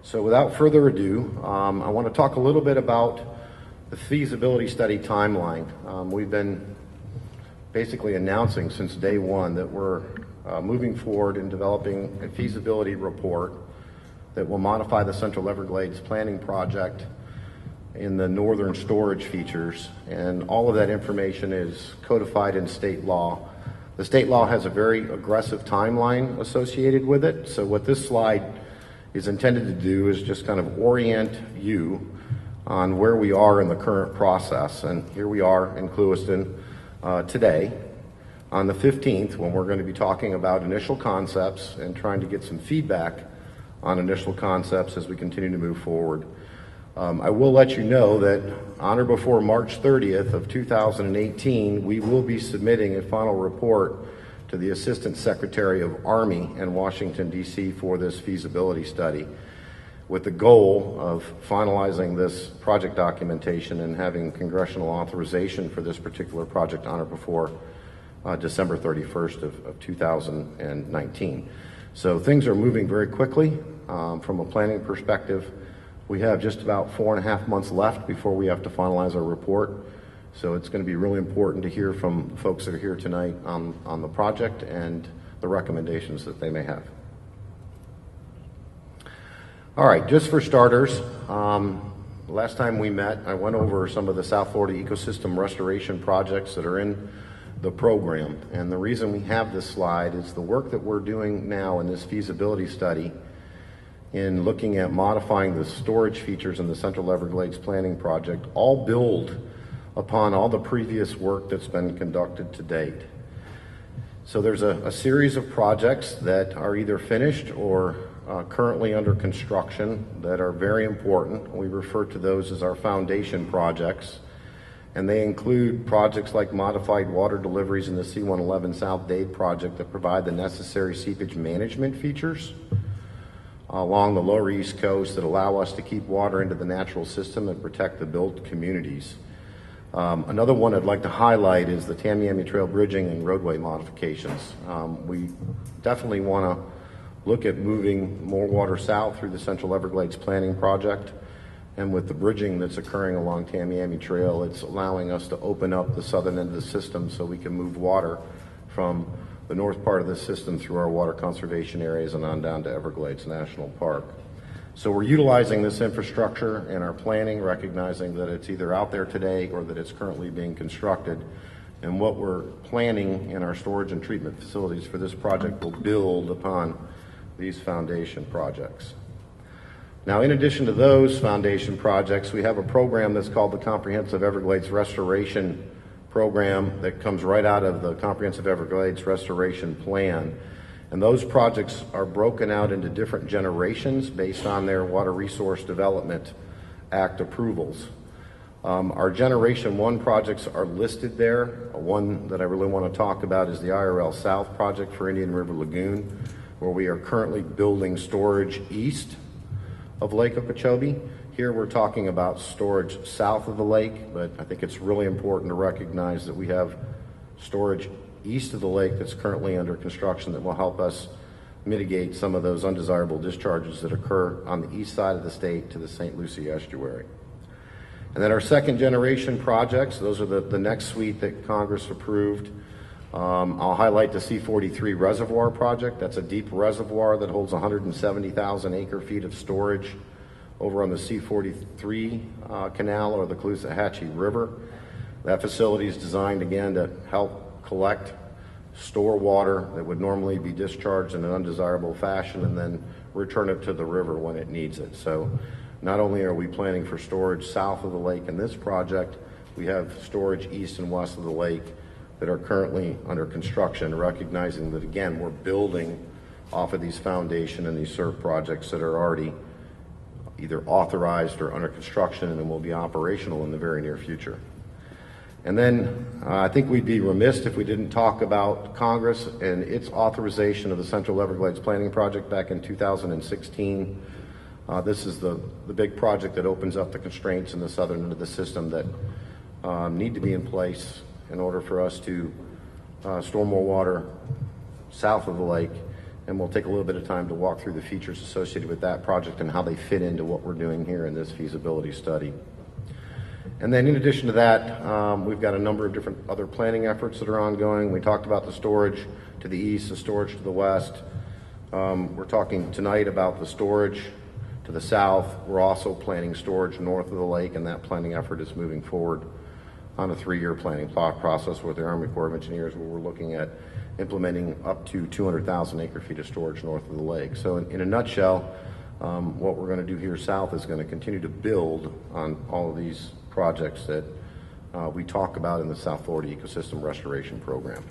So without further ado, I want to talk a little bit about the feasibility study timeline. We've been basically announcing since day one that we're moving forward in developing a feasibility report that will modify the Central Everglades planning project in the northern storage features, and all of that information is codified in state law. The state law has a very aggressive timeline associated with it, so what this slide is intended to do is just kind of orient you on where we are in the current process. And here we are in Clewiston today on the 15th, when we're going to be talking about initial concepts and trying to get some feedback on initial concepts as we continue to move forward. I will let you know that on or before March 30th of 2018, we will be submitting a final report to the Assistant Secretary of Army in Washington, D.C. for this feasibility study, with the goal of finalizing this project documentation and having congressional authorization for this particular project on or before December 31st of 2019. So things are moving very quickly from a planning perspective. We have just about 4.5 months left before we have to finalize our report. So it's going to be really important to hear from folks that are here tonight on the project and the recommendations that they may have. All right, just for starters, last time we met, I went over some of the South Florida ecosystem restoration projects that are in the program. And the reason we have this slide is the work that we're doing now in this feasibility study in looking at modifying the storage features in the Central Everglades planning project all build upon all the previous work that's been conducted to date. So there's a series of projects that are either finished or currently under construction that are very important. We refer to those as our foundation projects, and they include projects like modified water deliveries in the C-111 South Dade project that provide the necessary seepage management features along the lower East Coast that allow us to keep water into the natural system and protect the built communities. Another one I'd like to highlight is the Tamiami Trail bridging and roadway modifications. We definitely want to look at moving more water south through the Central Everglades planning project, and with the bridging that's occurring along Tamiami Trail, it's allowing us to open up the southern end of the system so we can move water from the north part of the system through our water conservation areas and on down to Everglades National Park. So we're utilizing this infrastructure in our planning, recognizing that it's either out there today or that it's currently being constructed. And what we're planning in our storage and treatment facilities for this project will build upon these foundation projects. Now, in addition to those foundation projects, we have a program that's called the Comprehensive Everglades Restoration Program that comes right out of the Comprehensive Everglades Restoration Plan. And those projects are broken out into different generations based on their Water Resource Development Act approvals. Our Generation 1 projects are listed there. One that I really want to talk about is the IRL South project for Indian River Lagoon, where we are currently building storage east of Lake Okeechobee. Here we're talking about storage south of the lake, but I think it's really important to recognize that we have storage east of the lake that's currently under construction that will help us mitigate some of those undesirable discharges that occur on the east side of the state to the St. Lucie estuary. And then our second generation projects, those are the next suite that Congress approved. I'll highlight the C-43 Reservoir project. That's a deep reservoir that holds 170,000 acre feet of storage over on the C-43 canal or the Caloosahatchee River. That facility is designed again to help collect, store water that would normally be discharged in an undesirable fashion and then return it to the river when it needs it. So not only are we planning for storage south of the lake in this project, we have storage east and west of the lake that are currently under construction, recognizing that again, we're building off of these foundation and these SERP projects that are already either authorized or under construction and will be operational in the very near future. And then I think we'd be remiss if we didn't talk about Congress and its authorization of the Central Everglades Planning Project back in 2016. This is the big project that opens up the constraints in the southern end of the system that need to be in place in order for us to store more water south of the lake and we'll take a little bit of time to walk through the features associated with that project and how they fit into what we're doing here in this feasibility study. And then in addition to that, we've got a number of different other planning efforts that are ongoing. We talked about the storage to the east, the storage to the west. We're talking tonight about the storage to the south. We're also planning storage north of the lake, and that planning effort is moving forward on a 3-year planning process with the Army Corps of Engineers, where we're looking at implementing up to 200,000 acre-feet of storage north of the lake. So in a nutshell, what we're going to do here south is going to continue to build on all of these projects that we talk about in the South Florida Ecosystem Restoration Program.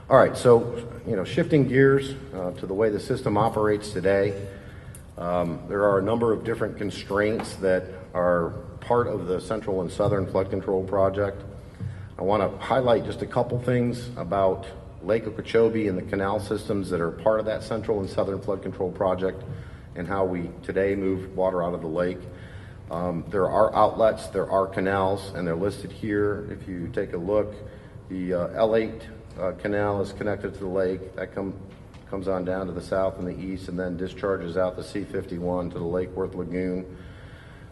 All right, so shifting gears to the way the system operates today, there are a number of different constraints that are part of the Central and Southern Flood Control Project. I want to highlight just a couple things about Lake Okeechobee and the canal systems that are part of that Central and Southern Flood Control Project and how we today move water out of the lake. There are outlets, there are canals, and they're listed here. If you take a look, the L8 canal is connected to the lake. That comes on down to the south and the east and then discharges out the C-51 to the Lake Worth Lagoon.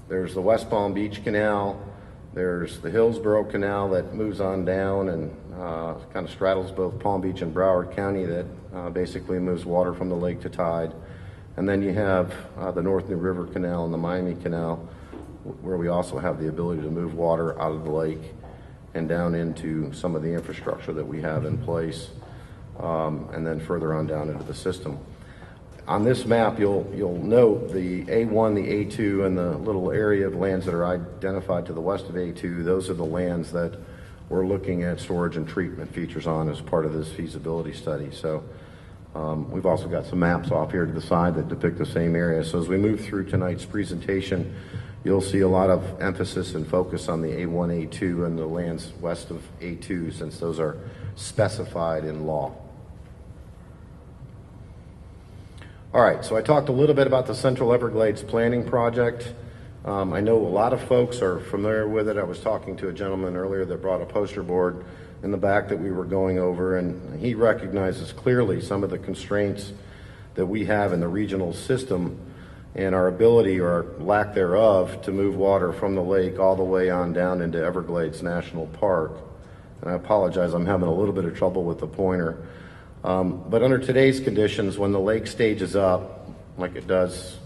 There's the West Palm Beach Canal. There's the Hillsborough Canal that moves on down and kind of straddles both Palm Beach and Broward County that basically moves water from the lake to tide. And then you have the North New River Canal and the Miami Canal, where we also have the ability to move water out of the lake and down into some of the infrastructure that we have in place, and then further on down into the system. On this map, you'll note the A1, the A2, and the little area of lands that are identified to the west of A2. Those are the lands that we're looking at storage and treatment features on as part of this feasibility study. So we've also got some maps off here to the side that depict the same area. So as we move through tonight's presentation, you'll see a lot of emphasis and focus on the A1, A2, and the lands west of A2, since those are specified in law. All right, so I talked a little bit about the Central Everglades Planning Project. I know a lot of folks are familiar with it. I was talking to a gentleman earlier that brought a poster board in the back that we were going over, and he recognizes clearly some of the constraints that we have in the regional system and our ability or lack thereof to move water from the lake all the way on down into Everglades National Park. And I apologize, I'm having a little bit of trouble with the pointer. But under today's conditions, when the lake stages up, like it does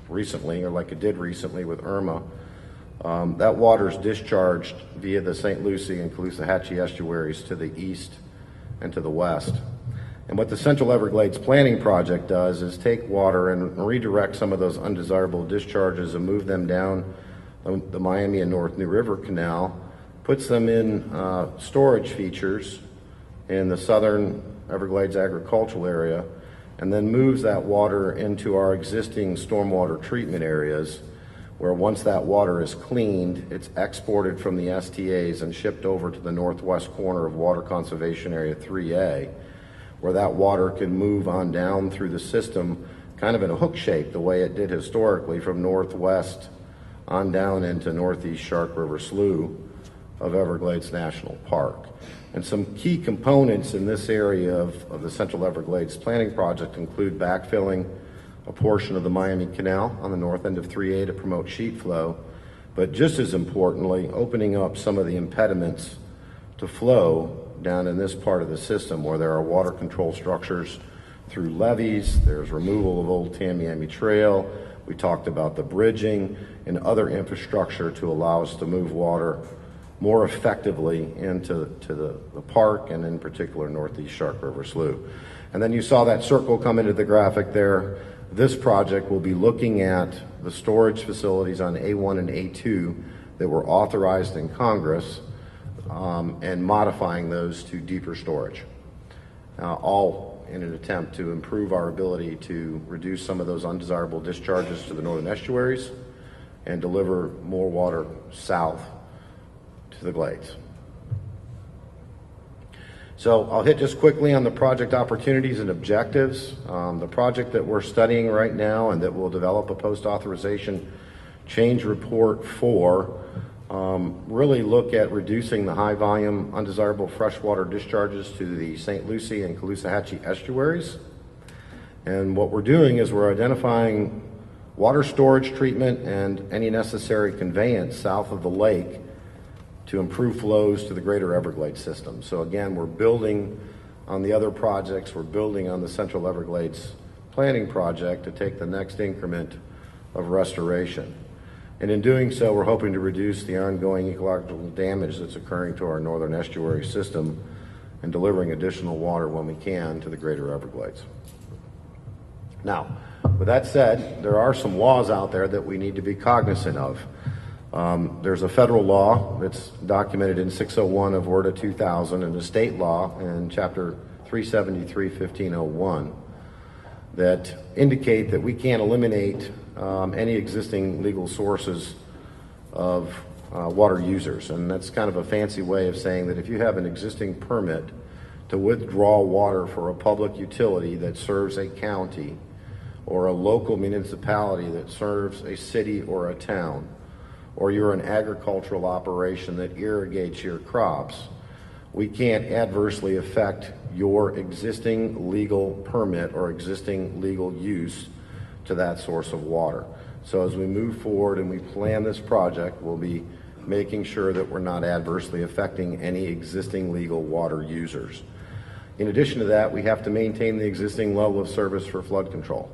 recently, or like it did recently with Irma, that water is discharged via the St. Lucie and Caloosahatchee estuaries to the east and to the west. And what the Central Everglades Planning Project does is take water and redirect some of those undesirable discharges and move them down the Miami and North New River Canal, puts them in storage features in the southern Everglades agricultural area, and then moves that water into our existing stormwater treatment areas, where once that water is cleaned, it's exported from the STAs and shipped over to the northwest corner of Water Conservation Area 3A, where that water can move on down through the system kind of in a hook shape, the way it did historically, from northwest on down into northeast Shark River Slough of Everglades National Park. And some key components in this area of the Central Everglades Planning Project include backfilling a portion of the Miami Canal on the north end of 3A to promote sheet flow, but just as importantly, opening up some of the impediments to flow down in this part of the system, where there are water control structures through levees, there's removal of Old Tamiami Trail, we talked about the bridging and other infrastructure to allow us to move water more effectively into the park, and in particular northeast Shark River Slough. And then you saw that circle come into the graphic there. This project will be looking at the storage facilities on A1 and A2 that were authorized in Congress, and modifying those to deeper storage, all in an attempt to improve our ability to reduce some of those undesirable discharges to the northern estuaries and deliver more water south to the glades. So I'll hit just quickly on the project opportunities and objectives. The project that we're studying right now and that we'll develop a post-authorization change report for really look at reducing the high volume undesirable freshwater discharges to the St. Lucie and Caloosahatchee estuaries. And what we're doing is we're identifying water storage treatment and any necessary conveyance south of the lake to improve flows to the greater Everglades system. So again, we're building on the other projects, we're building on the Central Everglades planning project to take the next increment of restoration. And in doing so, we're hoping to reduce the ongoing ecological damage that's occurring to our northern estuary system and delivering additional water when we can to the greater Everglades. Now, with that said, there are some laws out there that we need to be cognizant of. There's a federal law that's documented in 601 of WRDA 2000 and a state law in Chapter 373-1501 that indicate that we can't eliminate any existing legal sources of water users. And that's kind of a fancy way of saying that if you have an existing permit to withdraw water for a public utility that serves a county or a local municipality that serves a city or a town, or you're an agricultural operation that irrigates your crops, we can't adversely affect your existing legal permit or existing legal use to that source of water. So as we move forward and we plan this project, we'll be making sure that we're not adversely affecting any existing legal water users. In addition to that, we have to maintain the existing level of service for flood control.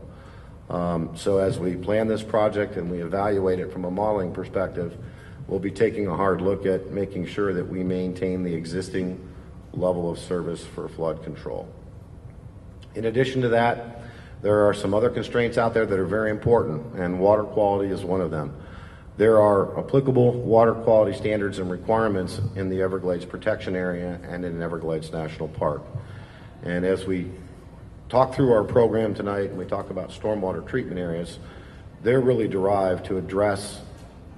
So as we plan this project and we evaluate it from a modeling perspective, we'll be taking a hard look at making sure that we maintain the existing level of service for flood control. In addition to that, there are some other constraints out there that are very important, and water quality is one of them. There are applicable water quality standards and requirements in the Everglades Protection Area and in Everglades National Park. And as we talk through our program tonight and we talk about stormwater treatment areas, they're really derived to address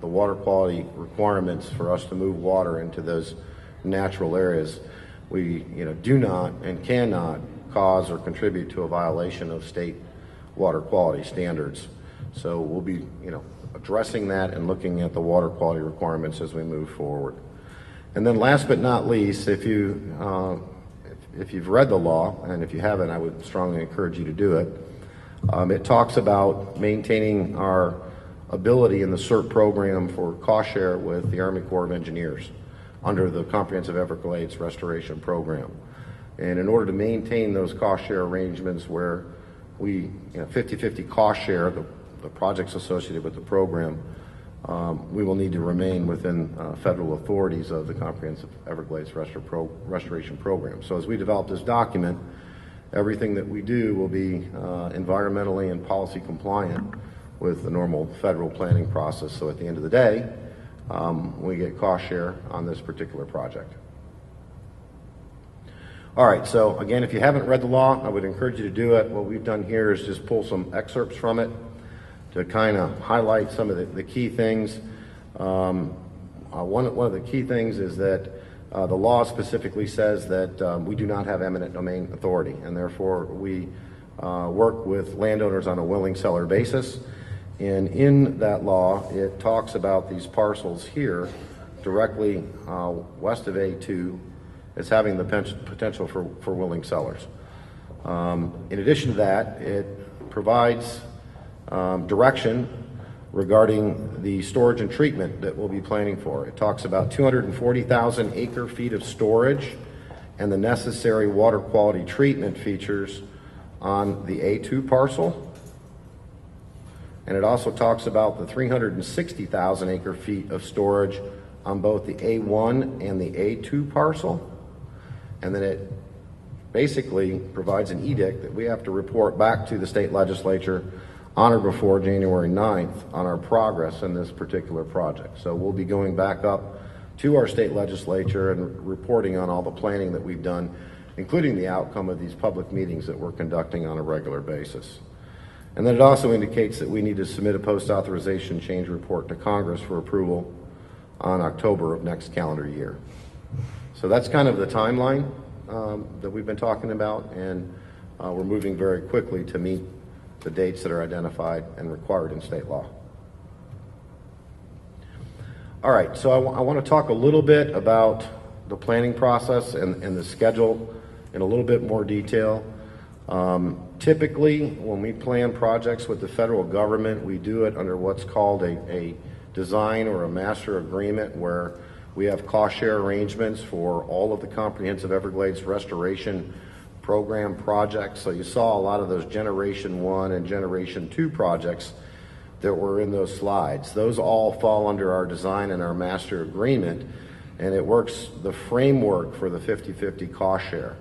the water quality requirements for us to move water into those natural areas. We do not and cannot cause or contribute to a violation of state water quality standards. So we'll be addressing that and looking at the water quality requirements as we move forward. And then last but not least, if you've read the law, and if you haven't, I would strongly encourage you to do it. It talks about maintaining our ability in the CERT program for cost share with the Army Corps of Engineers under the Comprehensive Everglades Restoration Program. And in order to maintain those cost share arrangements where we 50-50 cost share the projects associated with the program, we will need to remain within federal authorities of the Comprehensive Everglades Restoration Program. So as we develop this document, everything that we do will be environmentally and policy compliant with the normal federal planning process. So at the end of the day, we get cost share on this particular project. All right, so again, if you haven't read the law, I would encourage you to do it. What we've done here is just pull some excerpts from it to kind of highlight some of the key things. One of the key things is that the law specifically says that we do not have eminent domain authority, and therefore we work with landowners on a willing seller basis. And in that law, it talks about these parcels here directly west of A2 as having the potential for willing sellers. In addition to that, it provides direction regarding the storage and treatment that we'll be planning for. It talks about 240,000 acre feet of storage and the necessary water quality treatment features on the A2 parcel. And it also talks about the 360,000 acre feet of storage on both the A1 and the A2 parcel. And then it basically provides an edict that we have to report back to the state legislature on or before January 9th on our progress in this particular project. So we'll be going back up to our state legislature and reporting on all the planning that we've done, including the outcome of these public meetings that we're conducting on a regular basis. And then it also indicates that we need to submit a post-authorization change report to Congress for approval on October of next calendar year. So that's kind of the timeline that we've been talking about, and we're moving very quickly to meet the dates that are identified and required in state law. All right, so I want to talk a little bit about the planning process and the schedule in a little bit more detail. Typically, when we plan projects with the federal government, we do it under what's called a design or a master agreement, where we have cost share arrangements for all of the comprehensive Everglades restoration program projects. So you saw a lot of those Generation 1 and Generation 2 projects that were in those slides. Those all fall under our design and our master agreement, and it works the framework for the 50-50 cost share.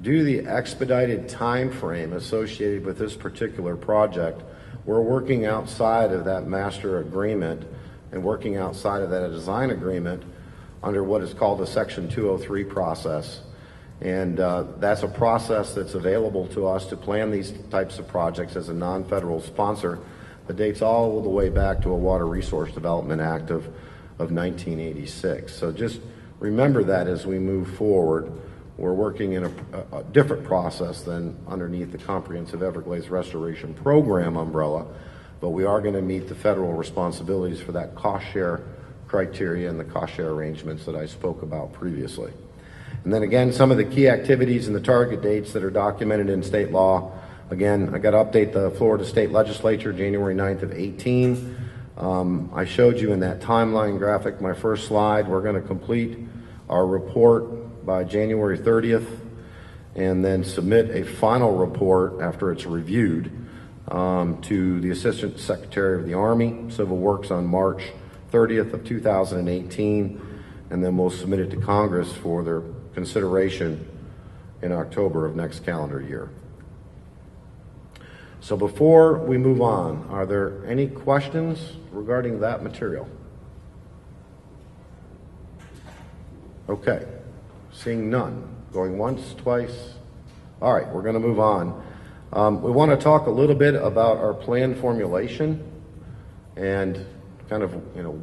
Due to the expedited time frame associated with this particular project, we're working outside of that master agreement and working outside of that design agreement under what is called the Section 203 process. And that's a process that's available to us to plan these types of projects as a non-federal sponsor that dates all the way back to a Water Resource Development Act of 1986. So just remember that as we move forward. We're working in a different process than underneath the Comprehensive Everglades Restoration Program umbrella, but we are going to meet the federal responsibilities for that cost share criteria and the cost share arrangements that I spoke about previously. And then again, some of the key activities and the target dates that are documented in state law. Again, I got to update the Florida State Legislature, January 9th of 18. I showed you in that timeline graphic, my first slide. We're going to complete our report by January 30th and then submit a final report after it's reviewed to the Assistant Secretary of the Army, Civil Works on March 30th of 2018, and then we'll submit it to Congress for their consideration in October of next calendar year. So before we move on, are there any questions regarding that material? Okay, seeing none. Going once, twice. All right, we're going to move on. We want to talk a little bit about our plan formulation and kind of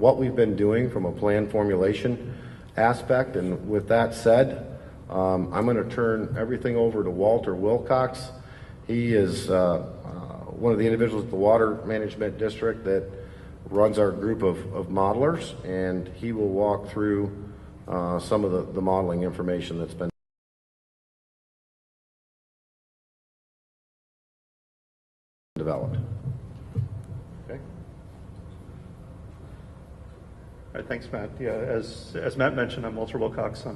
what we've been doing from a plan formulation aspect. And with that said, I'm going to turn everything over to Walter Wilcox. He is one of the individuals at the Water Management District that runs our group of modelers, and he will walk through some of the modeling information that's been developed. Okay. All right, thanks, Matt. Yeah, as Matt mentioned, I'm Walter Wilcox. I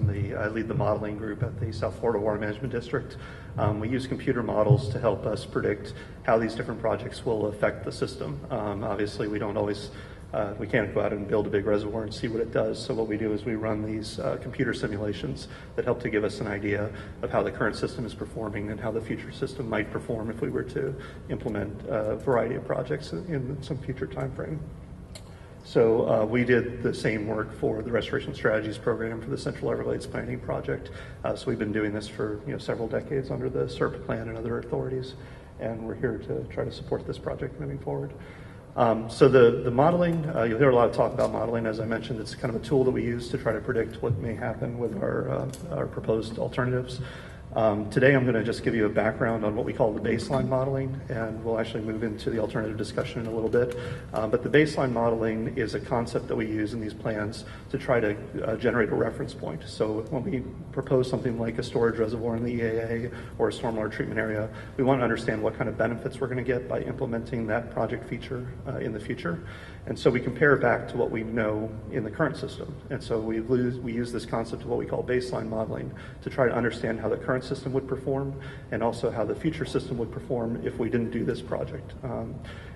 lead the modeling group at the South Florida Water Management District. We use computer models to help us predict how these different projects will affect the system. Obviously, we don't always, we can't go out and build a big reservoir and see what it does. So what we do is we run these computer simulations that help to give us an idea of how the current system is performing and how the future system might perform if we were to implement a variety of projects in some future time frame. So we did the same work for the Restoration Strategies program for the Central Everglades Planning Project. So we've been doing this for several decades under the SERP plan and other authorities, and we're here to try to support this project moving forward. So the modeling, you'll hear a lot of talk about modeling. As I mentioned, it's kind of a tool that we use to try to predict what may happen with our proposed alternatives. Today I'm going to just give you a background on what we call the baseline modeling, and we'll actually move into the alternative discussion in a little bit. But the baseline modeling is a concept that we use in these plans to try to generate a reference point. So when we propose something like a storage reservoir in the EAA or a stormwater treatment area, we want to understand what kind of benefits we're going to get by implementing that project feature in the future. And so we compare back to what we know in the current system. And so we use this concept of what we call baseline modeling to try to understand how the current system would perform and also how the future system would perform if we didn't do this project.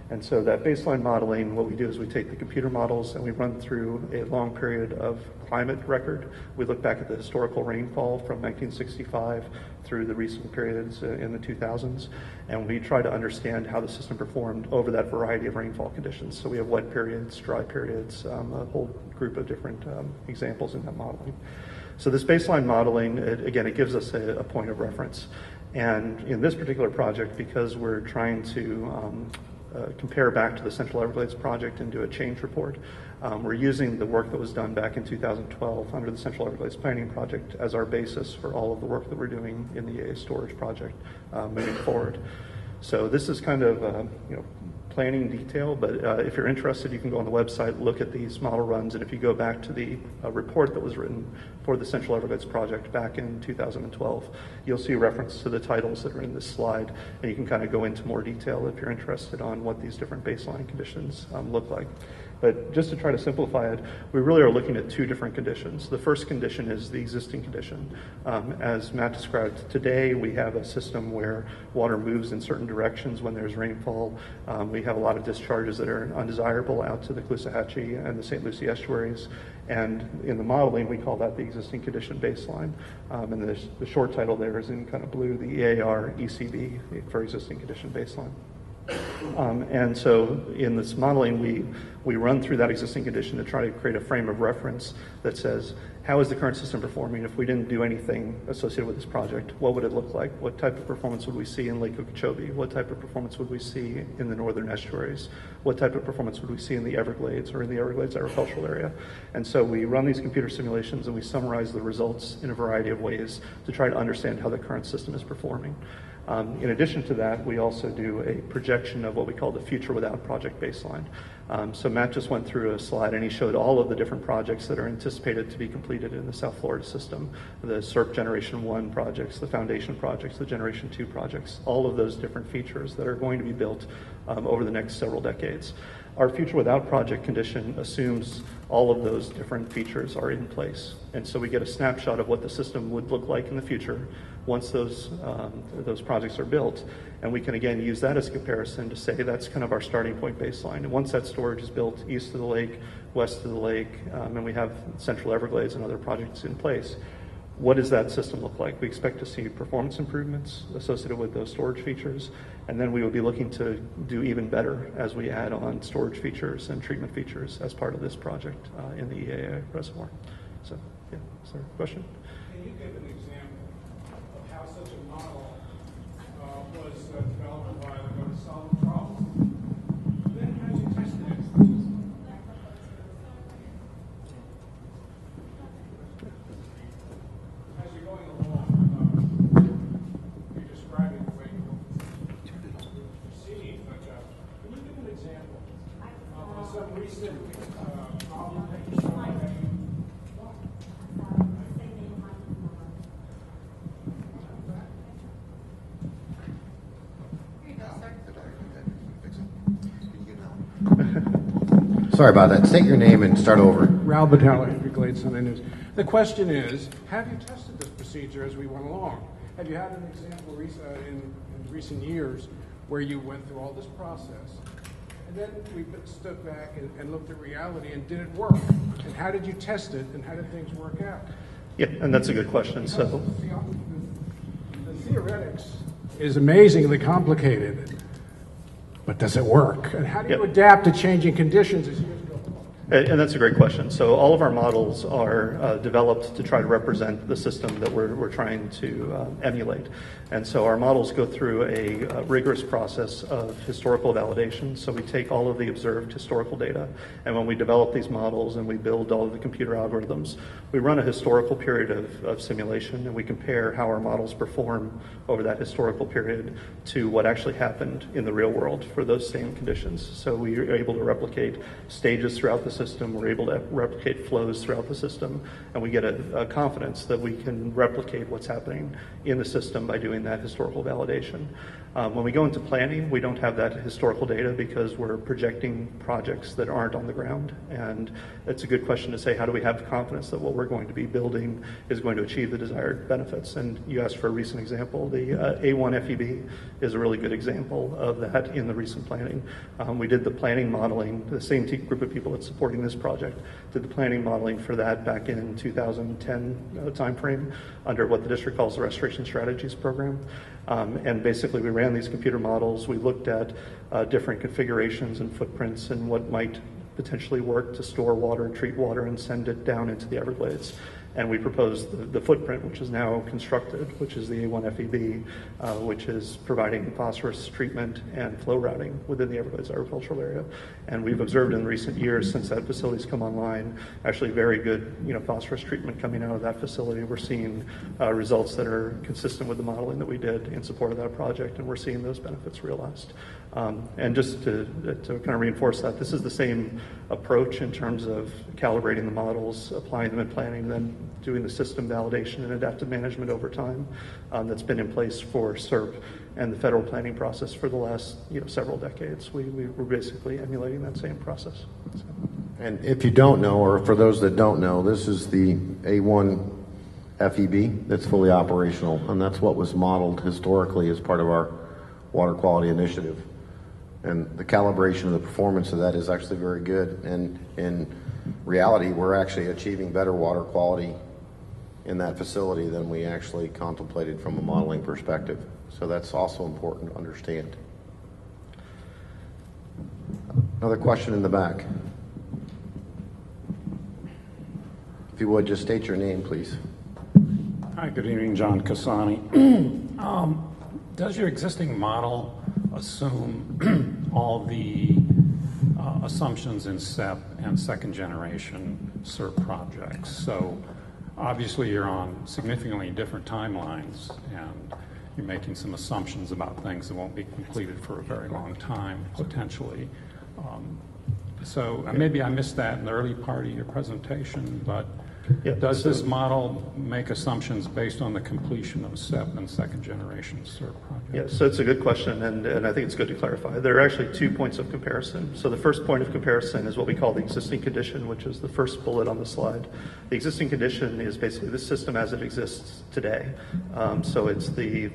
And so that baseline modeling, what we do is we take the computer models and we run through a long period of climate record. We look back at the historical rainfall from 1965 through the recent periods in the 2000s, and we try to understand how the system performed over that variety of rainfall conditions. So we have wet periods, dry periods, a whole group of different examples in that modeling. So this baseline modeling, it gives us a point of reference. And in this particular project, because we're trying to compare back to the Central Everglades project and do a change report, we're using the work that was done back in 2012 under the Central Everglades Planning Project as our basis for all of the work that we're doing in the EAA storage project moving forward. So this is kind of planning detail, but if you're interested, you can go on the website, look at these model runs, and if you go back to the report that was written for the Central Everglades project back in 2012, you'll see reference to the titles that are in this slide, and you can kind of go into more detail if you're interested on what these different baseline conditions look like. But just to try to simplify it, we really are looking at two different conditions. The first condition is the existing condition. As Matt described, today we have a system where water moves in certain directions when there's rainfall. We have a lot of discharges that are undesirable out to the Caloosahatchee and the St. Lucie estuaries. And in the modeling, we call that the existing condition baseline. And the short title there is in kind of blue, the EAR ECB for existing condition baseline. And so in this modeling, we run through that existing condition to try to create a frame of reference that says, how is the current system performing? If we didn't do anything associated with this project, what would it look like? What type of performance would we see in Lake Okeechobee? What type of performance would we see in the northern estuaries? What type of performance would we see in the Everglades or in the Everglades agricultural area? And so we run these computer simulations and we summarize the results in a variety of ways to try to understand how the current system is performing. In addition to that, we also do a projection of what we call the future without project baseline. So Matt just went through a slide and he showed all of the different projects that are anticipated to be completed in the South Florida system, the SERP Generation 1 projects, the Foundation projects, the Generation 2 projects, all of those different features that are going to be built over the next several decades. Our future without project condition assumes all of those different features are in place. And so we get a snapshot of what the system would look like in the future once those projects are built. And we can again use that as a comparison to say that's kind of our starting point baseline. And once that storage is built east of the lake, west of the lake, and we have Central Everglades and other projects in place, what does that system look like? We expect to see performance improvements associated with those storage features, and then we would be looking to do even better as we add on storage features and treatment features as part of this project in the EAA reservoir. So, yeah, is there a question? Can you give an example of how such a model was developed by to solve a problem? Then how do you test it? As you're going along, you're describing the way you're proceeding, but can you give an example of some recent problem that you saw that you Sorry about that. State your name and start over. Raul Batalla, Everglades Sunday News. The question is, have you tested this procedure as we went along? Have you had an example in recent years where you went through all this process, and then we stood back and looked at reality, and did it work? And how did you test it, and how did things work out? Yeah, and that's a good question. Because So the theoretics is amazingly complicated, but does it work? And how do you adapt to changing conditions as years go on? And that's a great question. So all of our models are developed to try to represent the system that we're trying to emulate. And so our models go through a rigorous process of historical validation. So we take all of the observed historical data, and when we develop these models and we build all of the computer algorithms, we run a historical period of simulation, and we compare how our models perform over that historical period to what actually happened in the real world for those same conditions. So we are able to replicate stages throughout the system, we're able to replicate flows throughout the system, and we get a confidence that we can replicate what's happening in the system by doing that historical validation. When we go into planning, we don't have that historical data because we're projecting projects that aren't on the ground. And it's a good question to say, how do we have confidence that what we're going to be building is going to achieve the desired benefits? And you asked for a recent example. The A1 FEB is a really good example of that in the recent planning. We did the planning modeling, the same group of people that's supporting this project did the planning modeling for that back in 2010 timeframe under what the district calls the Restoration Strategies Program. And basically we ran these computer models, we looked at different configurations and footprints and what might potentially work to store water, treat water, and send it down into the Everglades. And we proposed the footprint, which is now constructed, which is the A1 FEB, which is providing phosphorus treatment and flow routing within the Everglades agricultural area. And we've observed in recent years, since that facility's come online, actually very good, phosphorus treatment coming out of that facility. We're seeing results that are consistent with the modeling that we did in support of that project, and we're seeing those benefits realized. And just to kind of reinforce that, this is the same approach in terms of calibrating the models, applying them in planning, then doing the system validation and adaptive management over time that's been in place for SERP and the federal planning process for the last several decades. We're basically emulating that same process. So. And if you don't know, or for those that don't know, this is the A1 FEB that's fully operational, and that's what was modeled historically as part of our water quality initiative. And the calibration of the performance of that is actually very good. And in reality, we're actually achieving better water quality in that facility than we actually contemplated from a modeling perspective. So that's also important to understand. Another question in the back. If you would, just state your name, please. Hi, good evening, John Cassani. Does your existing model assume all the assumptions in SEP and second generation SERP projects? So obviously you're on significantly different timelines and you're making some assumptions about things that won't be completed for a very long time, potentially. So maybe I missed that in the early part of your presentation, but does this model make assumptions based on the completion of SEP and second generation SERP projects? Yeah, so it's a good question, and I think it's good to clarify. There are actually 2 points of comparison. So the first point of comparison is what we call the existing condition, which is the first bullet on the slide. The existing condition is basically the system as it exists today. So it's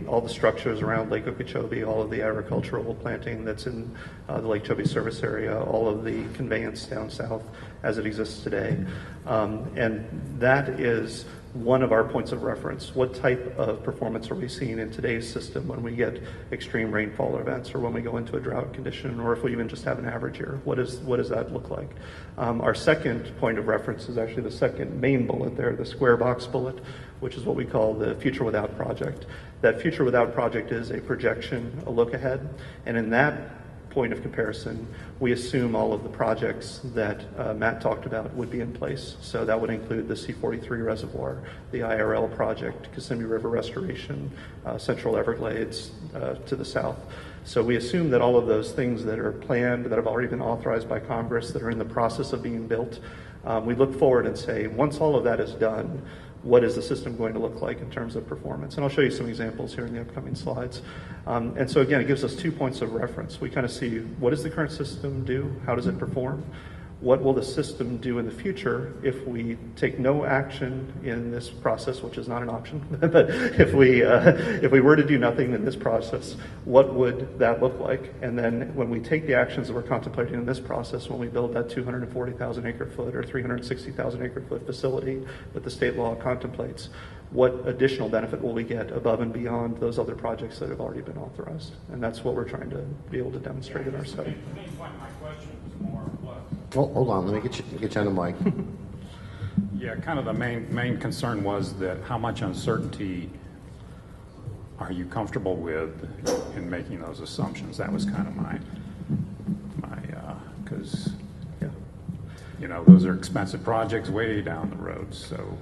all the structures around Lake Okeechobee, all of the agricultural planting that's in the Lake Okeechobee service area, all of the conveyance down south as it exists today. And that is one of our points of reference. What type of performance are we seeing in today's system when we get extreme rainfall events, or when we go into a drought condition, or if we even just have an average year? What does that look like? Our second point of reference is actually the second main bullet there, the square box bullet, which is what we call the Future Without project. That Future Without project is a projection, a look ahead, and in that point of comparison, we assume all of the projects that Matt talked about would be in place. So that would include the C43 Reservoir, the IRL project, Kissimmee River Restoration, Central Everglades to the south. So we assume that all of those things that are planned, that have already been authorized by Congress, that are in the process of being built, we look forward and say, once all of that is done, what is the system going to look like in terms of performance? And I'll show you some examples here in the upcoming slides. And so again, it gives us 2 points of reference. We kind of see, what does the current system do? How does it perform? What will the system do in the future if we take no action in this process, which is not an option, but if we were to do nothing in this process, what would that look like? And then when we take the actions that we're contemplating in this process, when we build that 240,000 acre foot or 360,000 acre foot facility that the state law contemplates, what additional benefit will we get above and beyond those other projects that have already been authorized? And that's what we're trying to be able to demonstrate in our study. The main point of my question was more what. Oh, hold on, let me get you on the mic. Yeah, kind of the main concern was that how much uncertainty are you comfortable with in making those assumptions? That was kind of my because those are expensive projects way down the road. So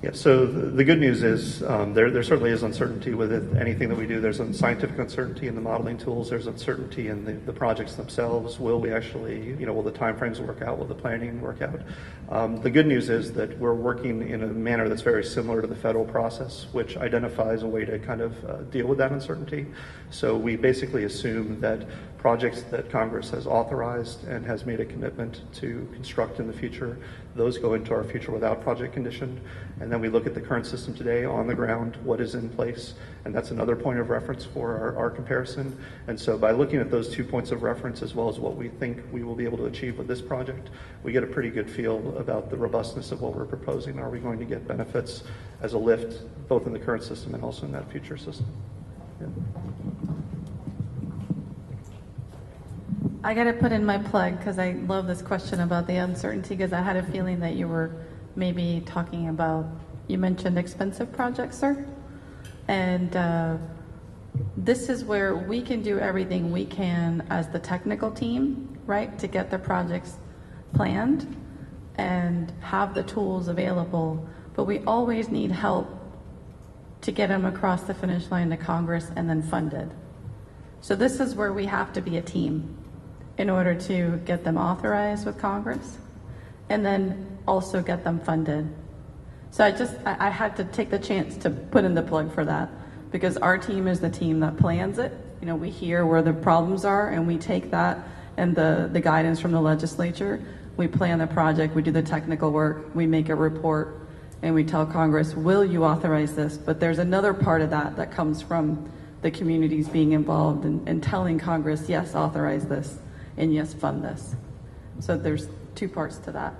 yeah, so the good news is there certainly is uncertainty with it. Anything that we do, there's scientific uncertainty in the modeling tools, there's uncertainty in the projects themselves. Will we actually, will the timeframes work out? Will the planning work out? The good news is that we're working in a manner that's very similar to the federal process, which identifies a way to kind of deal with that uncertainty. So we basically assume that projects that Congress has authorized and has made a commitment to construct in the future, those go into our Future Without project condition. And then we look at the current system today on the ground, what is in place, and that's another point of reference for our comparison. And so by looking at those 2 points of reference, as well as what we think we will be able to achieve with this project, we get a pretty good feel about the robustness of what we're proposing. Are we going to get benefits as a lift, both in the current system and also in that future system? Yeah. I got to put in my plug because I love this question about the uncertainty, because I had a feeling that you were maybe talking about, you mentioned expensive projects, sir, and this is where we can do everything we can as the technical team, right, to get the projects planned and have the tools available, but we always need help to get them across the finish line to Congress and then funded. So this is where we have to be a team in order to get them authorized with Congress and then also get them funded. So I had to take the chance to put in the plug for that, because our team is the team that plans it. You know, we hear where the problems are and we take that and the guidance from the legislature. We plan the project, we do the technical work, we make a report, and we tell Congress, will you authorize this? But there's another part of that that comes from the communities being involved and telling Congress, yes, authorize this, and yes, fund this. So there's two parts to that.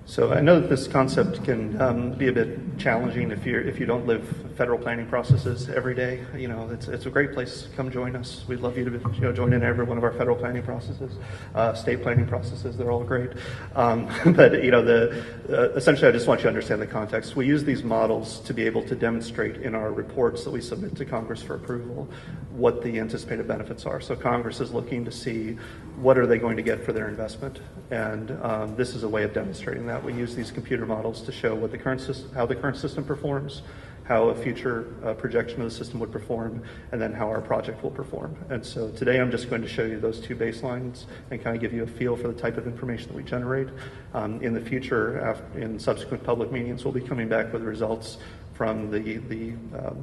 So I know that this concept can be a bit challenging if you don't live federal planning processes every day. You know, it's a great place. Come join us. We'd love you to join in every one of our federal planning processes, state planning processes. They're all great. But essentially, I just want you to understand the context. We use these models to be able to demonstrate in our reports that we submit to Congress for approval what the anticipated benefits are. So Congress is looking to see what are they going to get for their investment, and this is a way of demonstrating that. We use these computer models to show what the current system, how the current system performs, how a future projection of the system would perform, and then how our project will perform. And so today I'm just going to show you those two baselines and kind of give you a feel for the type of information that we generate. In the future, in subsequent public meetings, we'll be coming back with results from the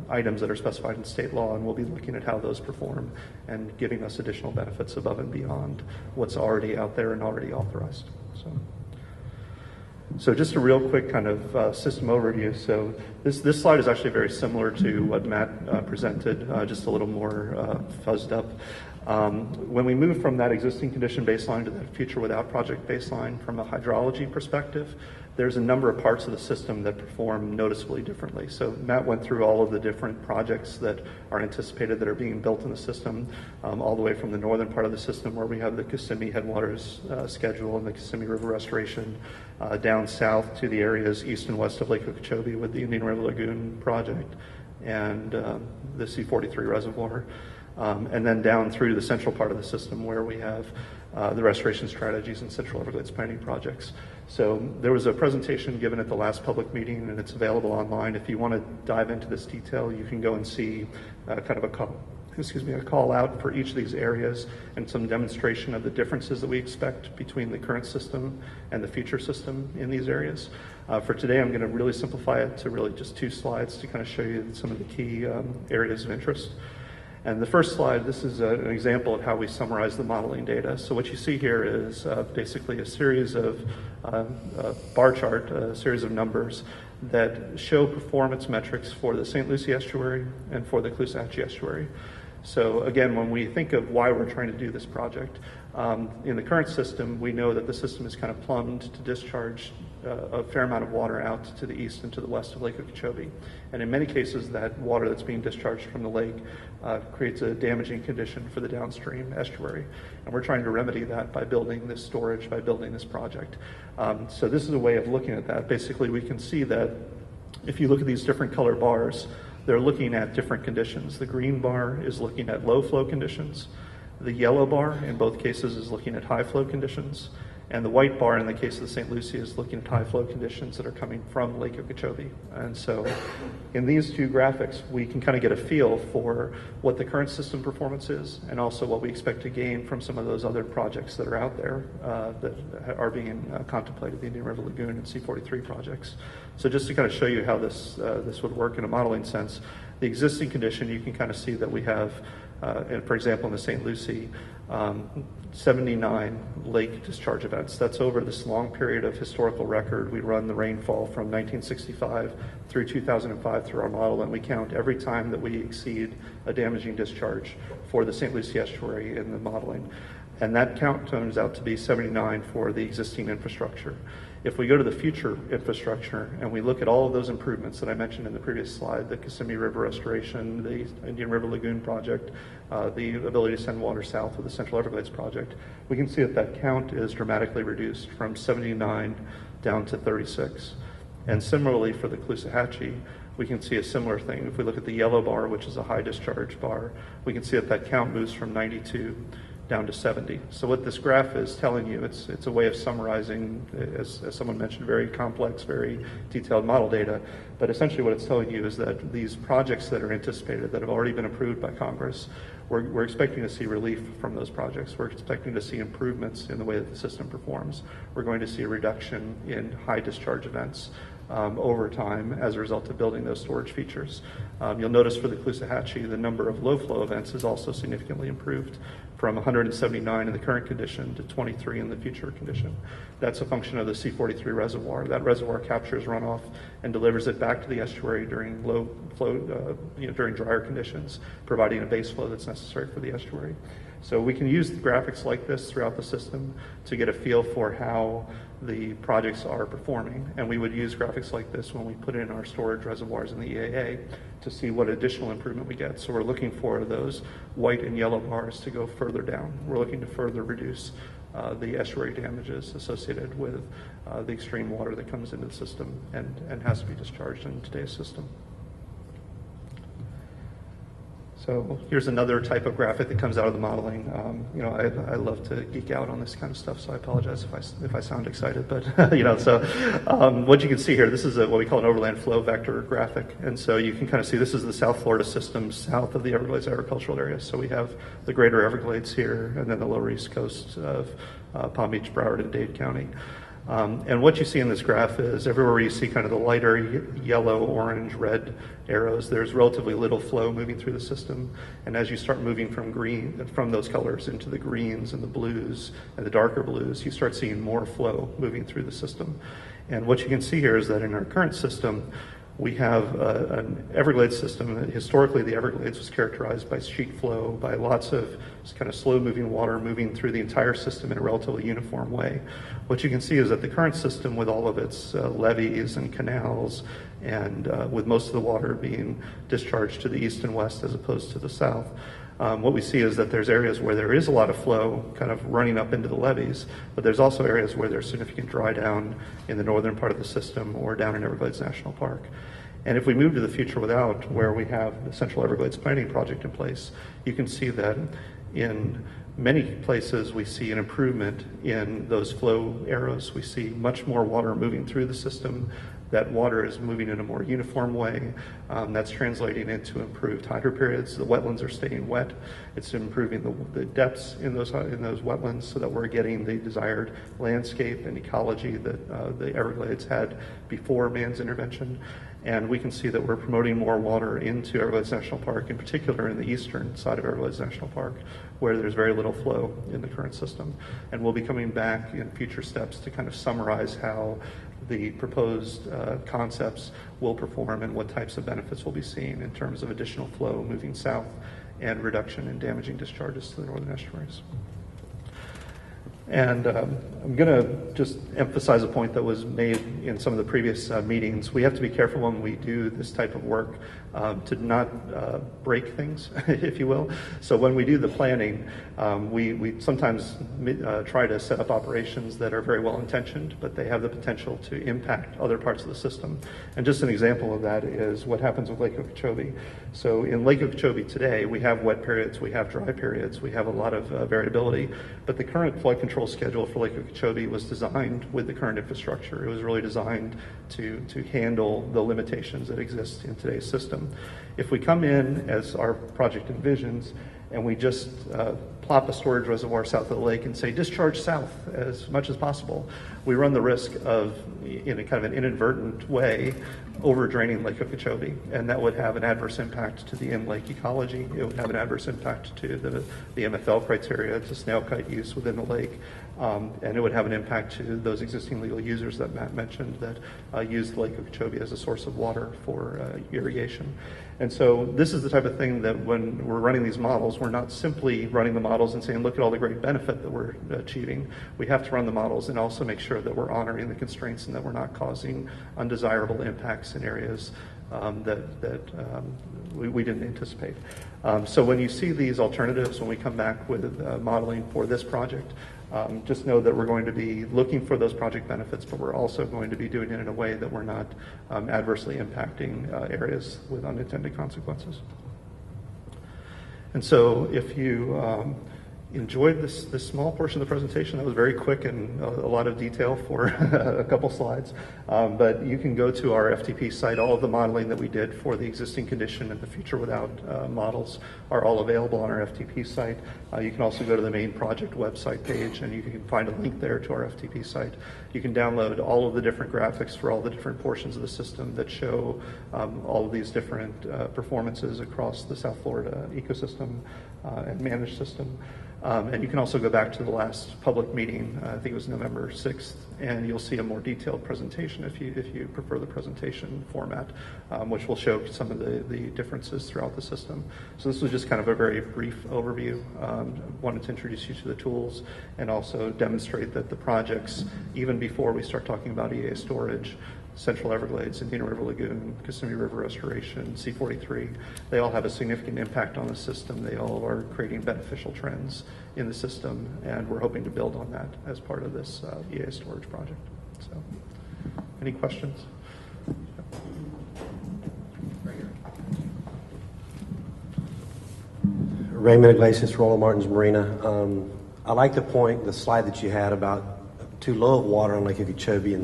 items that are specified in state law, and we'll be looking at how those perform and giving us additional benefits above and beyond what's already out there and already authorized. So just a real quick kind of system overview. So this slide is actually very similar to what Matt presented, just a little more fuzzed up. When we move from that existing condition baseline to that future without project baseline from a hydrology perspective, there's a number of parts of the system that perform noticeably differently. So Matt went through all of the different projects that are anticipated that are being built in the system, all the way from the northern part of the system where we have the Kissimmee Headwaters schedule and the Kissimmee River Restoration, down south to the areas east and west of Lake Okeechobee with the Indian River Lagoon project and the C-43 reservoir. And then down through the central part of the system where we have the restoration strategies and Central Everglades planning projects. So there was a presentation given at the last public meeting, and it's available online. If you want to dive into this detail, you can go and see kind of a call out for each of these areas and some demonstration of the differences that we expect between the current system and the future system in these areas. For today, I'm going to really simplify it to really just 2 slides to kind of show you some of the key areas of interest. And the first slide, this is an example of how we summarize the modeling data. So what you see here is basically a series of bar chart, a series of numbers that show performance metrics for the St. Lucie estuary and for the Caloosahatchee estuary. So again, when we think of why we're trying to do this project, in the current system, we know that the system is kind of plumbed to discharge a fair amount of water out to the east and to the west of Lake Okeechobee. And in many cases, that water that's being discharged from the lake creates a damaging condition for the downstream estuary. And we're trying to remedy that by building this storage, by building this project. So this is a way of looking at that. Basically, we can see that if you look at these different color bars, they're looking at different conditions. The green bar is looking at low flow conditions. The yellow bar, in both cases, is looking at high flow conditions. And the white bar, in the case of the St. Lucie, is looking at high flow conditions that are coming from Lake Okeechobee. And so in these 2 graphics, we can kind of get a feel for what the current system performance is and also what we expect to gain from some of those other projects that are out there that are being contemplated, the Indian River Lagoon and C-43 projects. So just to kind of show you how this would work in a modeling sense, the existing condition, you can kind of see that we have, for example, in the St. Lucie, 79 lake discharge events. That's over this long period of historical record. We run the rainfall from 1965 through 2005 through our model, and we count every time that we exceed a damaging discharge for the St. Lucie estuary in the modeling. And that count turns out to be 79 for the existing infrastructure. If we go to the future infrastructure and we look at all of those improvements that I mentioned in the previous slide, the Kissimmee River restoration, the Indian River Lagoon project, the ability to send water south with the Central Everglades project, we can see that that count is dramatically reduced from 79 down to 36. And similarly for the Caloosahatchee, we can see a similar thing. If we look at the yellow bar, which is a high discharge bar, we can see that that count moves from 92 down to 70. So what this graph is telling you, it's a way of summarizing, as someone mentioned, very complex, very detailed model data. But essentially what it's telling you is that these projects that are anticipated, that have already been approved by Congress, we're expecting to see relief from those projects. We're expecting to see improvements in the way that the system performs. We're going to see a reduction in high discharge events over time as a result of building those storage features. You'll notice for the Caloosahatchee, the number of low flow events is also significantly improved from 179 in the current condition to 23 in the future condition. That's a function of the C43 reservoir. That reservoir captures runoff and delivers it back to the estuary during low flow, during drier conditions, providing a base flow that's necessary for the estuary. So we can use graphics like this throughout the system to get a feel for how the projects are performing. And we would use graphics like this when we put in our storage reservoirs in the EAA to see what additional improvement we get. So we're looking for those white and yellow bars to go further down. We're looking to further reduce the estuary damages associated with the extreme water that comes into the system and has to be discharged in today's system. So here's another type of graphic that comes out of the modeling. I love to geek out on this kind of stuff, so I apologize if I sound excited. But what you can see here, this is what we call an overland flow vector graphic, and so you can kind of see this is the South Florida system south of the Everglades agricultural area. So we have the greater Everglades here, and then the lower east coast of Palm Beach, Broward, and Dade County. And what you see in this graph is everywhere where you see kind of the lighter yellow, orange, red arrows, there's relatively little flow moving through the system. And as you start moving from those colors into the greens and the blues and the darker blues, you start seeing more flow moving through the system. And what you can see here is that in our current system, we have an Everglades system. Historically, the Everglades was characterized by sheet flow, by lots of kind of slow-moving water moving through the entire system in a relatively uniform way. What you can see is that the current system, with all of its levees and canals, and with most of the water being discharged to the east and west as opposed to the south, what we see is that there's areas where there is a lot of flow kind of running up into the levees, but there's also areas where there's significant dry down in the northern part of the system or down in Everglades National Park. And if we move to the future without, where we have the Central Everglades Planning Project in place, you can see that in many places we see an improvement in those flow arrows. We see much more water moving through the system. That water is moving in a more uniform way. That's translating into improved hydro periods. The wetlands are staying wet. It's improving the depths in those wetlands so that we're getting the desired landscape and ecology that the Everglades had before man's intervention. And we can see that we're promoting more water into Everglades National Park, in particular in the eastern side of Everglades National Park, where there's very little flow in the current system. And we'll be coming back in future steps to kind of summarize how the proposed concepts will perform and what types of benefits we'll be seeing in terms of additional flow moving south and reduction in damaging discharges to the northern estuaries. And I'm going to just emphasize a point that was made in some of the previous meetings. We have to be careful when we do this type of work to not break things, if you will. So when we do the planning, we sometimes try to set up operations that are very well intentioned, but they have the potential to impact other parts of the system. And just an example of that is what happens with Lake Okeechobee. So in Lake Okeechobee today, we have wet periods, we have dry periods, we have a lot of variability, but the current flood control schedule for Lake Okeechobee was designed with the current infrastructure. It was really designed to handle the limitations that exist in today's system. If we come in, as our project envisions, and we just plop a storage reservoir south of the lake and say discharge south as much as possible, we run the risk of, in a kind of an inadvertent way, over draining Lake Okeechobee, and that would have an adverse impact to the in-lake ecology. It would have an adverse impact to the MFL criteria, to snail kite use within the lake, and it would have an impact to those existing legal users that Matt mentioned that use Lake Okeechobee as a source of water for irrigation. And so this is the type of thing that when we're running these models, we're not simply running the model models and saying, look at all the great benefit that we're achieving. We have to run the models and also make sure that we're honoring the constraints and that we're not causing undesirable impacts in areas that we didn't anticipate. So when you see these alternatives, when we come back with modeling for this project, just know that we're going to be looking for those project benefits, but we're also going to be doing it in a way that we're not adversely impacting areas with unintended consequences. And so if you enjoyed this small portion of the presentation, that was very quick and a lot of detail for a couple slides, but you can go to our FTP site. All of the modeling that we did for the existing condition and the future without models are all available on our FTP site. You can also go to the main project website page and you can find a link there to our FTP site. You can download all of the different graphics for all the different portions of the system that show all of these different performances across the South Florida ecosystem and managed system. And you can also go back to the last public meeting, I think it was November 6th, and you'll see a more detailed presentation if you prefer the presentation format, which will show some of the differences throughout the system. So this was just kind of a very brief overview. Wanted to introduce you to the tools and also demonstrate that the projects, even before we start talking about EAA storage, Central Everglades, Indian River Lagoon, Kissimmee River Restoration, C43, they all have a significant impact on the system. They all are creating beneficial trends in the system, and we're hoping to build on that as part of this EAA storage project. So, any questions? Raymond Iglesias, Roland Martin's Marina. I like the slide that you had about too low of water on Lake Okeechobee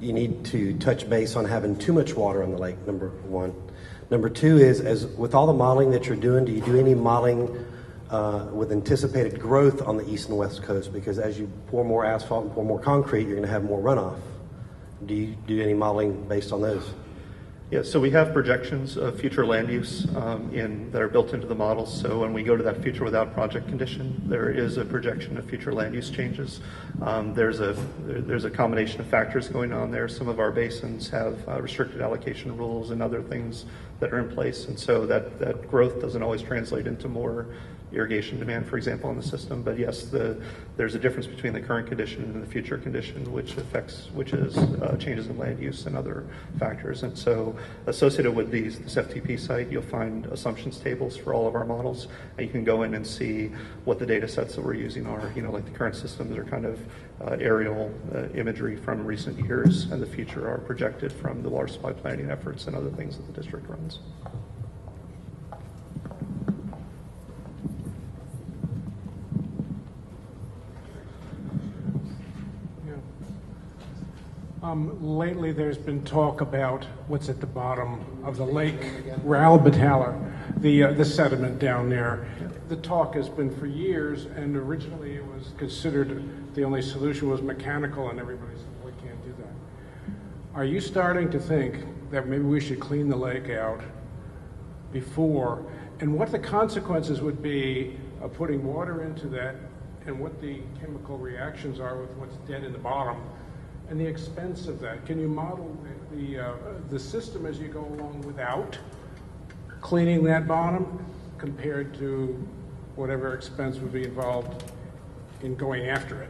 you need to touch base on having too much water on the lake, number one. Number two is, as with all the modeling that you're doing, do you do any modeling with anticipated growth on the east and west coast? Because as you pour more asphalt and pour more concrete, you're going to have more runoff. Do you do any modeling based on those? Yeah, so we have projections of future land use that are built into the models. So when we go to that future without project condition, there is a projection of future land use changes. There's a combination of factors going on there. Some of our basins have restricted allocation rules and other things that are in place, and so that growth doesn't always translate into more irrigation demand, for example, on the system. But yes, there's a difference between the current condition and the future condition, which is changes in land use and other factors. And so associated with this FTP site, you'll find assumptions tables for all of our models, and you can go in and see what the data sets that we're using are. Like the current systems are kind of aerial imagery from recent years, and the future are projected from the water supply planning efforts and other things that the district runs. Lately, there's been talk about what's at the bottom of the lake, Ralbataler, the sediment down there. The talk has been for years, and originally it was considered the only solution was mechanical, and everybody said, well, we can't do that. Are you starting to think that maybe we should clean the lake out before, and what the consequences would be of putting water into that, and what the chemical reactions are with what's dead in the bottom, and the expense of that? Can you model the system as you go along without cleaning that bottom compared to whatever expense would be involved in going after it?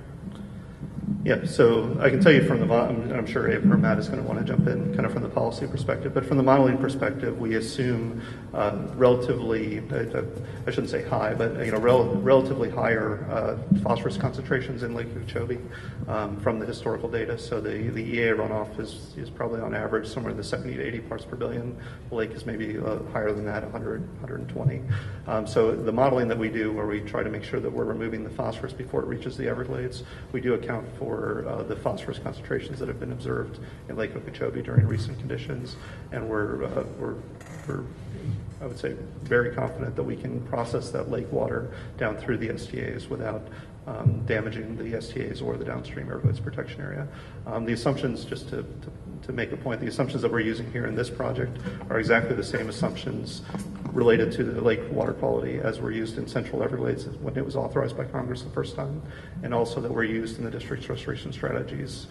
Yeah, so I can tell you from the, I'm sure Ava or Matt is going to want to jump in kind of from the policy perspective, but from the modeling perspective, we assume relatively, I shouldn't say high, but relatively higher phosphorus concentrations in Lake Okeechobee from the historical data. So the EAA runoff is probably on average somewhere in the 70 to 80 parts per billion. The lake is maybe higher than that, 100, 120. So the modeling that we do, where we try to make sure that we're removing the phosphorus before it reaches the Everglades, we do account for the phosphorus concentrations that have been observed in Lake Okeechobee during recent conditions, and we're I would say very confident that we can process that lake water down through the STAs without damaging the STAs or the downstream Everglades protection area. The assumptions, just to make a point, the assumptions that we're using here in this project are exactly the same assumptions related to the lake water quality as were used in Central Everglades when it was authorized by Congress the first time, and also that were used in the district's restoration strategies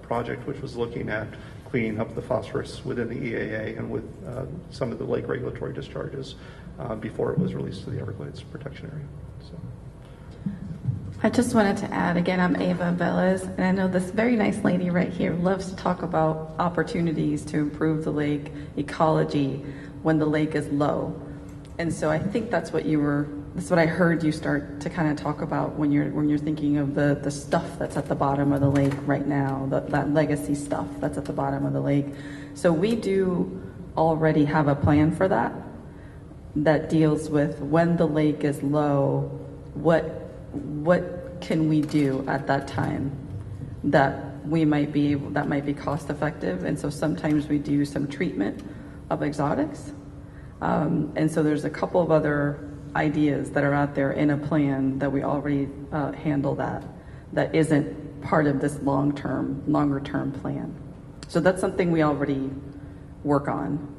project, which was looking at cleaning up the phosphorus within the EAA and with some of the lake regulatory discharges before it was released to the Everglades protection area. So. I just wanted to add, again, I'm Ava Velez, and I know this very nice lady right here loves to talk about opportunities to improve the lake ecology when the lake is low. And so I think that's what I heard you start to kind of talk about when you're thinking of the stuff that's at the bottom of the lake right now, that legacy stuff that's at the bottom of the lake. So we do already have a plan for that deals with when the lake is low, what can we do at that time that might be cost effective. And so sometimes we do some treatment of exotics. And so there's a couple of other ideas that are out there in a plan that we already handle that isn't part of this longer term plan. So that's something we already work on.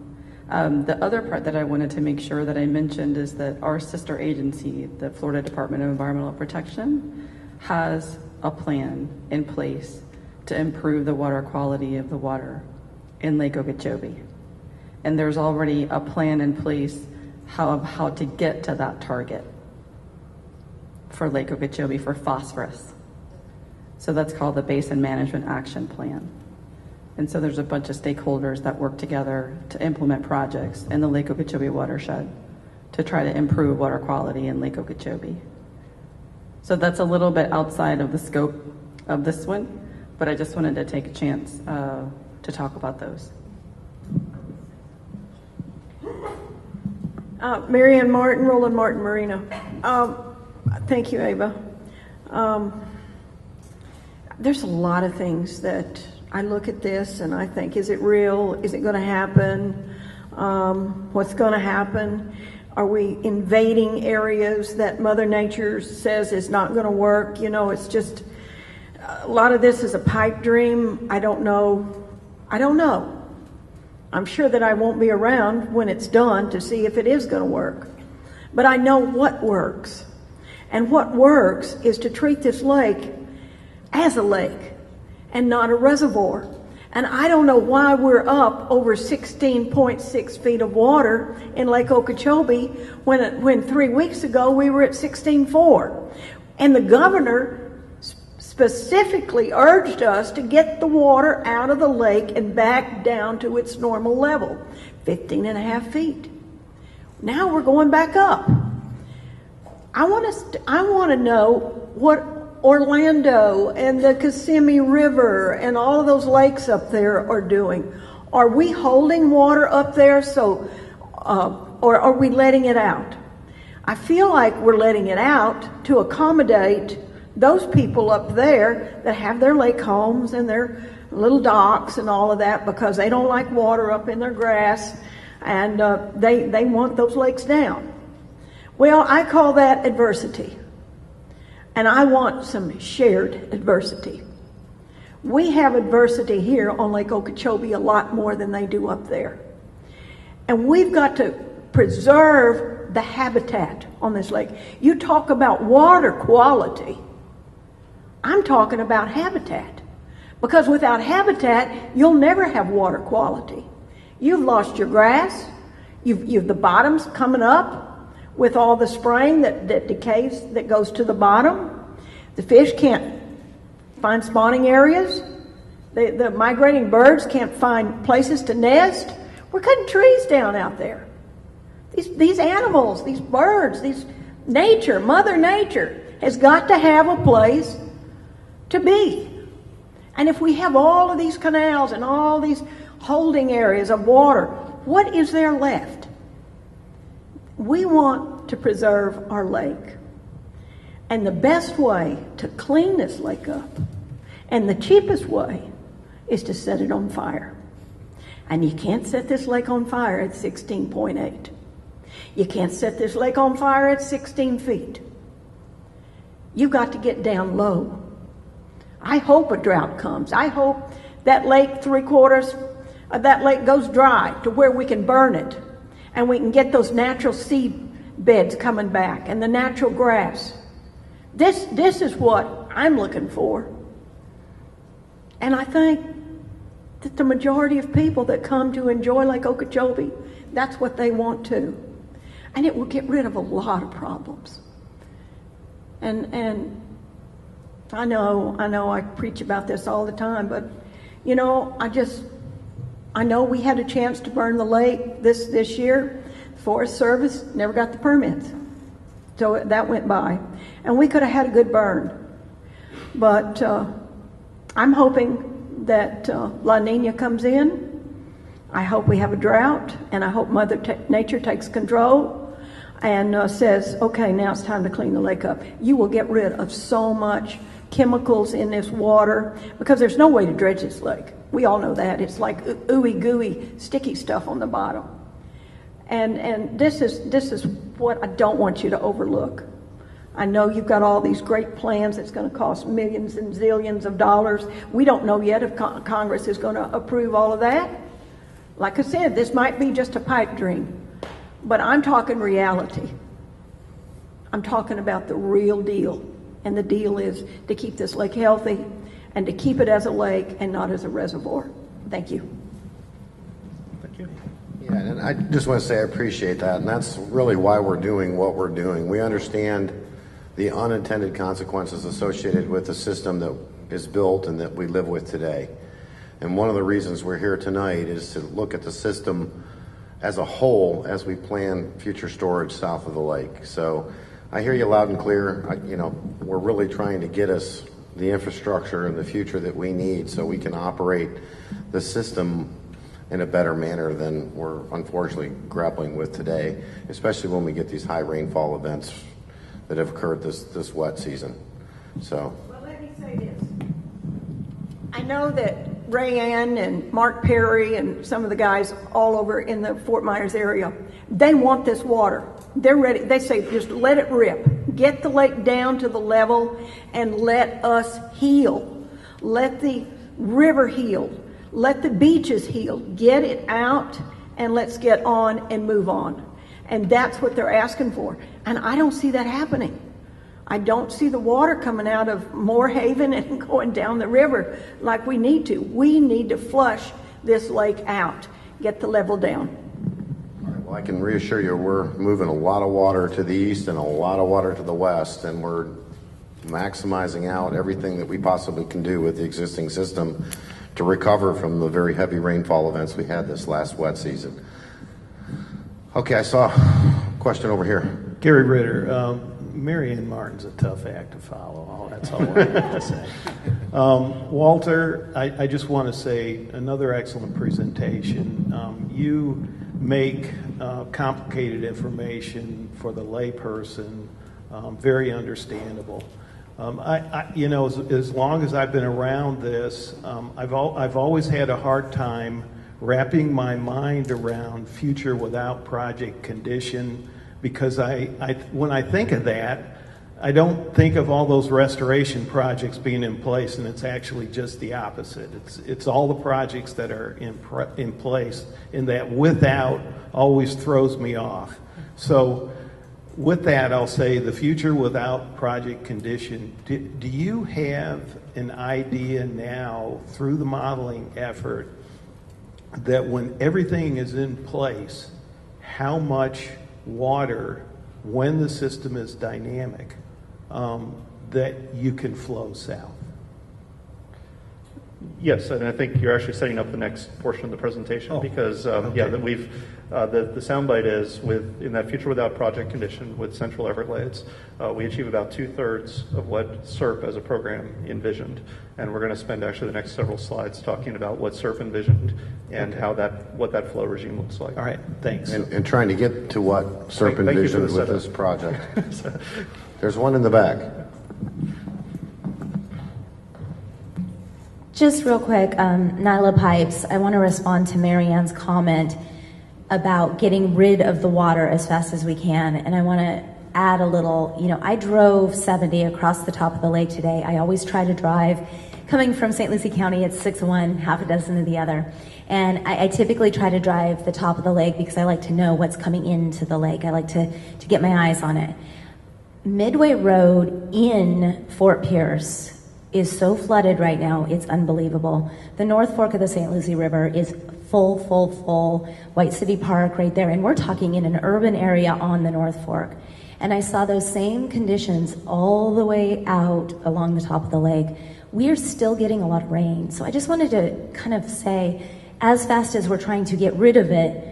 The other part that I wanted to make sure that I mentioned is that our sister agency, the Florida Department of Environmental Protection, has a plan in place to improve the water quality of the water in Lake Okeechobee. And there's already a plan in place how to get to that target for Lake Okeechobee for phosphorus. So that's called the Basin Management Action Plan. And so there's a bunch of stakeholders that work together to implement projects in the Lake Okeechobee watershed to try to improve water quality in Lake Okeechobee. So that's a little bit outside of the scope of this one, but I just wanted to take a chance to talk about those. Marion Martin, Roland Martin Marina. Thank you, Ava. There's a lot of things that I look at this and I think, is it real? Is it going to happen? What's going to happen? Are we invading areas that Mother Nature says is not going to work? You know, it's just, a lot of this is a pipe dream. I don't know. I'm sure that I won't be around when it's done to see if it is going to work. But I know what works. And what works is to treat this lake as a lake and not a reservoir. And I don't know why we're up over 16.6 feet of water in Lake Okeechobee when 3 weeks ago we were at 16.4. And the governor specifically urged us to get the water out of the lake and back down to its normal level, 15.5 feet. Now we're going back up. I want to know what Orlando and the Kissimmee River and all of those lakes up there are doing. Are we holding water up there or are we letting it out? I feel like we're letting it out to accommodate those people up there that have their lake homes and their little docks and all of that because they don't like water up in their grass and they want those lakes down. Well, I call that adversity. And I want some shared adversity. We have adversity here on Lake Okeechobee a lot more than they do up there. And we've got to preserve the habitat on this lake. You talk about water quality. I'm talking about habitat. Because without habitat, you'll never have water quality. You've lost your grass. You've the bottom's coming up with all the spraying that decays, that goes to the bottom. The fish can't find spawning areas. The migrating birds can't find places to nest. We're cutting trees down out there. These animals, these birds, nature, Mother Nature has got to have a place to be. And if we have all of these canals and all these holding areas of water, what is there left? We want to preserve our lake. And the best way to clean this lake up, and the cheapest way, is to set it on fire. And you can't set this lake on fire at 16.8. You can't set this lake on fire at 16 feet. You've got to get down low. I hope a drought comes. I hope that lake, 3/4 of that lake goes dry to where we can burn it. And we can get those natural seed beds coming back and the natural grass. This is what I'm looking for. And I think that the majority of people that come to enjoy Lake Okeechobee, that's what they want too. And it will get rid of a lot of problems. And I know I preach about this all the time, but you know, I know we had a chance to burn the lake this year. Forest Service never got the permits. So that went by. And we could have had a good burn. But I'm hoping that La Nina comes in. I hope we have a drought, and I hope Mother Nature takes control and says, okay, now it's time to clean the lake up. You will get rid of so much chemicals in this water because there's no way to dredge this lake. We all know that. It's like ooey gooey, sticky stuff on the bottom. And this is what I don't want you to overlook. I know you've got all these great plans that's going to cost millions and zillions of dollars. We don't know yet if Congress is going to approve all of that. Like I said, this might be just a pipe dream, but I'm talking reality. I'm talking about the real deal. And the deal is to keep this lake healthy and to keep it as a lake and not as a reservoir. Thank you. Thank you. Yeah, and I just want to say I appreciate that, and that's really why we're doing what we're doing. We understand the unintended consequences associated with the system that is built and that we live with today. And one of the reasons we're here tonight is to look at the system as a whole as we plan future storage south of the lake. So I hear you loud and clear. We're really trying to get us the infrastructure and the future that we need so we can operate the system in a better manner than we're unfortunately grappling with today, especially when we get these high rainfall events that have occurred this wet season. So. Well, let me say this. I know that Ray Ann and Mark Perry and some of the guys all over in the Fort Myers area, they want this water. They're ready. They say, just let it rip. Get the lake down to the level and let us heal. Let the river heal. Let the beaches heal. Get it out and let's get on and move on. And that's what they're asking for. And I don't see that happening. I don't see the water coming out of Moorhaven and going down the river like we need to. We need to flush this lake out, get the level down. All right, well, I can reassure you we're moving a lot of water to the east and a lot of water to the west, and we're maximizing out everything that we possibly can do with the existing system to recover from the very heavy rainfall events we had this last wet season. Okay, I saw a question over here. Gary Ritter. Marion Martin's a tough act to follow. That's all I have to say. Walter, I just want to say another excellent presentation. You make complicated information for the layperson very understandable. As long as I've been around this, I've always had a hard time wrapping my mind around future without project condition. Because when I think of that, I don't think of all those restoration projects being in place, and it's actually just the opposite. It's all the projects that are in place, and that without always throws me off. So with that, I'll say the future without project condition. Do you have an idea now through the modeling effort that when everything is in place, how much water, when the system is dynamic, that you can flow south? Yes, and I think you're actually setting up the next portion of the presentation because, that we've, the soundbite is in that future without project condition with Central Everglades, we achieve about 2/3 of what SERP as a program envisioned. And we're going to spend actually the next several slides talking about what SERP envisioned and what that flow regime looks like. All right, thanks. And trying to get to what SERP envisioned with this project. There's one in the back. Just real quick, Nyla Pipes, I want to respond to Marianne's comment about getting rid of the water as fast as we can. And I want to add a little, I drove 70 across the top of the lake today. I always try to drive. Coming from St. Lucie County, it's 6 of one, half a dozen of the other. And I typically try to drive the top of the lake because I like to know what's coming into the lake. I like to get my eyes on it. Midway Road in Fort Pierce is so flooded right now, it's unbelievable. The North Fork of the St. Lucie River is full. White City Park right there, and we're talking in an urban area on the North Fork. And I saw those same conditions all the way out along the top of the lake. We are still getting a lot of rain. So I just wanted to kind of say, as fast as we're trying to get rid of it,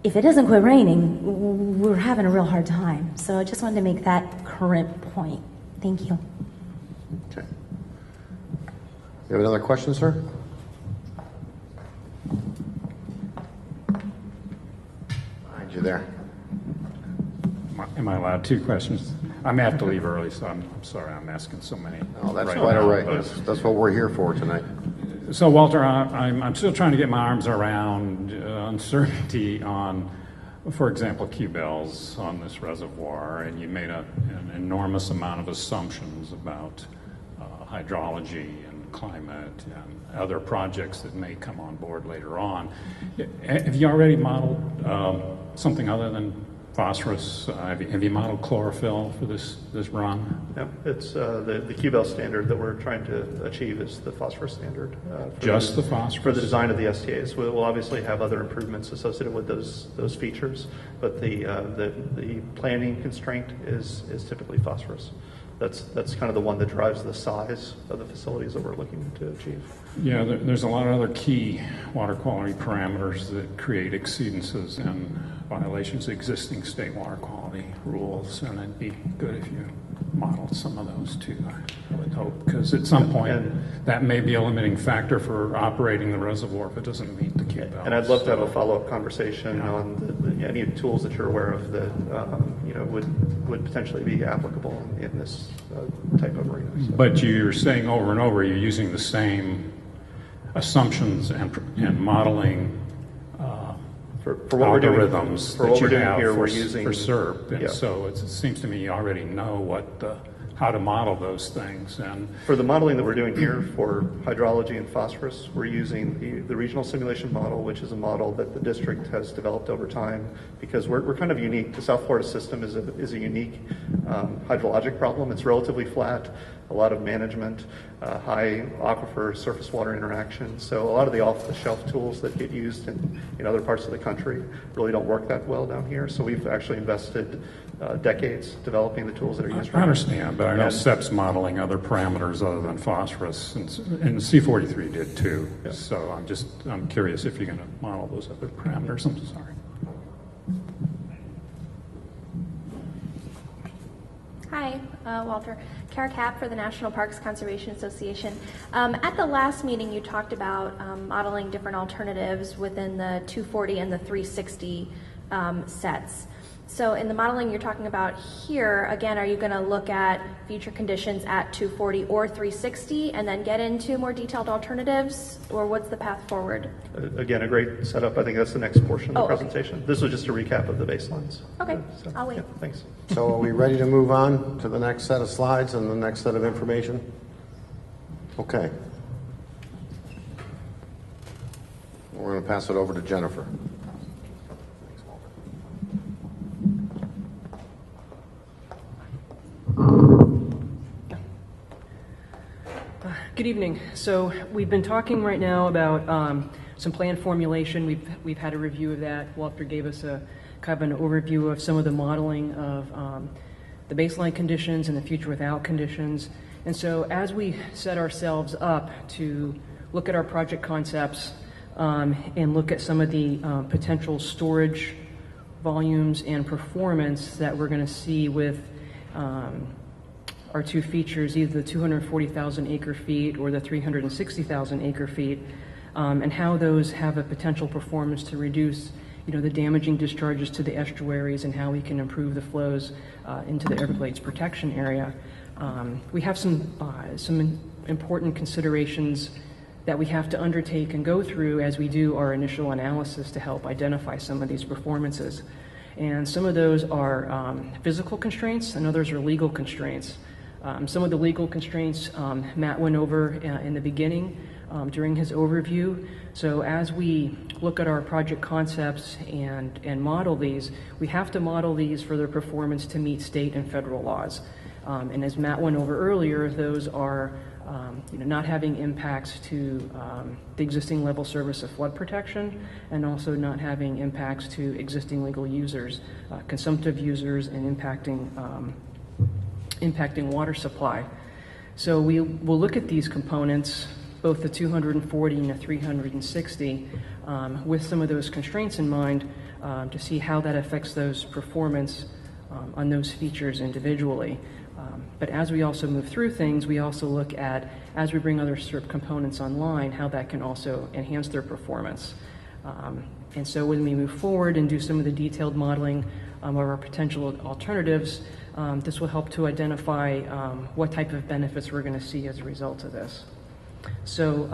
if it doesn't quit raining, we're having a real hard time. So I just wanted to make that current point. Thank you. Okay. You have another question, sir? Behind you there. Am I allowed 2 questions? I may have to leave early, so I'm sorry I'm asking so many. Oh, that's right quite now, all right. but- That's what we're here for tonight. So, Walter, I'm still trying to get my arms around uncertainty on, for example, Q-bells on this reservoir, and you made an enormous amount of assumptions about hydrology and climate and other projects that may come on board later on. Have you already modeled something other than phosphorus? Have you modeled chlorophyll for this run? No, it's the Q-bell standard that we're trying to achieve is the phosphorus standard. Just the phosphorus? For the design of the STAs. We'll obviously have other improvements associated with those features, but the planning constraint is typically phosphorus. That's kind of the one that drives the size of the facilities that we're looking to achieve. Yeah, there's a lot of other key water quality parameters that create exceedances and violations of existing state water quality rules, and it'd be good if you modeled some of those too, I would hope, because at some point that may be a limiting factor for operating the reservoir if it doesn't meet the Q-bell. And I'd love to have a follow-up conversation on any tools that you're aware of that would potentially be applicable in this type of arena. So. But you're saying over and over you're using the same assumptions and modeling for what we're doing, algorithms for what that we're you doing have here, for we're using SERP, and yeah. so it seems to me you already know how to model those things. And for the modeling that we're doing here for hydrology and phosphorus, we're using the regional simulation model, which is a model that the district has developed over time because we're kind of unique. The South Florida system is a unique hydrologic problem. It's relatively flat, a lot of management, high aquifer surface water interaction. So a lot of the off-the-shelf tools that get used in other parts of the country really don't work that well down here. So we've actually invested decades developing the tools that are used. I understand, but I know SEP's modeling other parameters other than phosphorus, and C43 did too. Yeah. So I'm curious if you're going to model those other parameters. I'm sorry. Hi, Walter. Kara Kapp for the National Parks Conservation Association. At the last meeting, you talked about modeling different alternatives within the 240 and the 360 sets. So in the modeling you're talking about here, again, are you going to look at future conditions at 240 or 360 and then get into more detailed alternatives, or what's the path forward? Again, a great setup. I think that's the next portion of the presentation. Okay. This was just a recap of the baselines. Okay, I'll wait. Yeah, thanks. So are we ready to move on to the next set of slides and the next set of information? Okay. We're going to pass it over to Jennifer. Good evening. So we've been talking right now about some plan formulation. We've had a review of that. Walter gave us a kind of an overview of some of the modeling of the baseline conditions and the future without conditions. And so as we set ourselves up to look at our project concepts and look at some of the potential storage volumes and performance that we're going to see with our two features, either the 240,000 acre feet or the 360,000 acre feet, and how those have a potential performance to reduce, the damaging discharges to the estuaries and how we can improve the flows into the Everglades protection area. We have some important considerations that we have to undertake and go through as we do our initial analysis to help identify some of these performances. And some of those are physical constraints and others are legal constraints. Some of the legal constraints Matt went over in the beginning during his overview. So as we look at our project concepts and model these, we have to model these for their performance to meet state and federal laws. And as Matt went over earlier, those are not having impacts to the existing level service of flood protection, and also not having impacts to existing legal users, consumptive users, and impacting water supply. So we will look at these components, both the 240 and the 360, with some of those constraints in mind, to see how that affects those performance on those features individually. But as we also move through things, we also look at, as we bring other SERP components online, how that can also enhance their performance. And so when we move forward and do some of the detailed modeling of our potential alternatives, this will help to identify what type of benefits we're going to see as a result of this. So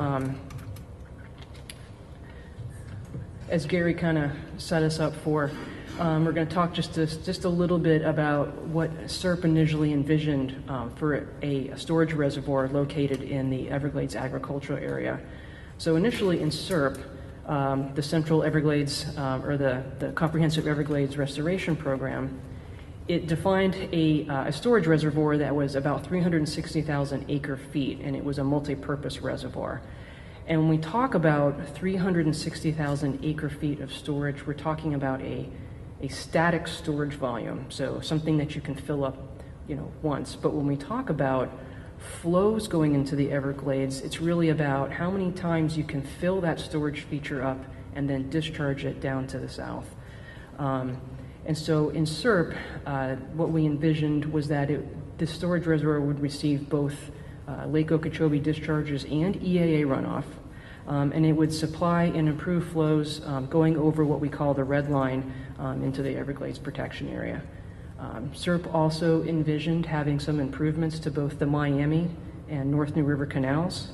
as Gary kind of set us up for, we're going to talk just a little bit about what SERP initially envisioned for a storage reservoir located in the Everglades agricultural area. So initially in SERP, the Central Everglades, or the Comprehensive Everglades Restoration Program, it defined a storage reservoir that was about 360,000 acre feet, and it was a multi-purpose reservoir. And when we talk about 360,000 acre feet of storage, we're talking about a static storage volume, so something that you can fill up, once. But when we talk about flows going into the Everglades, it's really about how many times you can fill that storage feature up and then discharge it down to the south. And so in SERP, what we envisioned was that the storage reservoir would receive both Lake Okeechobee discharges and EAA runoff, and it would supply and improve flows going over what we call the red line into the Everglades protection area. SERP also envisioned having some improvements to both the Miami and North New River canals.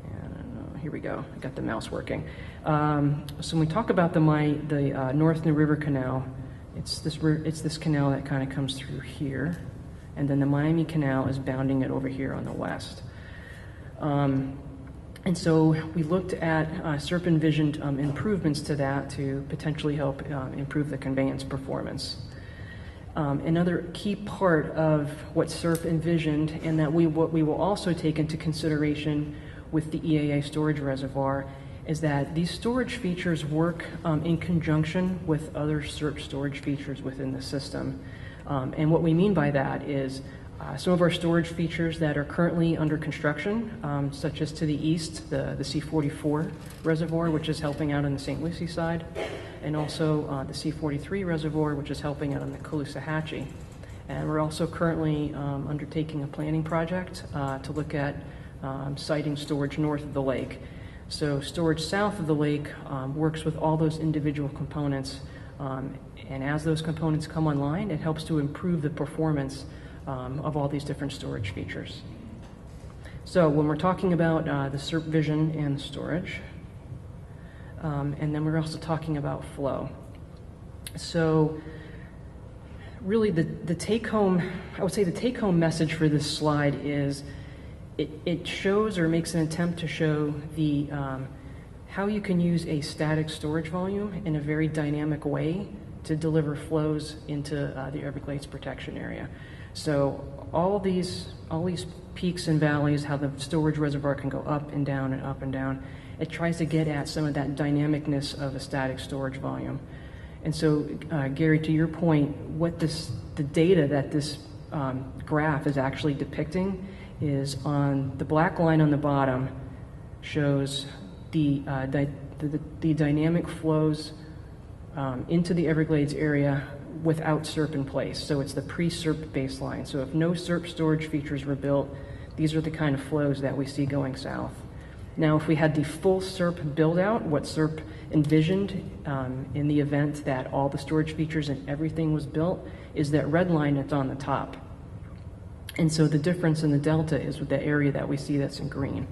And here we go, I got the mouse working. So when we talk about the North New River Canal, it's this canal that kind of comes through here, and then the Miami Canal is bounding it over here on the west. And so we looked at SERP envisioned improvements to that to potentially help improve the conveyance performance. Another key part of what SERP envisioned, and that what we will also take into consideration with the EAA storage reservoir, is that these storage features work in conjunction with other SERP storage features within the system. And what we mean by that is some of our storage features that are currently under construction, such as to the east, the C44 reservoir, which is helping out on the St. Lucie side, and also the C43 reservoir, which is helping out on the Caloosahatchee. And we're also currently undertaking a planning project to look at siting storage north of the lake. So storage south of the lake works with all those individual components, and as those components come online, it helps to improve the performance of all these different storage features. So when we're talking about the SERP vision and storage, and then we're also talking about flow. So really the take-home, I would say the take-home message for this slide is it shows or makes an attempt to show the how you can use a static storage volume in a very dynamic way to deliver flows into the Everglades protection area. So all these peaks and valleys, how the storage reservoir can go up and down and up and down, it tries to get at some of that dynamicness of a static storage volume. And so, Gary, to your point, the data that this graph is actually depicting is on the black line on the bottom shows the dynamic flows into the Everglades area without SERP in place. So it's the pre-SERP baseline. So if no SERP storage features were built, these are the kind of flows that we see going south. Now, if we had the full SERP build out, what SERP envisioned in the event that all the storage features and everything was built, is that red line that's on the top. And so the difference in the delta is with the area that we see that's in green.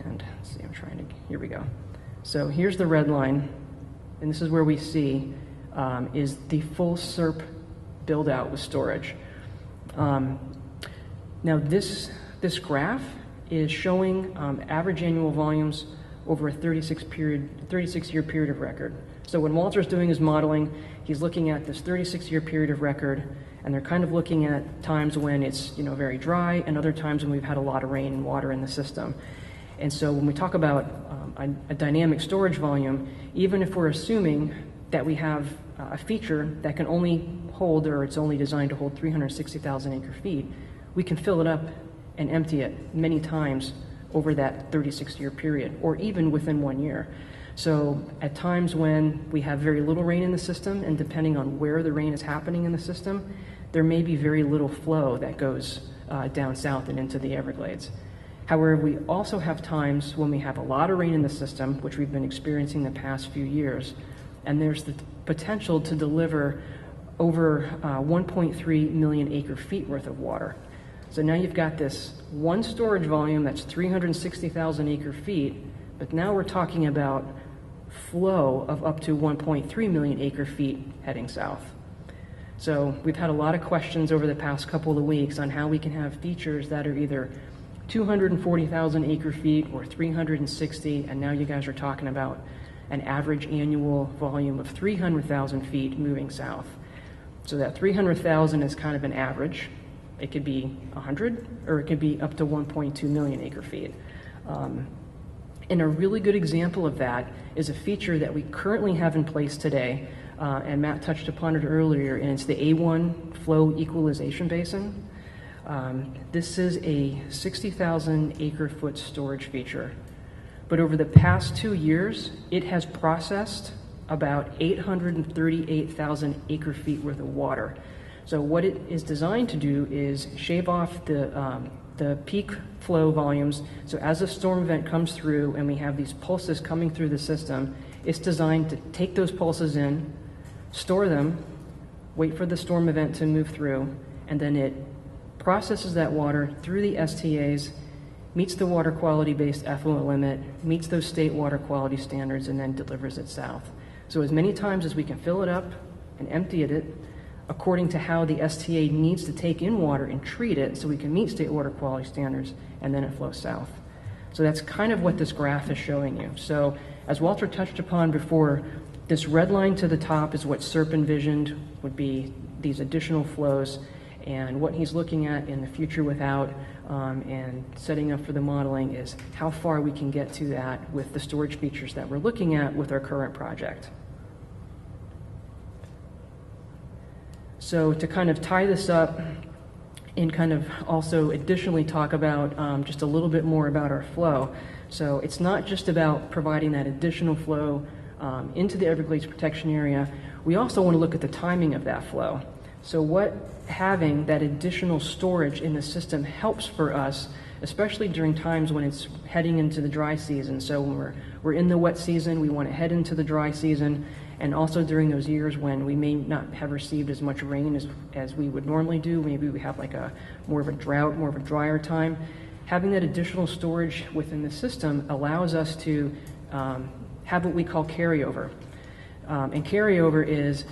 And let's see, here we go. So here's the red line, and this is where we see is the full SERP build out with storage. Now this graph is showing average annual volumes over a 36-year period of record. So when Walter's doing his modeling, he's looking at this 36-year period of record, and they're kind of looking at times when it's very dry and other times when we've had a lot of rain and water in the system. And so when we talk about a dynamic storage volume, even if we're assuming that we have a feature that can only hold, or it's only designed to hold 360,000 acre feet, we can fill it up and empty it many times over that 36-year period, or even within 1 year. So at times when we have very little rain in the system, and depending on where the rain is happening in the system, there may be very little flow that goes down south and into the Everglades. However, we also have times when we have a lot of rain in the system, which we've been experiencing the past few years, and there's the potential to deliver over 1.3 million acre feet worth of water. So now you've got this one storage volume that's 360,000 acre feet, but now we're talking about flow of up to 1.3 million acre feet heading south. So we've had a lot of questions over the past couple of weeks on how we can have features that are either 240,000 acre feet or 360, and now you guys are talking about an average annual volume of 300,000 feet moving south. So that 300,000 is kind of an average. It could be 100, or it could be up to 1.2 million acre feet. And a really good example of that is a feature that we currently have in place today, and Matt touched upon it earlier, and it's the A1 flow equalization basin. This is a 60,000 acre foot storage feature, but over the past 2 years, it has processed about 838,000 acre feet worth of water. So what it is designed to do is shave off the peak flow volumes. So as a storm event comes through and we have these pulses coming through the system, it's designed to take those pulses in, store them, wait for the storm event to move through, and then it processes that water through the STAs, meets the water quality-based effluent limit, meets those state water quality standards, and then delivers it south. So as many times as we can fill it up and empty it, according to how the STA needs to take in water and treat it so we can meet state water quality standards, and then it flows south. So that's kind of what this graph is showing you. So as Walter touched upon before, this red line to the top is what SERP envisioned would be these additional flows, and what he's looking at in the future without and setting up for the modeling is how far we can get to that with the storage features that we're looking at with our current project. So to kind of tie this up and kind of also additionally talk about just a little bit more about our flow. So it's not just about providing that additional flow into the Everglades protection area. We also want to look at the timing of that flow. So what having that additional storage in the system helps for us, especially during times when it's heading into the dry season. So when we're in the wet season, we want to head into the dry season, and also during those years when we may not have received as much rain as we would normally do. Maybe we have like more of a drought, more of a drier time. Having that additional storage within the system allows us to have what we call carryover. And carryover is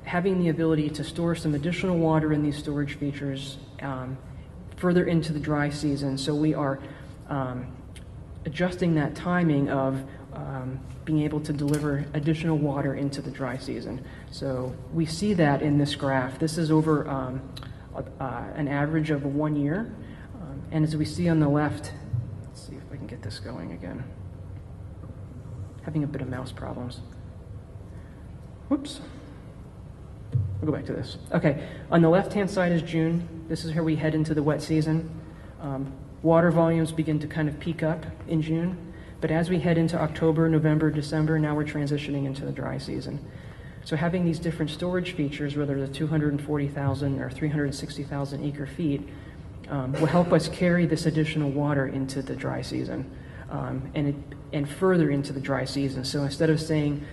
having the ability to store some additional water in these storage features further into the dry season. So we are adjusting that timing of being able to deliver additional water into the dry season. So we see that in this graph. This is over an average of 1 year. And as we see on the left, let's see if I can get this going again. Having a bit of mouse problems. Whoops. We'll go back to this. Okay, on the left-hand side is June. This is where we head into the wet season. Water volumes begin to kind of peak up in June. But as we head into October, November, December, now we're transitioning into the dry season. So having these different storage features, whether the 240,000 or 360,000 acre feet, will help us carry this additional water into the dry season and further into the dry season. So instead of saying,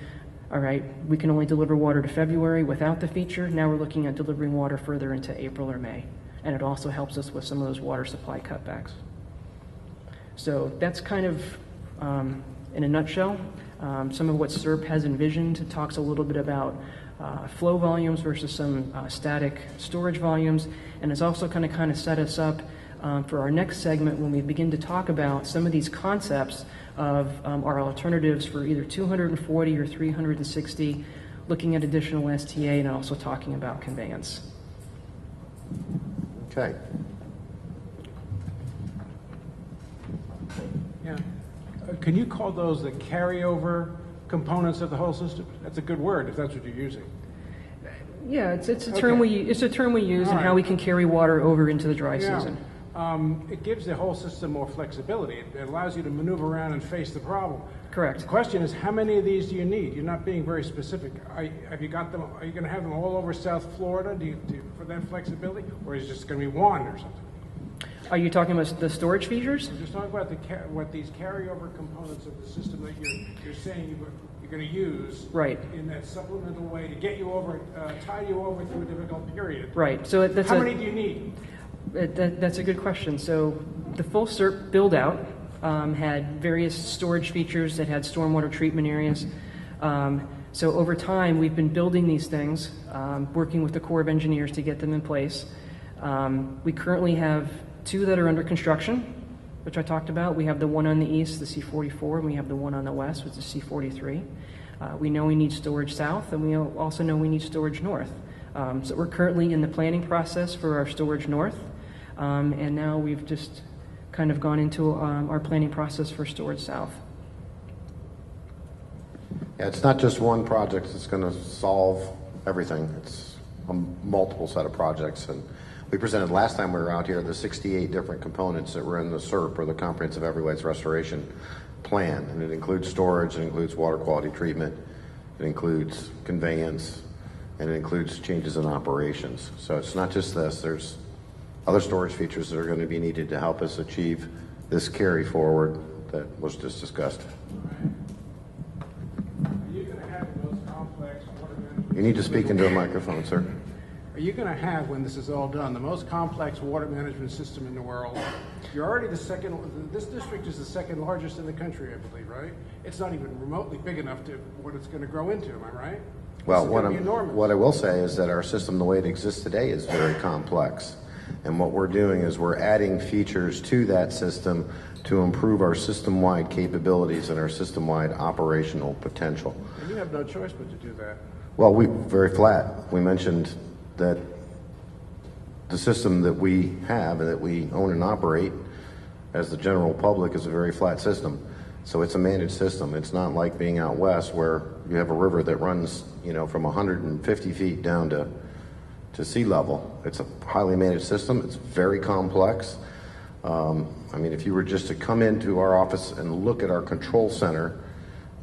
all right, we can only deliver water to February without the feature, now we're looking at delivering water further into April or May. And it also helps us with some of those water supply cutbacks. So that's kind of, in a nutshell, some of what SERP has envisioned. It talks a little bit about flow volumes versus some static storage volumes, and it's also kind of set us up for our next segment when we begin to talk about some of these concepts of our alternatives for either 240 or 360, looking at additional STA and also talking about conveyance. Okay. Yeah. Can you call those the carryover components of the whole system? That's a good word if that's what you're using. Yeah, it's a term we use and how we can carry water over into the dry season. It gives the whole system more flexibility. It allows you to maneuver around and face the problem. Correct. The question is, how many of these do you need? You're not being very specific. Have you got them? Are you going to have them all over South Florida for that flexibility, or is it just going to be one or something? Are you talking about the storage features? I'm just talking about what these carryover components of the system that you're saying you're going to use, right, in that supplemental way to get you over, tie you over through a difficult period. Right. So that's how many do you need? That's a good question. So the full SERP build out had various storage features that had stormwater treatment areas. So over time, we've been building these things, working with the Corps of Engineers to get them in place. We currently have 2 that are under construction, which I talked about. We have the one on the east, the C44, and we have the one on the west, which is C43. We know we need storage south, and we also know we need storage north. So we're currently in the planning process for our storage north, and now we've just kind of gone into our planning process for storage south. Yeah, it's not just one project that's going to solve everything. It's a multiple set of projects. And we presented last time we were out here the 68 different components that were in the SERP, or the Comprehensive Everglades Restoration Plan. And it includes storage, it includes water quality treatment, it includes conveyance, and it includes changes in operations. So it's not just this. There's other storage features that are going to be needed to help us achieve this carry forward that was just discussed. Are you going to have the most complex water management? You need to speak into a microphone, sir. Are you going to have, when this is all done, the most complex water management system in the world? You're already the second. This district is the second largest in the country, I believe, right? It's not even remotely big enough to what it's going to grow into. Am I right? Well, what I will say is that our system, the way it exists today, is very complex. And what we're doing is we're adding features to that system to improve our system-wide capabilities and our system-wide operational potential. And you have no choice but to do that. Well, we're very flat. We mentioned that the system that we have and that we own and operate as the general public is a very flat system. So it's a managed system. It's not like being out west where you have a river that runs, from 150 feet down to sea level. It's a highly managed system. It's very complex. If you were just to come into our office and look at our control center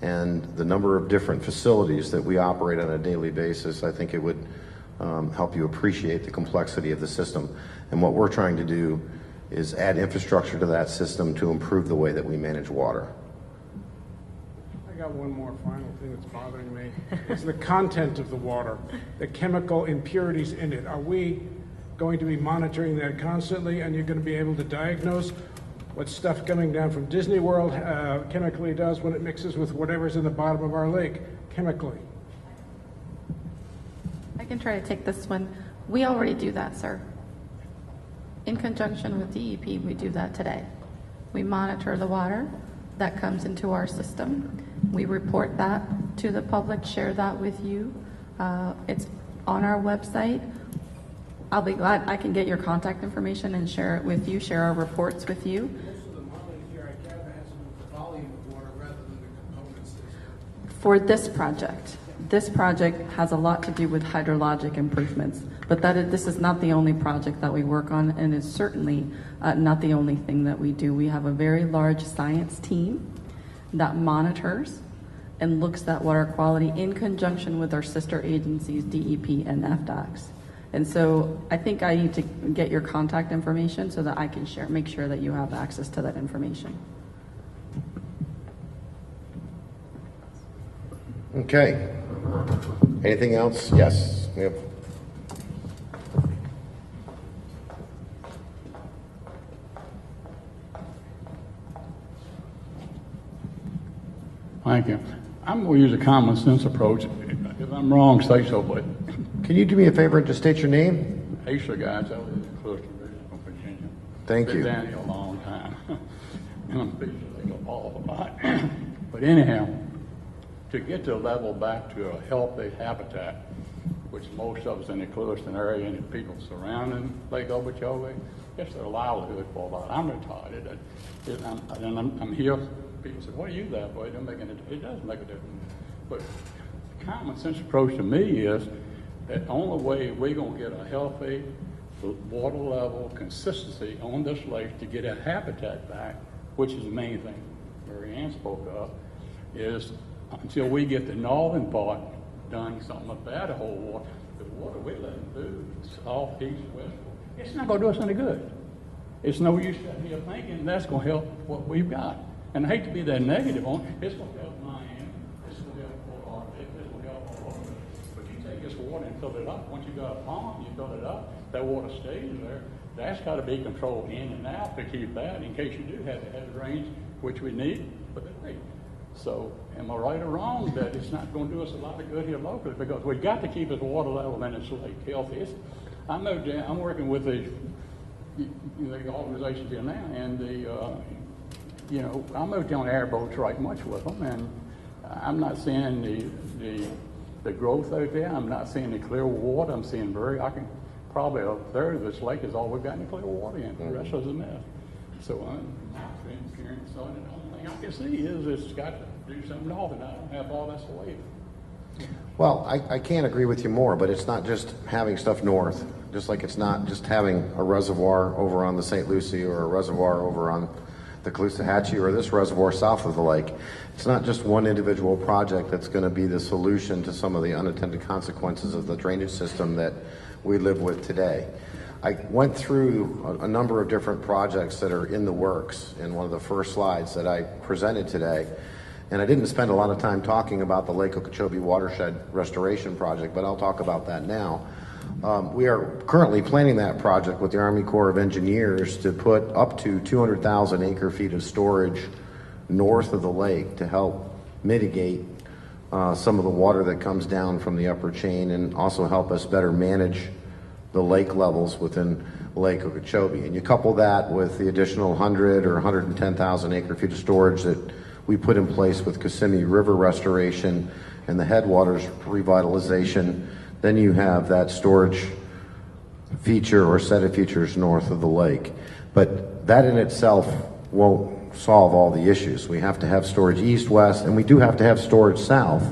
and the number of different facilities that we operate on a daily basis, I think it would help you appreciate the complexity of the system. And what we're trying to do is add infrastructure to that system to improve the way that we manage water. I got one more final thing that's bothering me. It's the content of the water, the chemical impurities in it. Are we going to be monitoring that constantly, and you're going to be able to diagnose what stuff coming down from Disney World chemically does when it mixes with whatever's in the bottom of our lake chemically? I can try to take this one. We already do that, sir. In conjunction with DEP, we do that today. We monitor the water that comes into our system. We report that to the public, share that with you. It's on our website. I'll be glad I can get your contact information and share it with you, share our reports with you. Most of the modeling here, I gather, has to do with the volume of water rather than the components. For this project has a lot to do with hydrologic improvements, but this is not the only project that we work on, and it's certainly not the only thing that we do. We have a very large science team that monitors and looks at water quality in conjunction with our sister agencies, DEP and FDOCS. And so I think I need to get your contact information so that I can make sure that you have access to that information. Okay. Anything else? Yes. We have. Thank you. I'm going to use a common sense approach. If I'm wrong, say so, but. Can you do me a favor and just state your name? Asa, guys, I live in Cluster, Virginia. Thank Been you. down here a long time. And I'm pretty sure they go awful lot. But anyhow, to get to a level back to a healthy habitat, which most of us in the Clewiston area and the people surrounding Lake Okeechobee, it's their livelihood for a lot. I'm retired. I'm here. People say, "What are you that way?" It does make a difference. But common sense approach to me is that the only way we're going to get a healthy water level consistency on this lake to get that habitat back, which is the main thing Marianne spoke of, is until we get the northern part done, something about the whole water. The water we let them do, south, east, west, it's not going to do us any good. It's no use sitting here thinking that's going to help what we've got. And I hate to be that negative on it. It's going to help Miami. It's going to help Port Arthur. It's going to help all over. But you take this water and fill it up. Once you got a pond, you fill it up. That water stays there. That's got to be controlled in and out to keep that in case you do have the heavy rains, which we need for the lake. So am I right or wrong that it's not going to do us a lot of good here locally? Because we've got to keep its water level in its lake healthy. I moved in, I'm working with the organizations here now, and I moved down airboats right much with them, and I'm not seeing the growth out there. I'm not seeing the clear water. I'm seeing probably a third of this lake is all we've got any clear water in. The rest is a mess. So the only thing I can see is it's got to do something off, and I don't have all this away. Well, I can't agree with you more, but it's not just having stuff north, just like it's not just having a reservoir over on the St. Lucie or a reservoir over on the Caloosahatchee or this reservoir south of the lake. It's not just one individual project that's going to be the solution to some of the unintended consequences of the drainage system that we live with today. I went through a number of different projects that are in the works in one of the first slides that I presented today. And I didn't spend a lot of time talking about the Lake Okeechobee Watershed Restoration Project, but I'll talk about that now. We are currently planning that project with the Army Corps of Engineers to put up to 200,000 acre feet of storage north of the lake to help mitigate some of the water that comes down from the upper chain and also help us better manage the lake levels within Lake Okeechobee. And you couple that with the additional 100 or 110,000 acre feet of storage that we put in place with Kissimmee River restoration and the headwaters revitalization, then you have that storage feature or set of features north of the lake. But that in itself won't solve all the issues. We have to have storage east, west, and we do have to have storage south.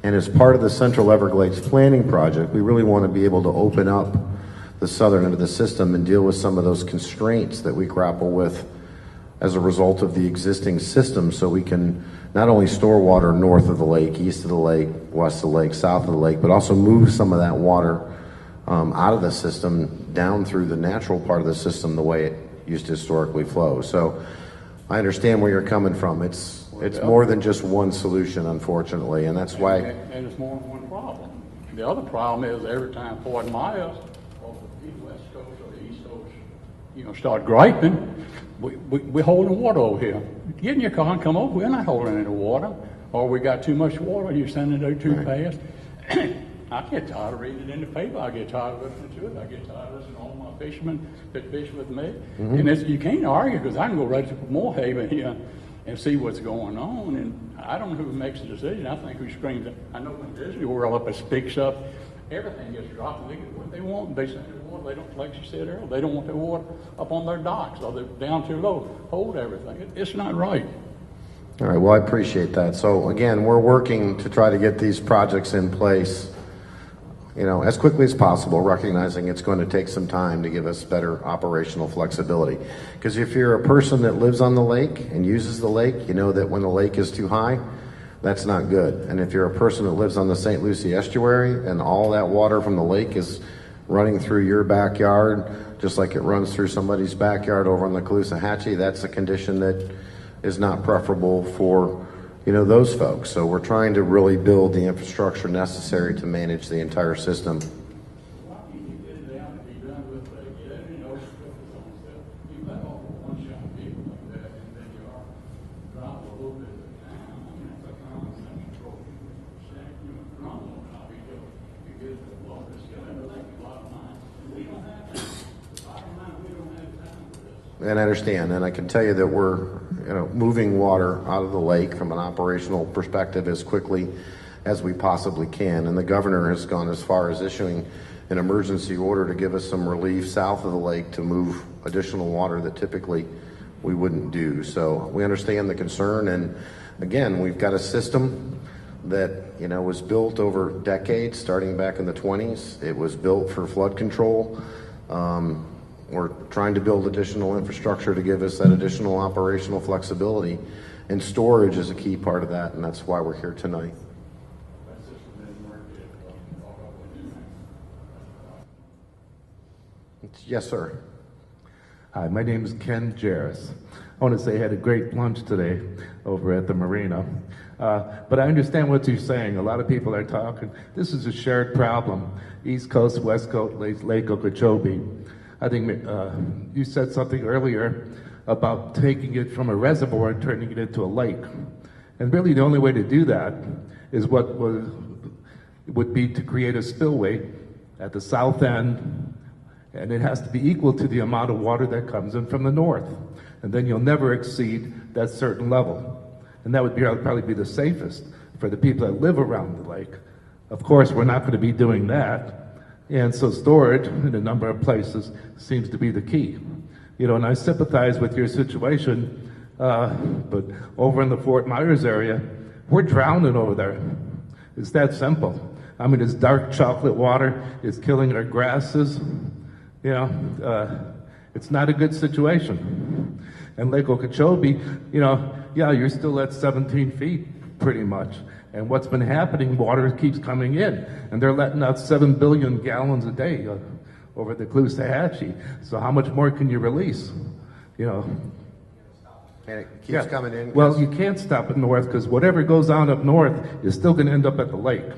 And as part of the Central Everglades planning project, we really want to be able to open up the southern end of the system and deal with some of those constraints that we grapple with as a result of the existing system, so we can not only store water north of the lake, east of the lake, west of the lake, south of the lake, but also move some of that water out of the system down through the natural part of the system the way it used to historically flow. So I understand where you're coming from. It's more than just one solution, unfortunately, and that's why. And it's more than one problem. The other problem is every time 40 miles off the west coast or the east coast, start griping, we're holding water over here. Get in your car and come over. We're not holding any water. Or we got too much water, you're sending it out too fast. I get tired of reading it in the paper. I get tired of listening to it. I get tired of listening to all my fishermen that fish with me. And you can't argue, because I can go right to Moorhaven here and see what's going on. And I don't know who makes the decision. I think who screams. I know when Disney World up and speaks up, everything gets dropped. They get what they want. They send their water. They don't, like you said earlier, they don't want their water up on their docks, or they're down too low. Hold everything. It's not right. All right, well, I appreciate that. So again, we're working to try to get these projects in place, as quickly as possible, recognizing it's going to take some time to give us better operational flexibility. Because if you're a person that lives on the lake and uses the lake, you know that when the lake is too high, that's not good. And if you're a person that lives on the St. Lucie estuary and all that water from the lake is running through your backyard, just like it runs through somebody's backyard over on the Caloosahatchee, that's a condition that is not preferable for those folks. So we're trying to really build the infrastructure necessary to manage the entire system. And I understand, and I can tell you that we're moving water out of the lake from an operational perspective as quickly as we possibly can. And the governor has gone as far as issuing an emergency order to give us some relief south of the lake to move additional water that typically we wouldn't do. So we understand the concern, and again, we've got a system that was built over decades, starting back in the 20s. It was built for flood control. We're trying to build additional infrastructure to give us that additional operational flexibility, and storage is a key part of that, and that's why we're here tonight. Yes, sir. Hi, my name is Ken Jarris. I want to say I had a great lunch today over at the marina. But I understand what you're saying. A lot of people are talking. This is a shared problem. East Coast, West Coast, Lake Okeechobee. I think you said something earlier about taking it from a reservoir and turning it into a lake. And really the only way to do that is what would be to create a spillway at the south end, and it has to be equal to the amount of water that comes in from the north. And then you'll never exceed that certain level. And that would probably be the safest for the people that live around the lake. Of course, we're not going to be doing that. And so storage in a number of places seems to be the key. And I sympathize with your situation, but over in the Fort Myers area, we're drowning over there. It's that simple. I mean, it's dark chocolate water. It's killing our grasses. It's not a good situation. And Lake Okeechobee, you're still at 17 feet pretty much. And what's been happening, water keeps coming in, and they're letting out 7 billion gallons a day over the Caloosahatchee. So how much more can you release? And it keeps coming in. Well, you can't stop it north, because whatever goes on up north is still going to end up at the lake.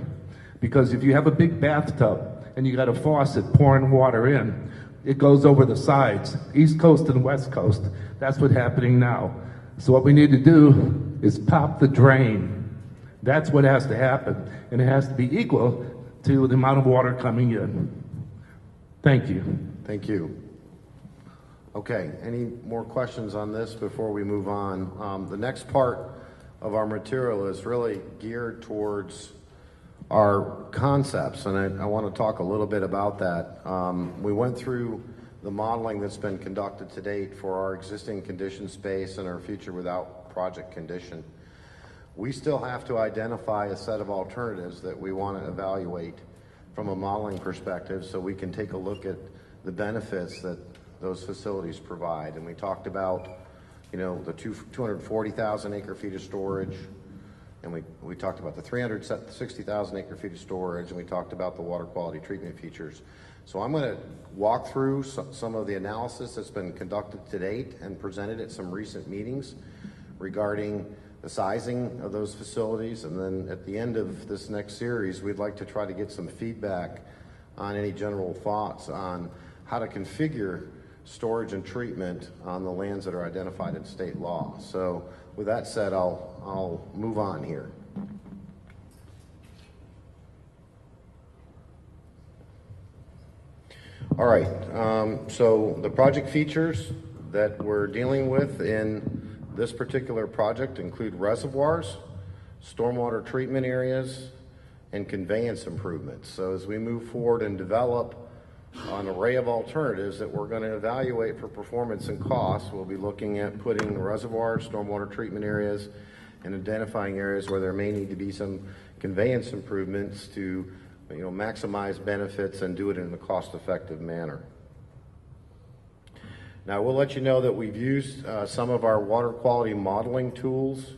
Because if you have a big bathtub and you got a faucet pouring water in, it goes over the sides, East Coast and West Coast. That's what's happening now. So what we need to do is pop the drain. That's what has to happen, and it has to be equal to the amount of water coming in. Thank you. Thank you. Okay, any more questions on this before we move on? The next part of our material is really geared towards our concepts, and I want to talk a little bit about that. We went through the modeling that's been conducted to date for our existing condition space and our future without project condition. We still have to identify a set of alternatives that we want to evaluate from a modeling perspective so we can take a look at the benefits that those facilities provide. And we talked about, the 240,000 acre feet of storage, and we talked about the 360,000 acre feet of storage, and we talked about the water quality treatment features. So I'm going to walk through some of the analysis that's been conducted to date and presented at some recent meetings regarding the sizing of those facilities, and then at the end of this next series, we'd like to try to get some feedback on any general thoughts on how to configure storage and treatment on the lands that are identified in state law. So with that said, I'll move on here. All right, so the project features that we're dealing with in this particular project include reservoirs, stormwater treatment areas, and conveyance improvements. So as we move forward and develop an array of alternatives that we're going to evaluate for performance and cost, we'll be looking at putting reservoirs, stormwater treatment areas, and identifying areas where there may need to be some conveyance improvements to maximize benefits and do it in a cost-effective manner. Now, we'll let you know that we've used some of our water quality modeling tools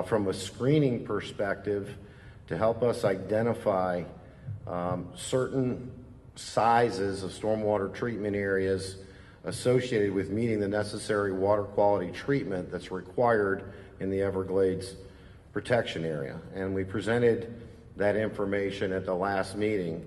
from a screening perspective to help us identify certain sizes of stormwater treatment areas associated with meeting the necessary water quality treatment that's required in the Everglades protection area. And we presented that information at the last meeting.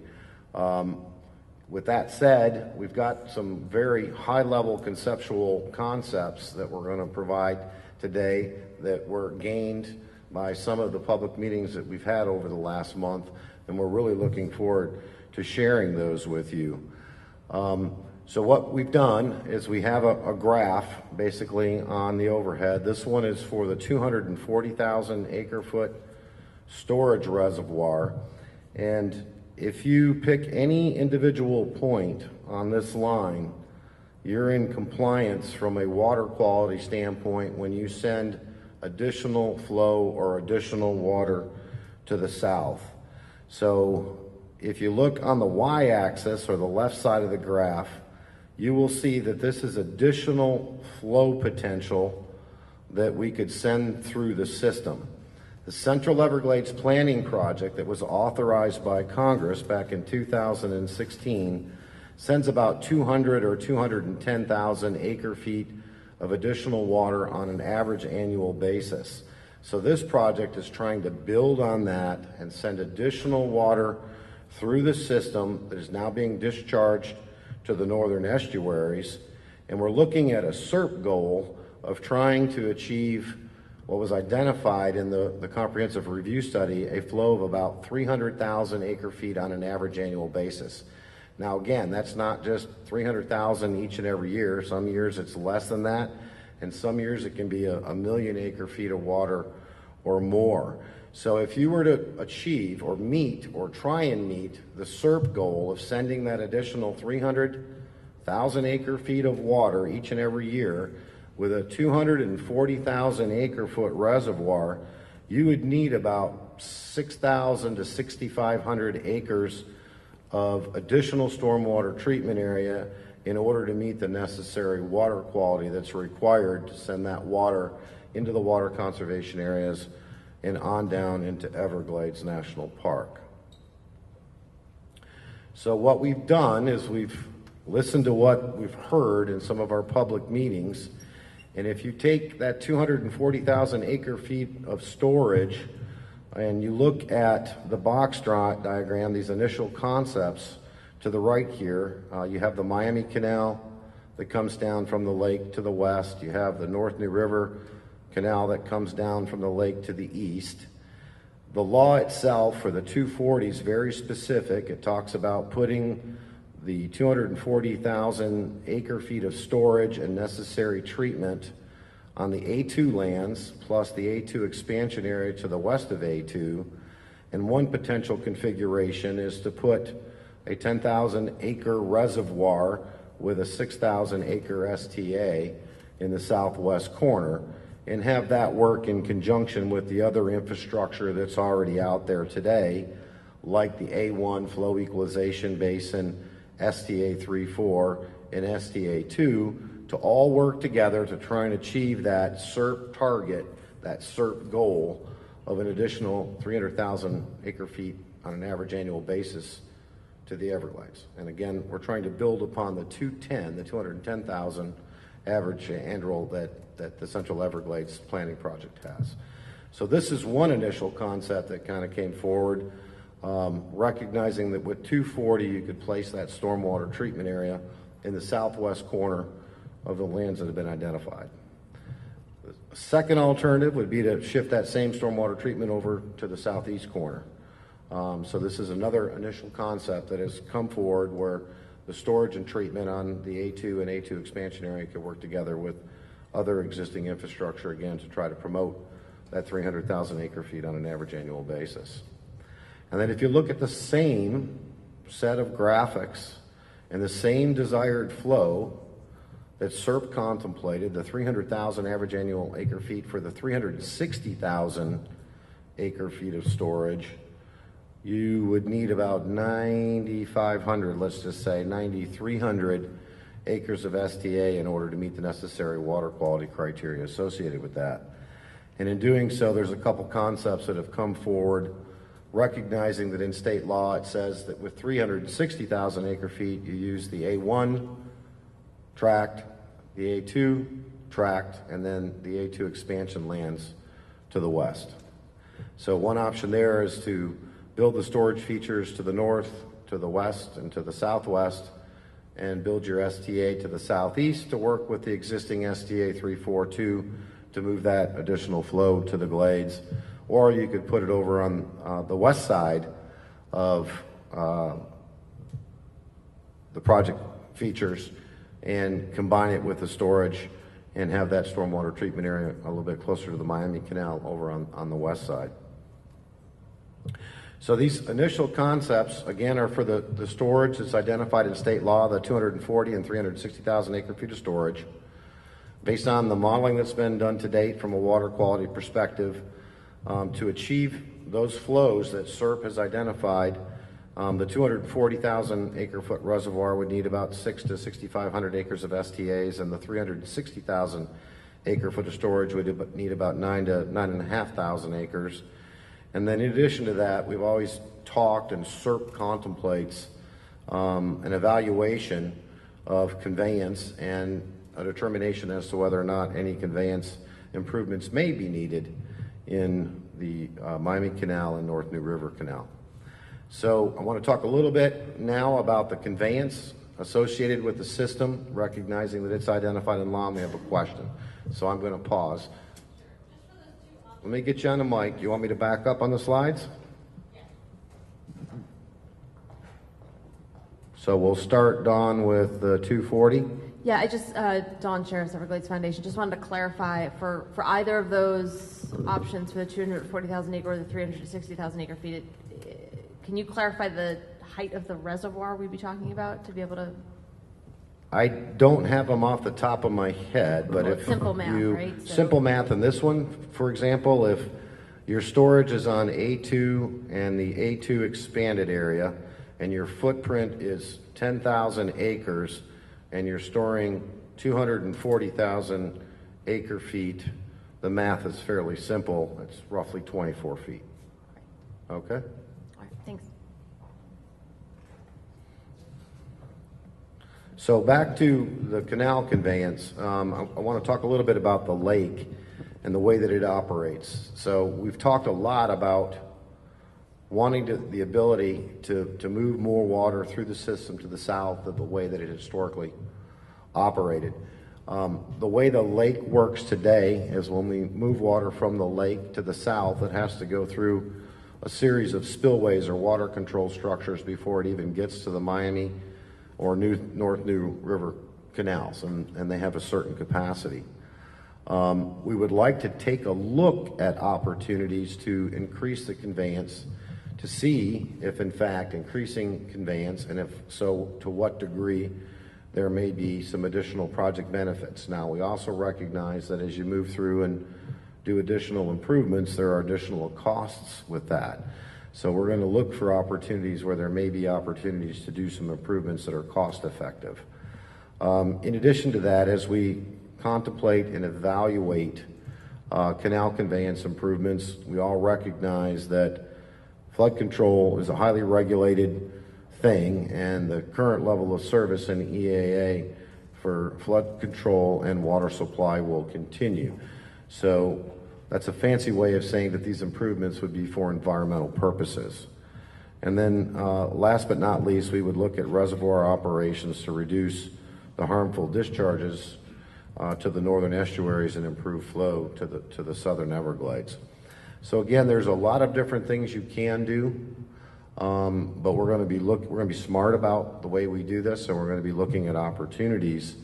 With that said, we've got some very high-level conceptual concepts that we're going to provide today that were gained by some of the public meetings that we've had over the last month, and we're really looking forward to sharing those with you. So what we've done is we have a graph basically on the overhead. This one is for the 240,000 acre foot storage reservoir. And if you pick any individual point on this line, you're in compliance from a water quality standpoint when you send additional flow or additional water to the south. So if you look on the y-axis or the left side of the graph, you will see that this is additional flow potential that we could send through the system. The Central Everglades Planning Project that was authorized by Congress back in 2016 sends about 200 or 210,000 acre feet of additional water on an average annual basis. So this project is trying to build on that and send additional water through the system that is now being discharged to the northern estuaries. And we're looking at a SERP goal of trying to achieve what was identified in the comprehensive review study, a flow of about 300,000 acre feet on an average annual basis. Now again, that's not just 300,000 each and every year. Some years it's less than that, and some years it can be a million acre feet of water or more. So if you were to achieve or meet or try and meet the SERP goal of sending that additional 300,000 acre feet of water each and every year with a 240,000 acre foot reservoir, you would need about 6,000 to 6,500 acres of additional stormwater treatment area in order to meet the necessary water quality that's required to send that water into the water conservation areas and on down into Everglades National Park. So what we've done is we've listened to what we've heard in some of our public meetings, and if you take that 240,000 acre feet of storage and you look at the box diagram, these initial concepts to the right here, you have the Miami Canal that comes down from the lake to the west. You have the North New River Canal that comes down from the lake to the east. The law itself for the 240 is very specific. It talks about putting the 240,000 acre feet of storage and necessary treatment on the A2 lands, plus the A2 expansion area to the west of A2. And one potential configuration is to put a 10,000 acre reservoir with a 6,000 acre STA in the southwest corner, and have that work in conjunction with the other infrastructure that's already out there today, like the A1 flow equalization basin, STA 3-4, and STA 2, to all work together to try and achieve that SERP target, that SERP goal of an additional 300,000 acre feet on an average annual basis to the Everglades. And again, we're trying to build upon the 210,000 average annual that the Central Everglades Planning Project has. So this is one initial concept that kind of came forward, recognizing that with 240 you could place that stormwater treatment area in the southwest corner of the lands that have been identified. The second alternative would be to shift that same stormwater treatment over to the southeast corner. So this is another initial concept that has come forward where the storage and treatment on the A2 and A2 expansion area could work together with other existing infrastructure, again, to try to promote that 300,000 acre feet on an average annual basis. And then if you look at the same set of graphics and the same desired flow that SERP contemplated, the 300,000 average annual acre feet for the 360,000 acre feet of storage, you would need about 9,500, let's just say 9,300 acres of STA in order to meet the necessary water quality criteria associated with that. And in doing so, there's a couple concepts that have come forward, recognizing that in state law it says that with 360,000 acre feet, you use the A1 tract, the A2 tract, and then the A2 expansion lands to the west. So one option there is to build the storage features to the north, to the west, and to the southwest, and build your STA to the southeast to work with the existing STA 342 to move that additional flow to the glades. Or you could put it over on the west side of the project features and combine it with the storage and have that stormwater treatment area a little bit closer to the Miami Canal over on the west side. So these initial concepts, again, are for the storage that's identified in state law, the 240 and 360,000 acre feet of storage. Based on the modeling that's been done to date from a water quality perspective, to achieve those flows that SERP has identified, the 240,000 acre foot reservoir would need about 6 to 6,500 acres of STAs, and the 360,000 acre foot of storage would need about 9 to 9,500 acres. And then in addition to that, we've always talked, and SERP contemplates an evaluation of conveyance and a determination as to whether or not any conveyance improvements may be needed in the Miami Canal and North New River Canal. So I want to talk a little bit now about the conveyance associated with the system, recognizing that it's identified in law and we have a question. So I'm going to pause. Let me get you on the mic. You want me to back up on the slides? So we'll start, Dawn, with the 240. Yeah, I just, Dawn, Sheriff's Everglades Foundation, just wanted to clarify for either of those options, for the 240,000 acre or the 360,000 acre feet, can you clarify the height of the reservoir we'd be talking about to be able to? I don't have them off the top of my head, but if simple math, you, right? So, simple math in this one, for example, if your storage is on A2 and the A2 expanded area, and your footprint is 10,000 acres, and you're storing 240,000 acre feet, the math is fairly simple. It's roughly 24 feet. Okay? all right, thanks. So back to the canal conveyance, I want to talk a little bit about the lake and the way that it operates. So we've talked a lot about wanting the ability to move more water through the system to the south of the way that it historically operated. The way the lake works today is when we move water from the lake to the south, it has to go through a series of spillways or water control structures before it even gets to the Miami or North New River canals, and they have a certain capacity. We would like to take a look at opportunities to increase the conveyance to see if, in fact, increasing conveyance, and if so, to what degree there may be some additional project benefits. Now, we also recognize that as you move through and do additional improvements, there are additional costs with that. So we're going to look for opportunities where there may be opportunities to do some improvements that are cost effective. In addition to that, as we contemplate and evaluate canal conveyance improvements, we all recognize that flood control is a highly regulated thing, and the current level of service in EAA for flood control and water supply will continue. So that's a fancy way of saying that these improvements would be for environmental purposes. And then last but not least, we would look at reservoir operations to reduce the harmful discharges to the northern estuaries and improve flow to the southern Everglades. So again, there's a lot of different things you can do, but we're going to be smart about the way we do this, and we're going to be looking at opportunities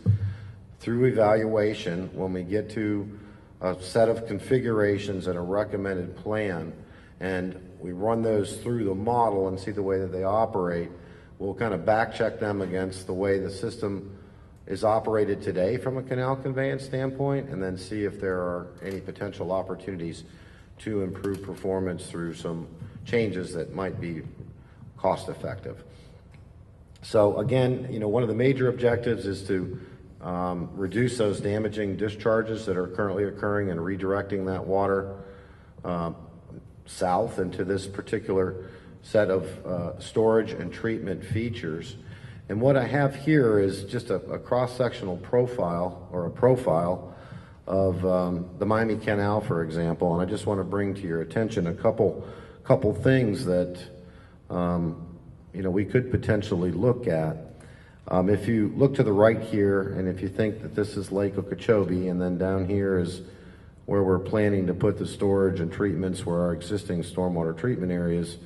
through evaluation. When we get to a set of configurations and a recommended plan, and we run those through the model and see the way that they operate, we'll kind of back check them against the way the system is operated today from a canal conveyance standpoint, and then see if there are any potential opportunities to improve performance through some changes that might be cost effective. So again, one of the major objectives is to reduce those damaging discharges that are currently occurring and redirecting that water south into this particular set of storage and treatment features. And what I have here is just a cross-sectional profile, or a profile of the Miami Canal, for example, and I just want to bring to your attention a couple things that we could potentially look at. If you look to the right here, and if you think that this is Lake Okeechobee, and then down here is where we're planning to put the storage and treatments where our existing stormwater treatment areas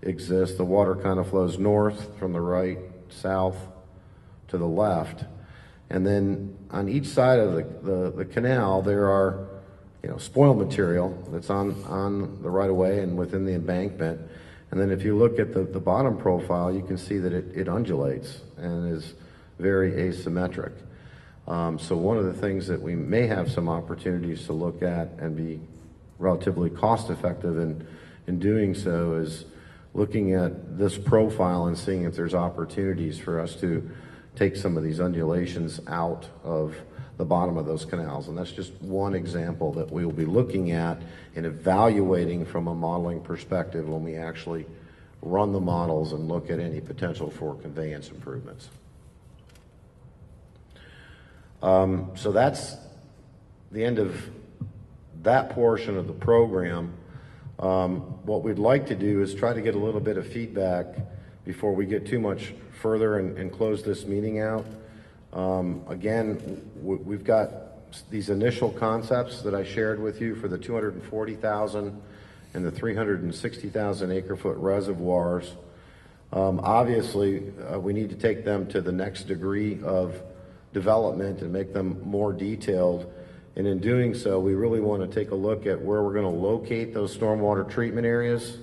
exist, the water kind of flows north from the right, south to the left. And then on each side of the canal, there are, spoil material that's on the right of way and within the embankment. And then if you look at the bottom profile, you can see that it undulates and is very asymmetric. So one of the things that we may have some opportunities to look at and be relatively cost effective in doing so is looking at this profile and seeing if there's opportunities for us to take some of these undulations out of the bottom of those canals. And that's just one example that we will be looking at and evaluating from a modeling perspective when we actually run the models and look at any potential for conveyance improvements. So that's the end of that portion of the program. What we'd like to do is try to get a little bit of feedback before we get too much further and close this meeting out. Again, we've got these initial concepts that I shared with you for the 240,000 and the 360,000 acre-foot reservoirs. Obviously, we need to take them to the next degree of development and make them more detailed. And in doing so, we really want to take a look at where we're going to locate those stormwater treatment areas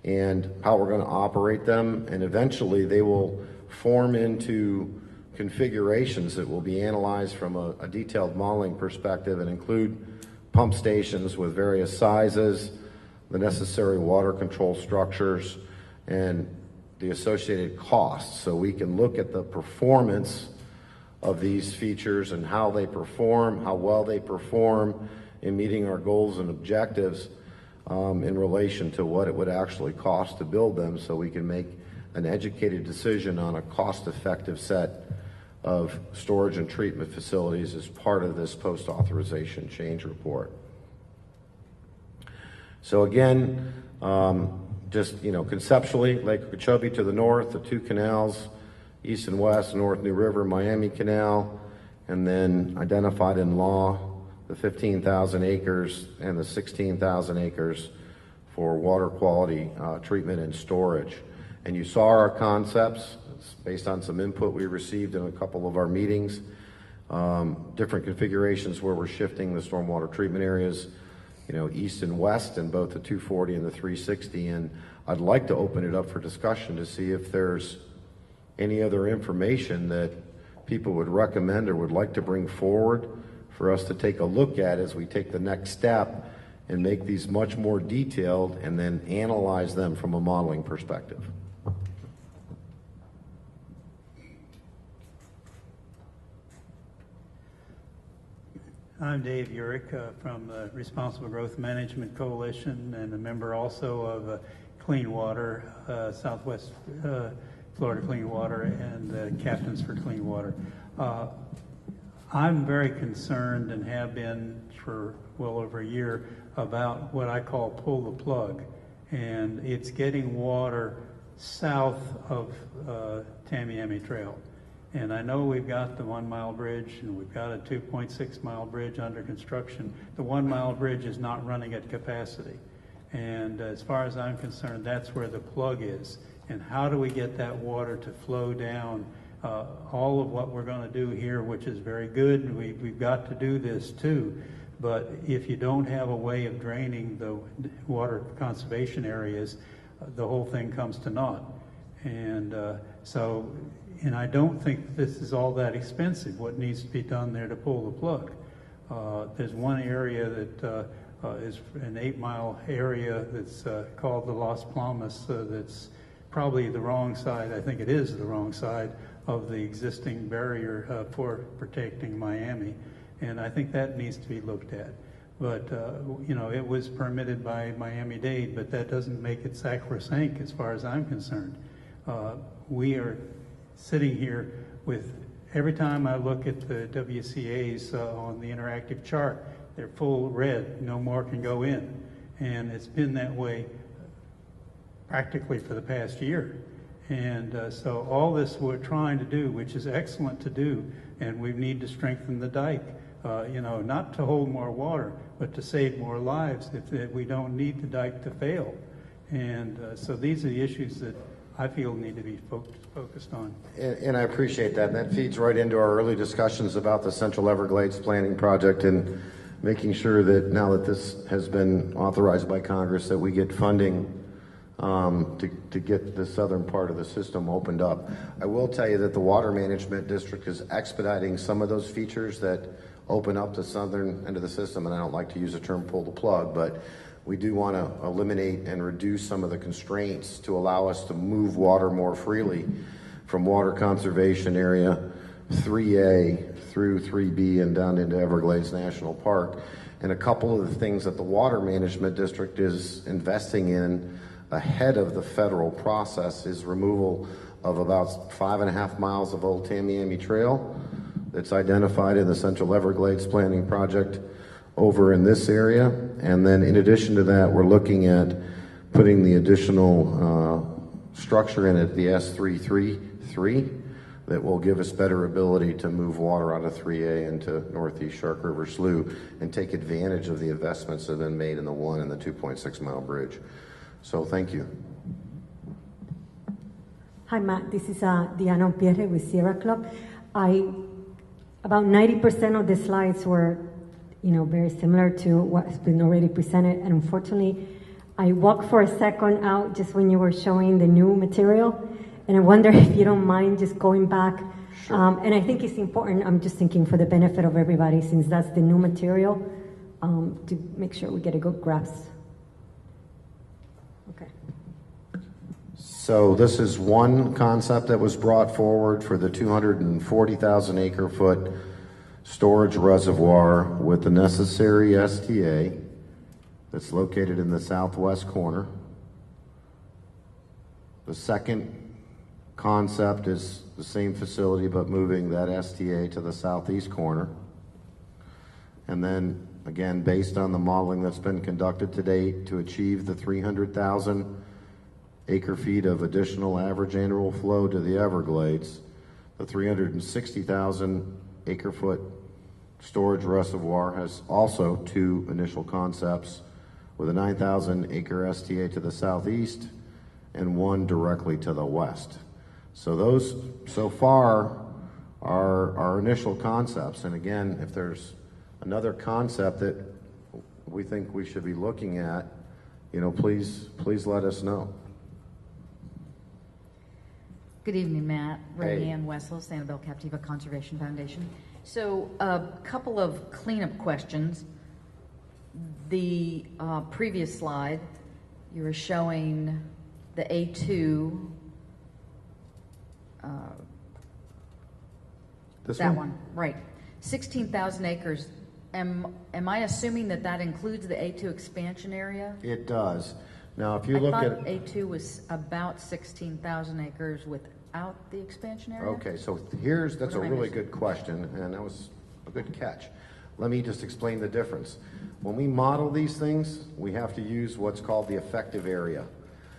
and how we're going to operate them. And eventually they will form into configurations that will be analyzed from a detailed modeling perspective and include pump stations with various sizes, the necessary water control structures, and the associated costs. So we can look at the performance of these features and how they perform, how well they perform in meeting our goals and objectives in relation to what it would actually cost to build them, so we can make an educated decision on a cost-effective set of storage and treatment facilities as part of this post-authorization change report. So again, just conceptually, Lake Okeechobee to the north, the two canals, east and west, North New River, Miami Canal, and then identified in law the 15,000 acres and the 16,000 acres for water quality treatment and storage. And you saw our concepts. It's based on some input we received in a couple of our meetings, different configurations where we're shifting the stormwater treatment areas, east and west in both the 240 and the 360. And I'd like to open it up for discussion to see if there's any other information that people would recommend or would like to bring forward for us to take a look at as we take the next step and make these much more detailed and then analyze them from a modeling perspective. I'm Dave Urich from the Responsible Growth Management Coalition and a member also of Clean Water, Southwest Florida Clean Water, and Captains for Clean Water. I'm very concerned and have been for well over a year about what I call pull the plug, and it's getting water south of Tamiami Trail. And I know we've got the 1 mile bridge and we've got a 2.6 mile bridge under construction. The 1 mile bridge is not running at capacity. And as far as I'm concerned, that's where the plug is. And how do we get that water to flow down? All of what we're going to do here, which is very good, we've got to do this too. But if you don't have a way of draining the water conservation areas, the whole thing comes to naught. And and I don't think this is all that expensive, what needs to be done there to pull the plug. There's one area that is an 8 mile area that's called the Las Palmas that's probably the wrong side, I think it is the wrong side of the existing barrier for protecting Miami. And I think that needs to be looked at. But, it was permitted by Miami-Dade, but that doesn't make it sacrosanct as far as I'm concerned. We are sitting here with, every time I look at the WCAs on the interactive chart, they're full red, no more can go in. And it's been that way practically for the past year. And so all this we're trying to do, which is excellent to do, and we need to strengthen the dike, not to hold more water, but to save more lives if we don't need the dike to fail. And so these are the issues that I feel need to be focused on. And I appreciate that. That feeds right into our early discussions about the Central Everglades Planning Project and making sure that now that this has been authorized by Congress, that we get funding to get the southern part of the system opened up. I will tell you that the Water Management District is expediting some of those features that open up the southern end of the system, and I don't like to use the term pull the plug, but we do want to eliminate and reduce some of the constraints to allow us to move water more freely from water conservation area 3A through 3B and down into Everglades National Park. And a couple of the things that the Water Management District is investing in ahead of the federal process is removal of about 5.5 miles of Old Tamiami Trail that's identified in the Central Everglades Planning Project over in this area. And then in addition to that, we're looking at putting the additional structure in at the S333 that will give us better ability to move water out of 3A into Northeast Shark River Slough and take advantage of the investments that have been made in the 1 and the 2.6 mile bridge. So thank you. Hi, Matt. This is Diana Pierre with Sierra Club. About 90% of the slides were, very similar to what's been already presented. And unfortunately, I walked for a second out just when you were showing the new material. And I wonder if you don't mind just going back. Sure. And I think it's important, I'm just thinking for the benefit of everybody, since that's the new material, to make sure we get a good grasp. Okay. So this is one concept that was brought forward for the 240,000 acre foot storage reservoir with the necessary STA that's located in the southwest corner. The second concept is the same facility but moving that STA to the southeast corner. And then again, based on the modeling that's been conducted to date to achieve the 300,000 acre feet of additional average annual flow to the Everglades, the 360,000 acre foot storage reservoir has also two initial concepts with a 9,000 acre STA to the southeast and one directly to the west. So those, so far, are our initial concepts. And again, if there's another concept that we think we should be looking at, please let us know. Good evening, Matt. Hey. Rayanne Wessel, Sanibel Captiva Conservation Foundation. So a couple of cleanup questions. The previous slide, you were showing the A2. That one, right. 16,000 acres. Am I assuming that includes the A2 expansion area? It does. Now, if you look at... I thought A2 was about 16,000 acres without the expansion area? Okay, so that's a really good question, and that was a good catch. Let me just explain the difference. When we model these things, we have to use what's called the effective area.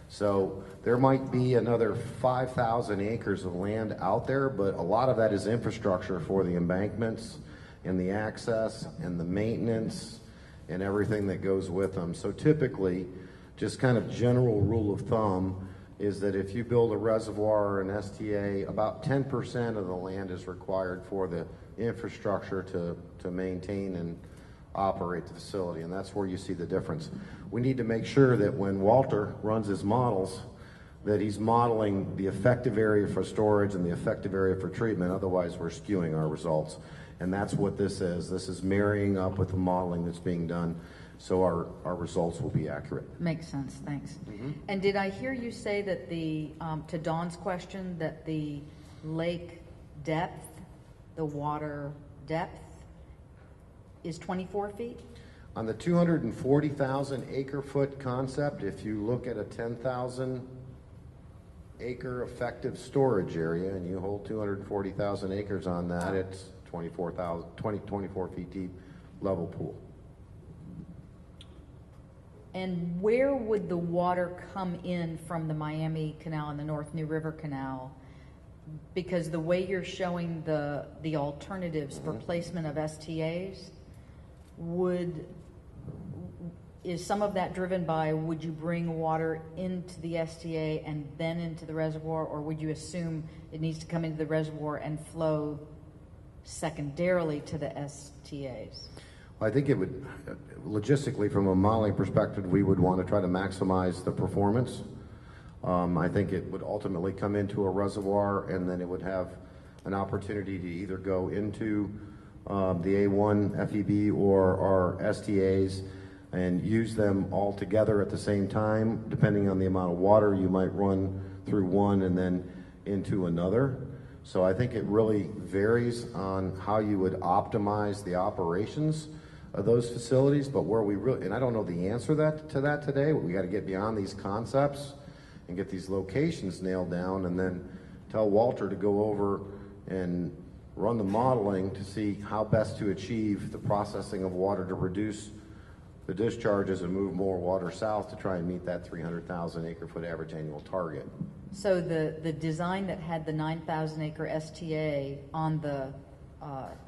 So there might be another 5,000 acres of land out there, but a lot of that is infrastructure for the embankments and the access and the maintenance and everything that goes with them. So typically, just kind of general rule of thumb is that if you build a reservoir or an STA, about 10% of the land is required for the infrastructure to maintain and operate the facility, and that's where you see the difference. We need to make sure that when Walter runs his models, that he's modeling the effective area for storage and the effective area for treatment, otherwise we're skewing our results. And that's what this is. This is marrying up with the modeling that's being done, so our results will be accurate. Makes sense, thanks. Mm-hmm. And did I hear you say that to Dawn's question, that the lake depth, the water depth, is 24 feet? On the 240,000 acre foot concept, if you look at a 10,000 acre effective storage area and you hold 240,000 acres on that, it's 24 feet deep level pool. And where would the water come in from the Miami Canal and the North New River Canal? Because the way you're showing the alternatives for placement of STAs, is some of that driven by would you bring water into the STA and then into the reservoir, or would you assume it needs to come into the reservoir and flow secondarily to the STAs? Well, I think it would, logistically, from a modeling perspective, we would want to try to maximize the performance. I think it would ultimately come into a reservoir, and then it would have an opportunity to either go into the A1 FEB or our STAs and use them all together at the same time. Depending on the amount of water, you might run through one and then into another. So I think it really varies on how you would optimize the operations of those facilities, but where we really, and I don't know the answer to that today, but we got to get beyond these concepts and get these locations nailed down, and then tell Walter to go over and run the modeling to see how best to achieve the processing of water to reduce the discharges and move more water south to try and meet that 300,000 acre foot average annual target. So the design that had the 9,000 acre STA on the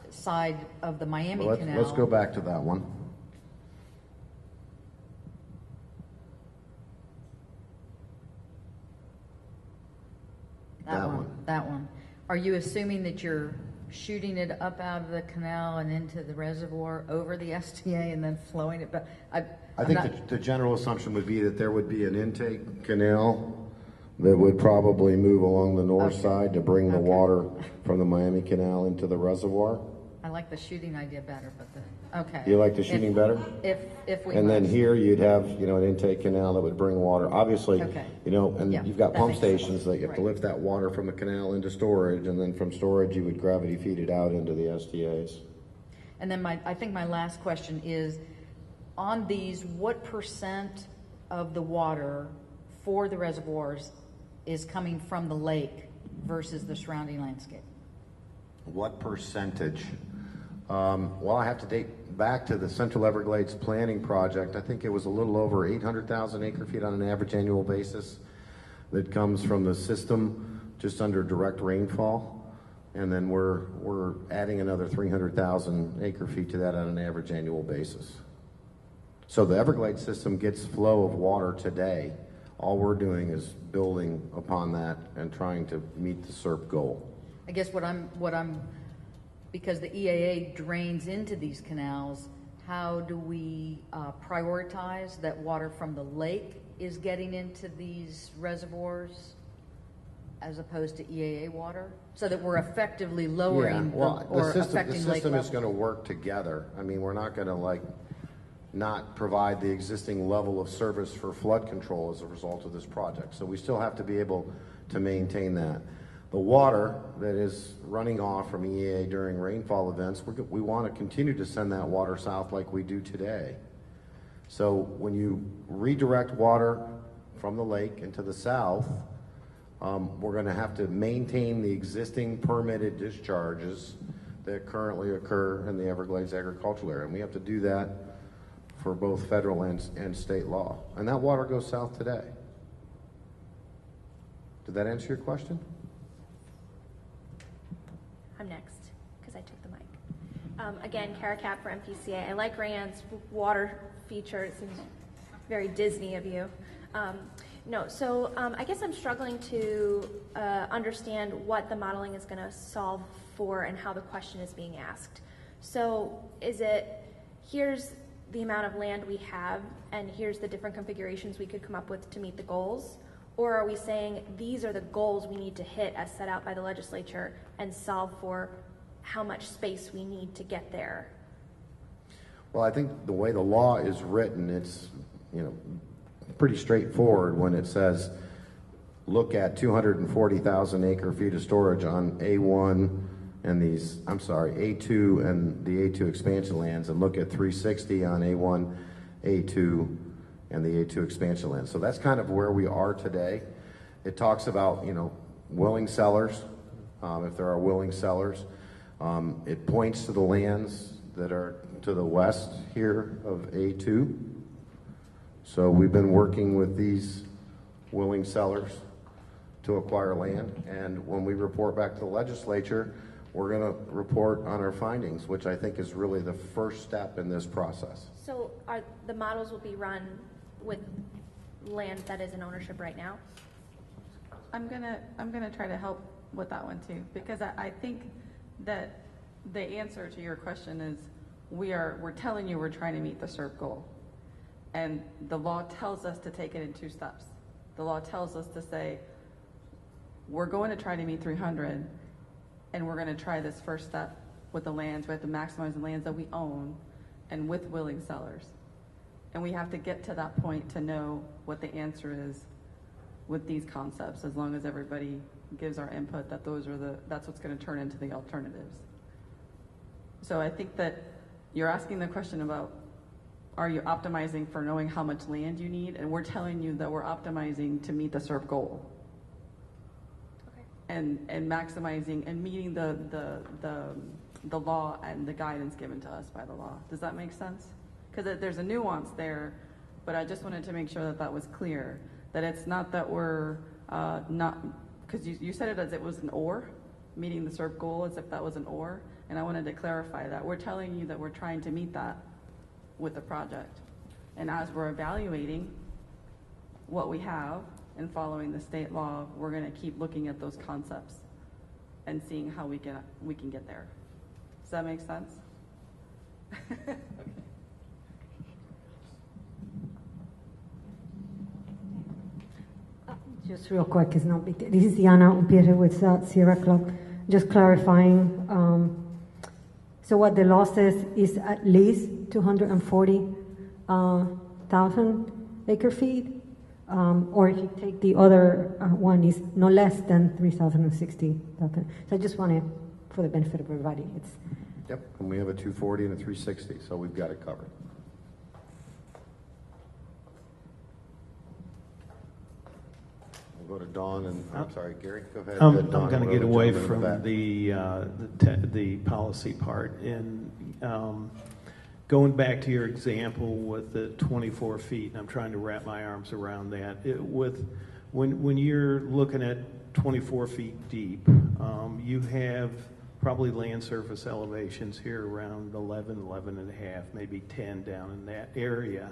side of the Miami Canal. Let's go back to that one. That one. Are you assuming that you're shooting it up out of the canal and into the reservoir over the STA and then flowing it back? I think the general assumption would be that there would be an intake canal that would probably move along the north side to bring the water from the Miami Canal into the reservoir. I like the shooting idea better, but okay. You like the shooting better? If we and then here you'd have, an intake canal that would bring water. Obviously, and you've got pump stations that you have to lift that water from the canal into storage, and then from storage you would gravity feed it out into the STAs. And then I think my last question is, on these, what % of the water for the reservoirs is coming from the lake versus the surrounding landscape? What percentage? Well, I have to date back to the Central Everglades planning project. I think it was a little over 800,000 acre feet on an average annual basis that comes from the system just under direct rainfall. And then we're adding another 300,000 acre feet to that on an average annual basis. So the Everglades system gets flow of water today. All we're doing is building upon that and trying to meet the SERP goal. I guess what I'm because the EAA drains into these canals, how do we prioritize that water from the lake is getting into these reservoirs as opposed to EAA water, so that we're effectively lowering affecting the lake system levels? is going to work together. I mean, we're not going to not provide the existing level of service for flood control as a result of this project. So we still have to be able to maintain that. The water that is running off from EAA during rainfall events, we want to continue to send that water south like we do today. So when you redirect water from the lake into the south, we're going to have to maintain the existing permitted discharges that currently occur in the Everglades agricultural area. And we have to do that for both federal and state law. And that water goes south today. Did that answer your question? I'm next, because I took the mic. Again, Kara Cap for MPCA. I like Rand's water feature. It seems very Disney of you. I guess I'm struggling to understand what the modeling is going to solve for and how the question is being asked. So is it, here's the amount of land we have, and here's the different configurations we could come up with to meet the goals? Or are we saying these are the goals we need to hit as set out by the legislature and solve for how much space we need to get there? Well, I think the way the law is written, it's pretty straightforward when it says look at 240,000 acre feet of storage on A1 and A2 and the A2 expansion lands, and look at 360 on A1, A2, and the A2 expansion land. So that's kind of where we are today. It talks about, willing sellers, if there are willing sellers. It points to the lands that are to the west here of A2. So we've been working with these willing sellers to acquire land. And when we report back to the legislature, we're going to report on our findings, which I think is really the first step in this process. So are the models will be run with land that is in ownership right now? I'm gonna try to help with that one too, because I think that the answer to your question is we're telling you we're trying to meet the SERP goal. And the law tells us to take it in 2 steps. The law tells us to say, we're going to try to meet 300, and we're going to try this first step with the lands. We have to maximize the lands that we own and with willing sellers. And we have to get to that point to know what the answer is with these concepts, as long as everybody gives our input that that's what's going to turn into the alternatives. So I think that you're asking the question about, are you optimizing for knowing how much land you need? And we're telling you that we're optimizing to meet the SERP goal. Okay. And maximizing and meeting the law and the guidance given to us by the law. Does that make sense? Because there's a nuance there, but I just wanted to make sure that was clear, that it's not that we're not, because you said it as it was an or, meeting the SERP goal as if that was an or, and I wanted to clarify that. We're telling you that we're trying to meet that with the project. And as we're evaluating what we have and following the state law, we're going to keep looking at those concepts and seeing how we can get there. Does that make sense? Okay. Just real quick, it's not big. This is Diana Umpierre with Sierra Club. Just clarifying. So what the law says is at least 240,000 acre feet, or if you take the other one, is no less than 3,060,000. So I just want to, for the benefit of everybody, it's. Yep, and we have a 240 and a 360, so we've got it covered. We'll go to Dawn and, I'm sorry, Gary, go ahead. I'm going to get away from the policy part. And going back to your example with the 24 feet, I'm trying to wrap my arms around that. When you're looking at 24 feet deep, you have probably land surface elevations here around 11 and a half, maybe 10 down in that area.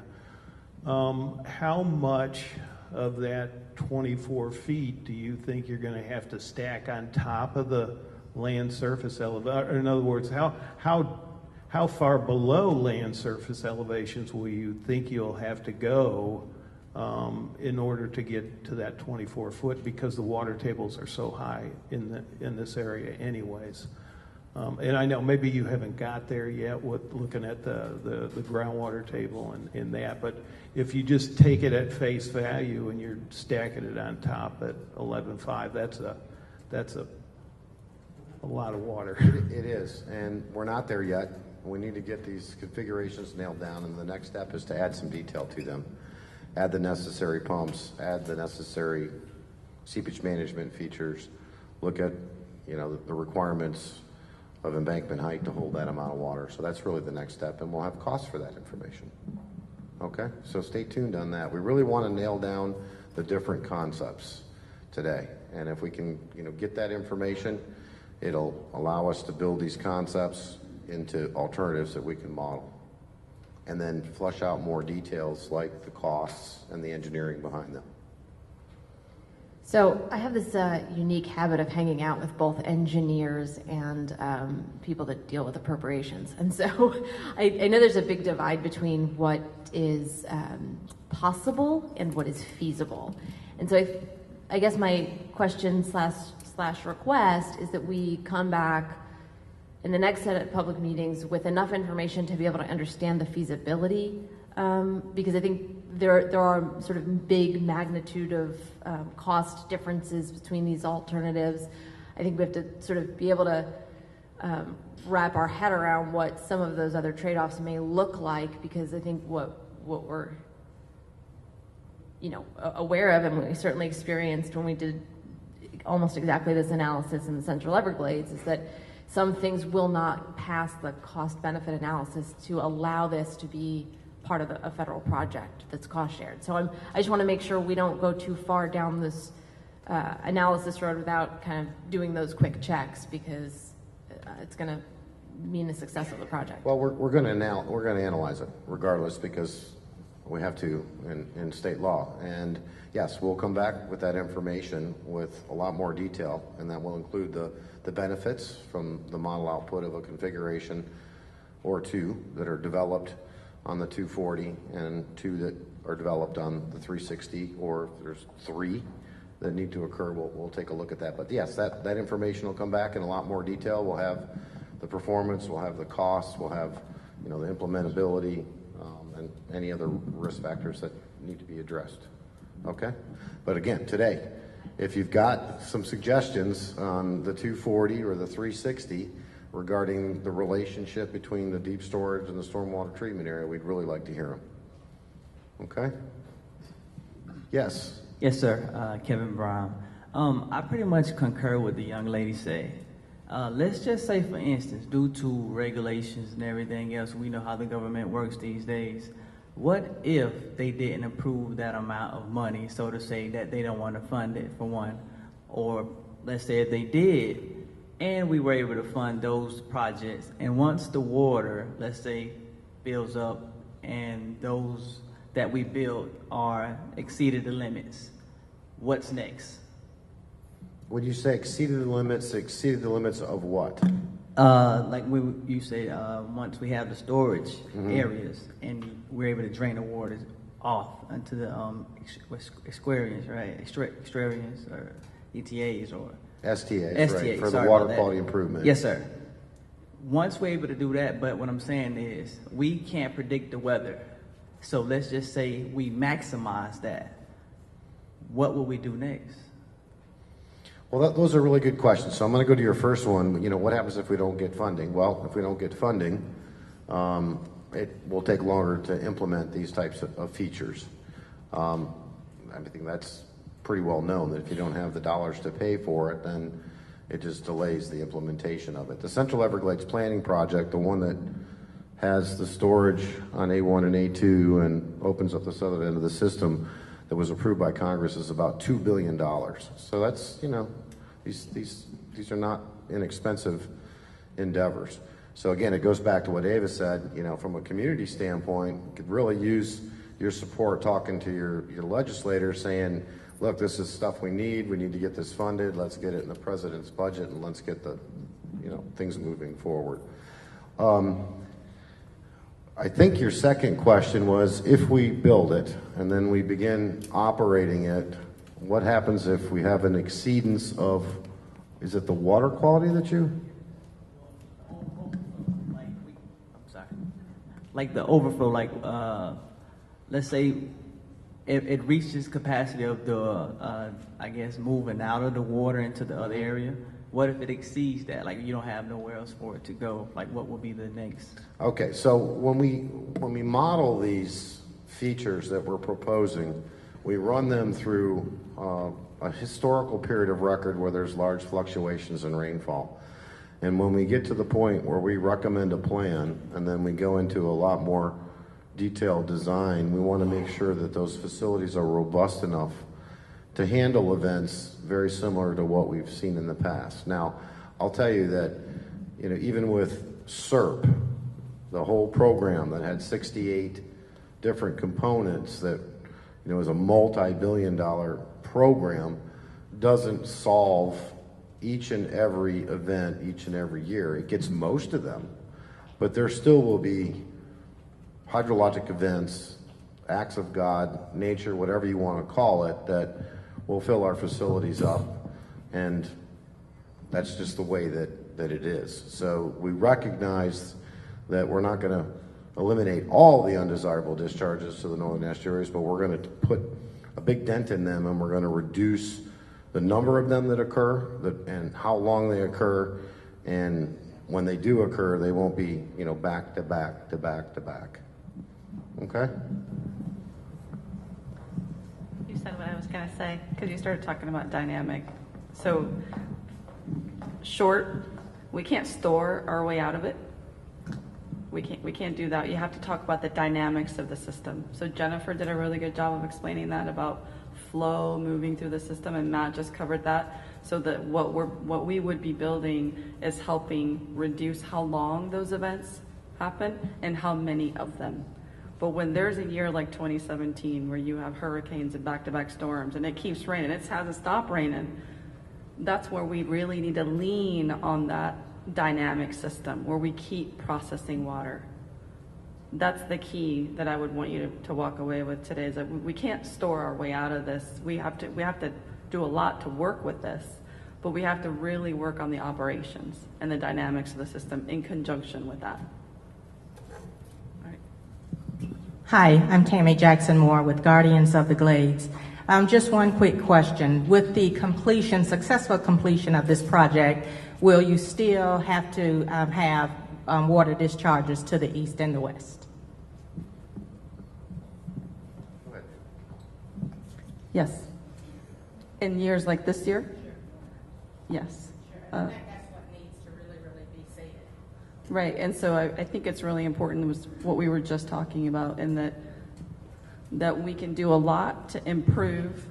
How much of that 24 feet do you think you're going to have to stack on top of the land surface elevation? In other words, how far below land surface elevations will you think you'll have to go in order to get to that 24 foot, because the water tables are so high in this area anyways? And I know maybe you haven't got there yet with looking at the groundwater table and that, but if you just take it at face value and you're stacking it on top at 11.5, that's a lot of water. It is, and we're not there yet. We need to get these configurations nailed down, and the next step is to add some detail to them. Add the necessary pumps, add the necessary seepage management features, look at the requirements of embankment height to hold that amount of water. So that's really the next step, and we'll have costs for that information. Okay, so stay tuned on that. We really want to nail down the different concepts today, and if we can get that information, it'll allow us to build these concepts into alternatives that we can model, and then flush out more details like the costs and the engineering behind them. So I have this unique habit of hanging out with both engineers and people that deal with appropriations. And so I know there's a big divide between what is possible and what is feasible. And so I guess my question slash request is that we come back in the next set of public meetings with enough information to be able to understand the feasibility, because I think there are sort of big magnitude of cost differences between these alternatives. I think we have to sort of be able to wrap our head around what some of those other trade-offs may look like, because I think what we're aware of, and we certainly experienced when we did almost exactly this analysis in the Central Everglades, is that some things will not pass the cost-benefit analysis to allow this to be part of a federal project that's cost-shared. So I just want to make sure we don't go too far down this analysis road without kind of doing those quick checks, because it's going to mean the success of the project? Well, we're going to analyze it regardless, because we have to in state law. And yes, we'll come back with that information with a lot more detail, and that will include the benefits from the model output of a configuration or two that are developed on the 240 and two that are developed on the 360, or if there's three that need to occur, we'll take a look at that. But yes, that information will come back in a lot more detail. We'll have the performance, we'll have the costs, we'll have the implementability, and any other risk factors that need to be addressed. Okay? But again, today, if you've got some suggestions on the 240 or the 360 regarding the relationship between the deep storage and the stormwater treatment area, we'd really like to hear them. Okay? Yes? Yes, sir. Kevin Brown. I pretty much concur with the young lady say. Let's just say, for instance, due to regulations and everything else, we know how the government works these days. What if they didn't approve that amount of money, so to say, that they don't want to fund it, for one? Or let's say if they did, and we were able to fund those projects, and once the water, let's say, builds up and those that we built are exceeded the limits, what's next? When you say exceeded the limits of what? Like you say, once we have the storage areas and we're able to drain the water off into the exquarians, right? Extrarians or ETAs or STAs, right, for the water quality improvement. Yes, sir. Once we're able to do that, but what I'm saying is we can't predict the weather. So let's just say we maximize that. What will we do next? Well, those are really good questions. So I'm going to go to your first one. What happens if we don't get funding? Well, if we don't get funding, it will take longer to implement these types of features. I think that's pretty well known, that if you don't have the dollars to pay for it, then it just delays the implementation of it. The Central Everglades Planning Project, the one that has the storage on A1 and A2 and opens up the southern end of the system, that was approved by Congress, is about $2 billion. So that's, these are not inexpensive endeavors. So again, it goes back to what Ava said, from a community standpoint, you could really use your support talking to your legislators saying, look, this is stuff we need to get this funded, let's get it in the president's budget, and let's get the, things moving forward. I think your second question was, if we build it and then we begin operating it, what happens if we have an exceedance of, is it the water quality that you? Like the overflow, let's say it reaches capacity of the, moving out of the water into the other area. What if it exceeds that? Like you don't have nowhere else for it to go. Like what will be the next? Okay, so when we model these features that we're proposing, we run them through a historical period of record where there's large fluctuations in rainfall. And when we get to the point where we recommend a plan and then we go into a lot more detailed design, we want to make sure that those facilities are robust enough to handle events very similar to what we've seen in the past. Now, I'll tell you that, even with SERP, the whole program that had 68 different components that, was a multi-billion-dollar program, doesn't solve each and every event each and every year. It gets most of them, but there still will be hydrologic events, acts of God, nature, whatever you want to call it, that will fill our facilities up, and that's just the way that it is. So we recognize that we're not going to eliminate all the undesirable discharges to the northern estuaries, but we're going to put a big dent in them, and we're going to reduce the number of them that occur, and how long they occur, and when they do occur, they won't be, back to back to back to back. Okay? You said what I was going to say, because you started talking about dynamic. So, short, we can't store our way out of it. We can't do that. You have to talk about the dynamics of the system. So Jennifer did a really good job of explaining that about flow moving through the system, and Matt just covered that. So that what we would be building is helping reduce how long those events happen and how many of them. But when there's a year like 2017 where you have hurricanes and back-to-back storms and it keeps raining, it hasn't stopped raining, that's where we really need to lean on that dynamic system where we keep processing water. That's the key that I would want you to walk away with today, is that we can't store our way out of this. We have to do a lot to work with this, but we have to really work on the operations and the dynamics of the system in conjunction with that. Hi, I'm Tammy Jackson Moore with Guardians of the Glades. Just one quick question. With the successful completion of this project, will you still have to have water discharges to the east and the west? Yes. In years like this year? Yes. That's what needs to really be said. Right, and so I think it's really important, was what we were just talking about, and that we can do a lot to improve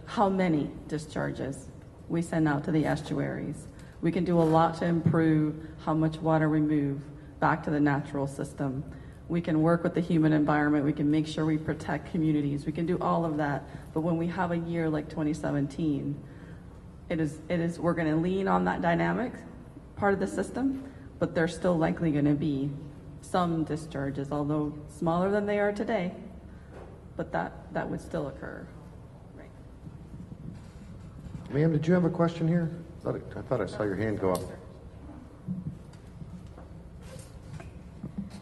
how many discharges we send out to the estuaries. We can do a lot to improve how much water we move back to the natural system. We can work with the human environment. We can make sure we protect communities. We can do all of that. But when we have a year like 2017, we're going to lean on that dynamic part of the system, but there's still likely going to be some discharges, although smaller than they are today, but that would still occur. Right. Ma'am, did you have a question here? I thought I saw your hand go up.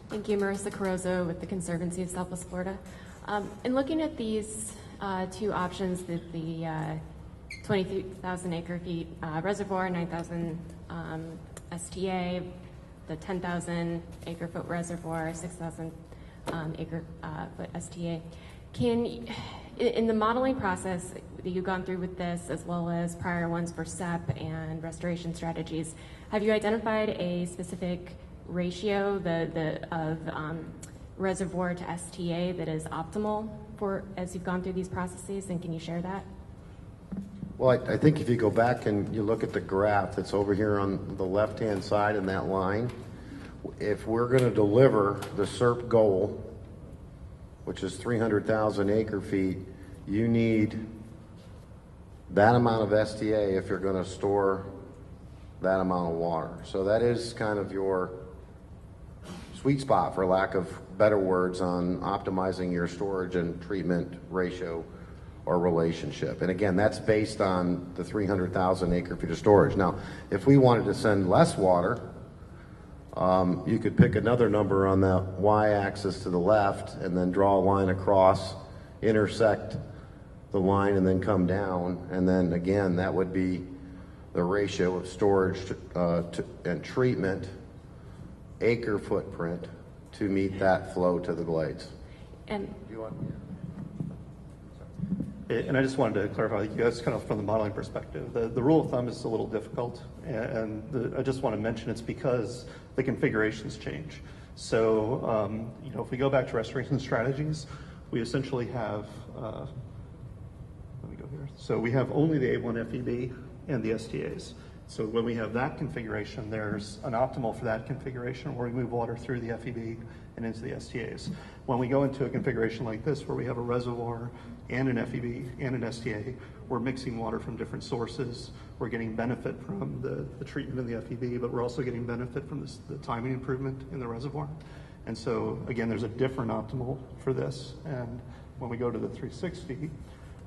Thank you, Marissa Carozzo with the Conservancy of Southwest Florida. In looking at these two options, the 23,000 acre feet reservoir, 9,000 STA, the 10,000 acre foot reservoir, 6,000 acre foot STA. In the modeling process that you've gone through with this, as well as prior ones for SEP and restoration strategies, have you identified a specific ratio of reservoir to STA that is optimal as you've gone through these processes, and can you share that? Well, I think if you go back and you look at the graph that's over here on the left-hand side in that line, if we're going to deliver the SERP goal, which is 300,000 acre feet, you need that amount of STA if you're going to store that amount of water. So that is kind of your sweet spot, for lack of better words, on optimizing your storage and treatment ratio or relationship. And again, that's based on the 300,000 acre feet of storage. Now, if we wanted to send less water, you could pick another number on the y-axis to the left and then draw a line across, intersect the line, and then come down. And then again, that would be the ratio of storage and treatment acre footprint to meet that flow to the glades. And And I just wanted to clarify, you guys, kind of from the modeling perspective, the rule of thumb is a little difficult, and I just want to mention it's because the configurations change. So, if we go back to restoration strategies, we essentially have, let me go here. So we have only the A1 FEB and the STAs. So when we have that configuration, there's an optimal for that configuration where we move water through the FEB and into the STAs. When we go into a configuration like this, where we have a reservoir and an FEB and an STA, we're mixing water from different sources. We're getting benefit from the treatment in the FEB, but we're also getting benefit from the timing improvement in the reservoir. And so, again, there's a different optimal for this. And when we go to the 360,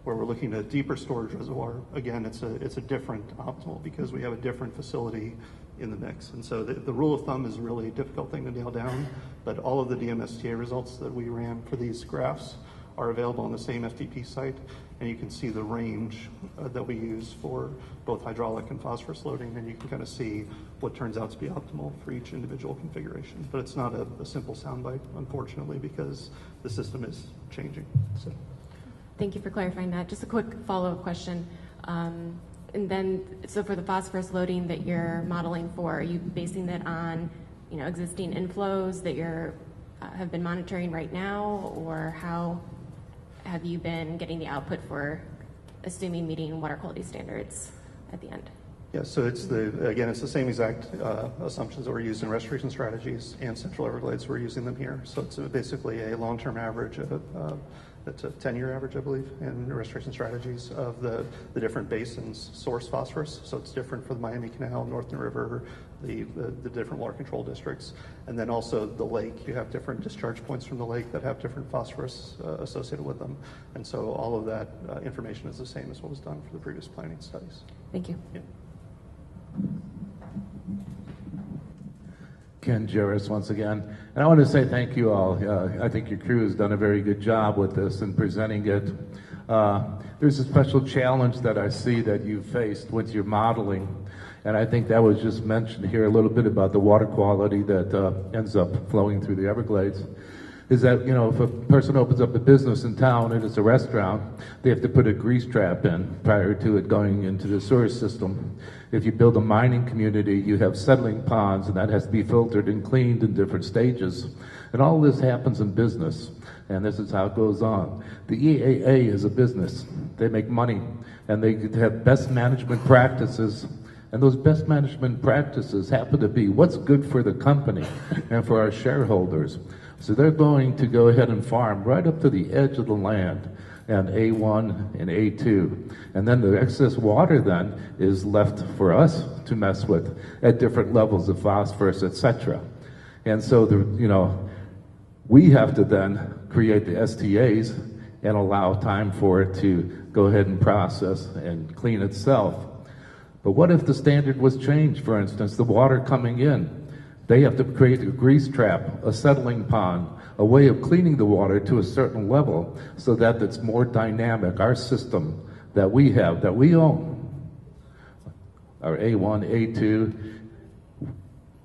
where we're looking at a deeper storage reservoir, again, it's a different optimal because we have a different facility in the mix. And so the rule of thumb is a really difficult thing to nail down, but all of the DMSTA results that we ran for these graphs are available on the same FTP site, and you can see the range that we use for both hydraulic and phosphorus loading, and you can kind of see what turns out to be optimal for each individual configuration. But it's not a simple soundbite, unfortunately, because the system is changing. So. Thank you for clarifying that. Just a quick follow-up question. And then, so for the phosphorus loading that you're modeling for, are you basing that on, existing inflows that you're have been monitoring right now, or how have you been getting the output for, assuming meeting water quality standards at the end? Yeah, so it's the same exact assumptions that were used in restoration strategies and Central Everglades. We're using them here. So it's basically a long-term average that's a 10-year average, I believe, in restoration strategies of the different basins source phosphorus. So it's different for the Miami Canal, Northern River, the different water control districts. And then also the lake, you have different discharge points from the lake that have different phosphorus associated with them. And so all of that information is the same as what was done for the previous planning studies. Thank you. Yeah. Ken Jarris once again. And I want to say thank you all. I think your crew has done a very good job with this and presenting it. There's a special challenge that I see that you faced with your modeling. And I think that was just mentioned here a little bit about the water quality that ends up flowing through the Everglades. Is that, you know, if a person opens up a business in town and it's a restaurant, they have to put a grease trap in prior to it going into the sewer system. If you build a mining community, you have settling ponds, and that has to be filtered and cleaned in different stages. And all this happens in business, and this is how it goes on. The EAA is a business. They make money, and they have best management practices. And those best management practices happen to be what's good for the company and for our shareholders. So they're going to go ahead and farm right up to the edge of the land, and A1 and A2. And then the excess water then is left for us to mess with at different levels of phosphorus, etc. And so, we have to then create the STAs and allow time for it to go ahead and process and clean itself. But what if the standard was changed? For instance, the water coming in, they have to create a grease trap, a settling pond, a way of cleaning the water to a certain level so that it's more dynamic. Our system that we have, that we own, our A1, A2,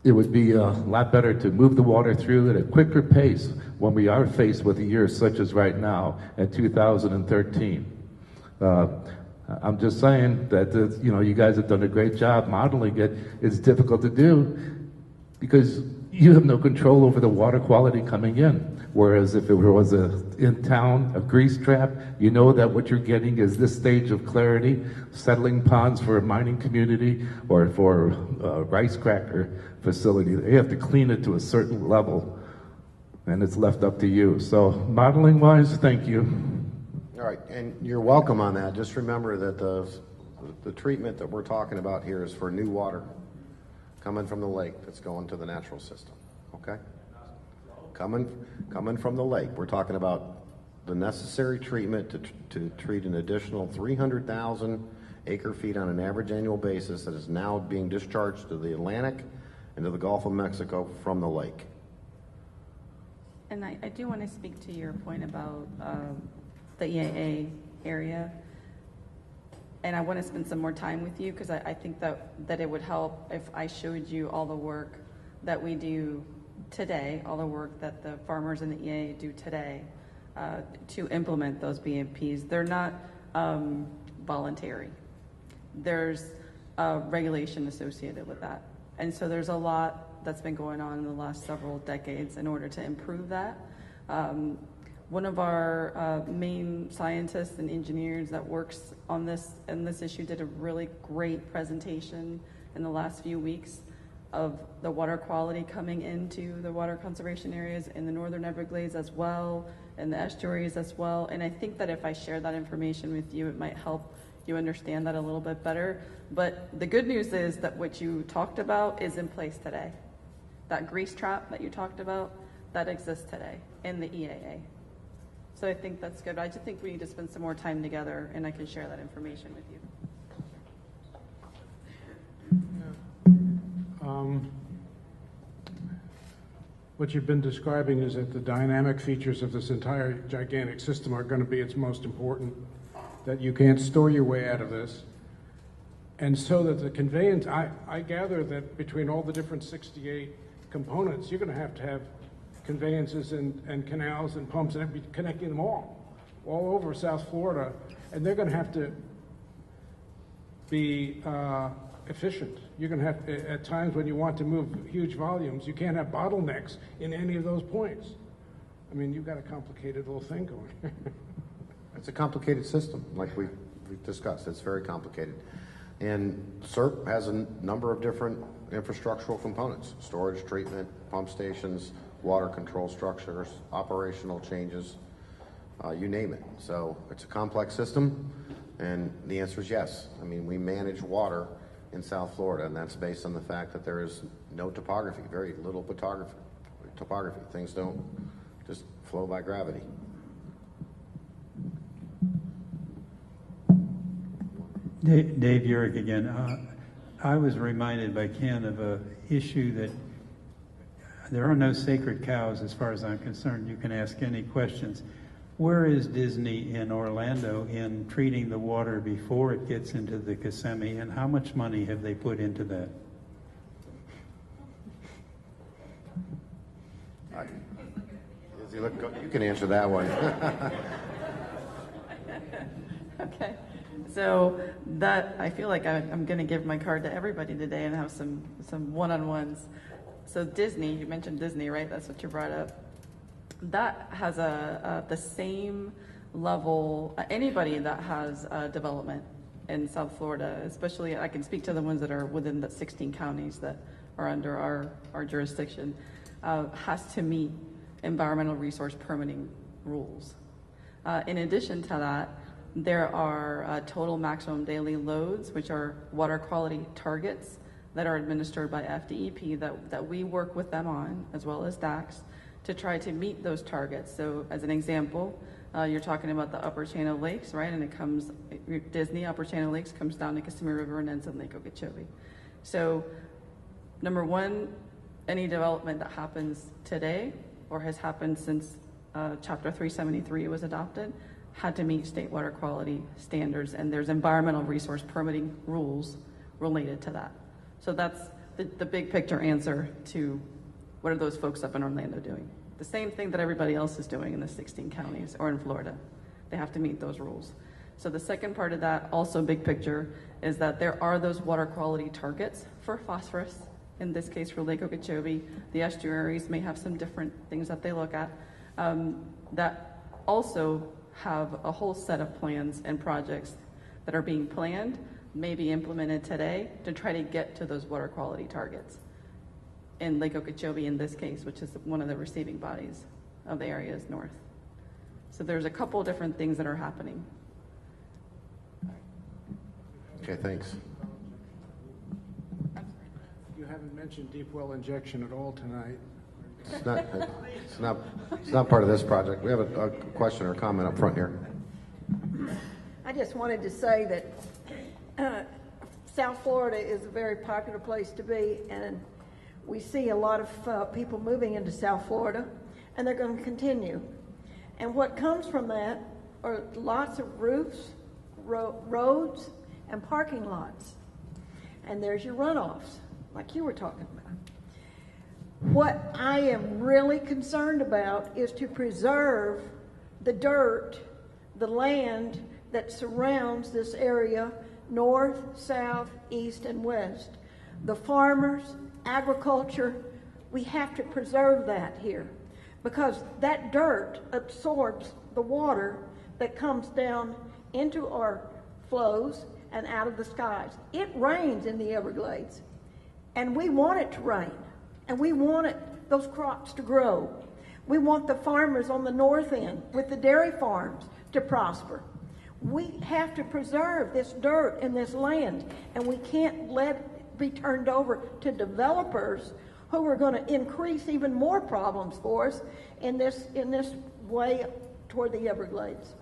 it would be a lot better to move the water through at a quicker pace when we are faced with a year such as right now in 2013. I'm just saying that, you guys have done a great job modeling it. It's difficult to do because you have no control over the water quality coming in. Whereas if it was in town, a grease trap, you know that what you're getting is this stage of clarity, settling ponds for a mining community or for a rice cracker facility. They have to clean it to a certain level, and it's left up to you. So modeling-wise, thank you. All right, and you're welcome on that. Just remember that the treatment that we're talking about here is for new water coming from the lake that's going to the natural system, okay? Coming from the lake. We're talking about the necessary treatment to treat an additional 300,000 acre feet on an average annual basis that is now being discharged to the Atlantic and to the Gulf of Mexico from the lake. And I do want to speak to your point about the EAA area. And I want to spend some more time with you because I think that it would help if I showed you all the work that we do today, all the work that the farmers in the EAA do today to implement those BMPs. They're not voluntary. There's regulation associated with that. And so there's a lot that's been going on in the last several decades in order to improve that. One of our main scientists and engineers that works on this issue did a really great presentation in the last few weeks of the water quality coming into the water conservation areas in the Northern Everglades as well, and the estuaries as well. And I think that if I share that information with you, it might help you understand that a little bit better. But the good news is that what you talked about is in place today. That grease trap that you talked about, that exists today in the EAA. So I think that's good. I just think we need to spend some more time together, and I can share that information with you. What you've been describing is that the dynamic features of this entire gigantic system are going to be its most important, that you can't store your way out of this. And so that the conveyance, I gather that between all the different 68 components, you're going to have conveyances and canals and pumps and be connecting them all over South Florida, and they're going to have to be efficient. You're going to have, at times when you want to move huge volumes, you can't have bottlenecks in any of those points. I mean, you've got a complicated little thing going. It's a complicated system, like we've discussed. It's very complicated. And SERP has a number of different infrastructural components: storage, treatment, pump stations, water control structures, operational changes, you name it. So it's a complex system, and the answer is yes. I mean, we manage water in South Florida, and that's based on the fact that there is no topography, very little topography. Things don't just flow by gravity. Dave Urick again. I was reminded by Ken of an issue that there are no sacred cows as far as I'm concerned. You can ask any questions. Where is Disney in Orlando in treating the water before it gets into the Kissimmee, and how much money have they put into that? You can answer that one. Okay. So that, I feel like I'm going to give my card to everybody today and have some one-on-ones. So Disney, you mentioned Disney, right? That's what you brought up. That has the same level, anybody that has development in South Florida, especially, I can speak to the ones that are within the 16 counties that are under our jurisdiction, has to meet environmental resource permitting rules. In addition to that, there are total maximum daily loads, which are water quality targets that are administered by FDEP that we work with them on, as well as DACS, to try to meet those targets. So as an example, you're talking about the upper chain of lakes, right? And it comes, Disney upper chain of lakes comes down to Kissimmee River and ends in Lake Okeechobee. So number one, any development that happens today or has happened since Chapter 373 was adopted had to meet state water quality standards, and there's environmental resource permitting rules related to that. So that's the big picture answer to what are those folks up in Orlando doing. The same thing that everybody else is doing in the 16 counties or in Florida. They have to meet those rules. So the second part of that, also big picture, is that there are those water quality targets for phosphorus. In this case, for Lake Okeechobee, the estuaries may have some different things that they look at that also have a whole set of plans and projects that are being planned, may be implemented today to try to get to those water quality targets in Lake Okeechobee in this case, which is one of the receiving bodies of the areas north. So there's a couple different things that are happening. Okay, thanks. You haven't mentioned deep well injection at all tonight. It's not part of this project. We have a question or comment up front here. I just wanted to say that South Florida is a very popular place to be, and we see a lot of people moving into South Florida, and they're going to continue. And what comes from that are lots of roofs, roads, and parking lots. And there's your runoffs, like you were talking about. What I am really concerned about is to preserve the dirt, the land that surrounds this area, north, south, east, and west. The farmers, agriculture, we have to preserve that here because that dirt absorbs the water that comes down into our flows and out of the skies. It rains in the Everglades, and we want it to rain. And we want those crops to grow. We want the farmers on the north end with the dairy farms to prosper. We have to preserve this dirt and this land, and we can't let it be turned over to developers who are going to increase even more problems for us in this way toward the Everglades.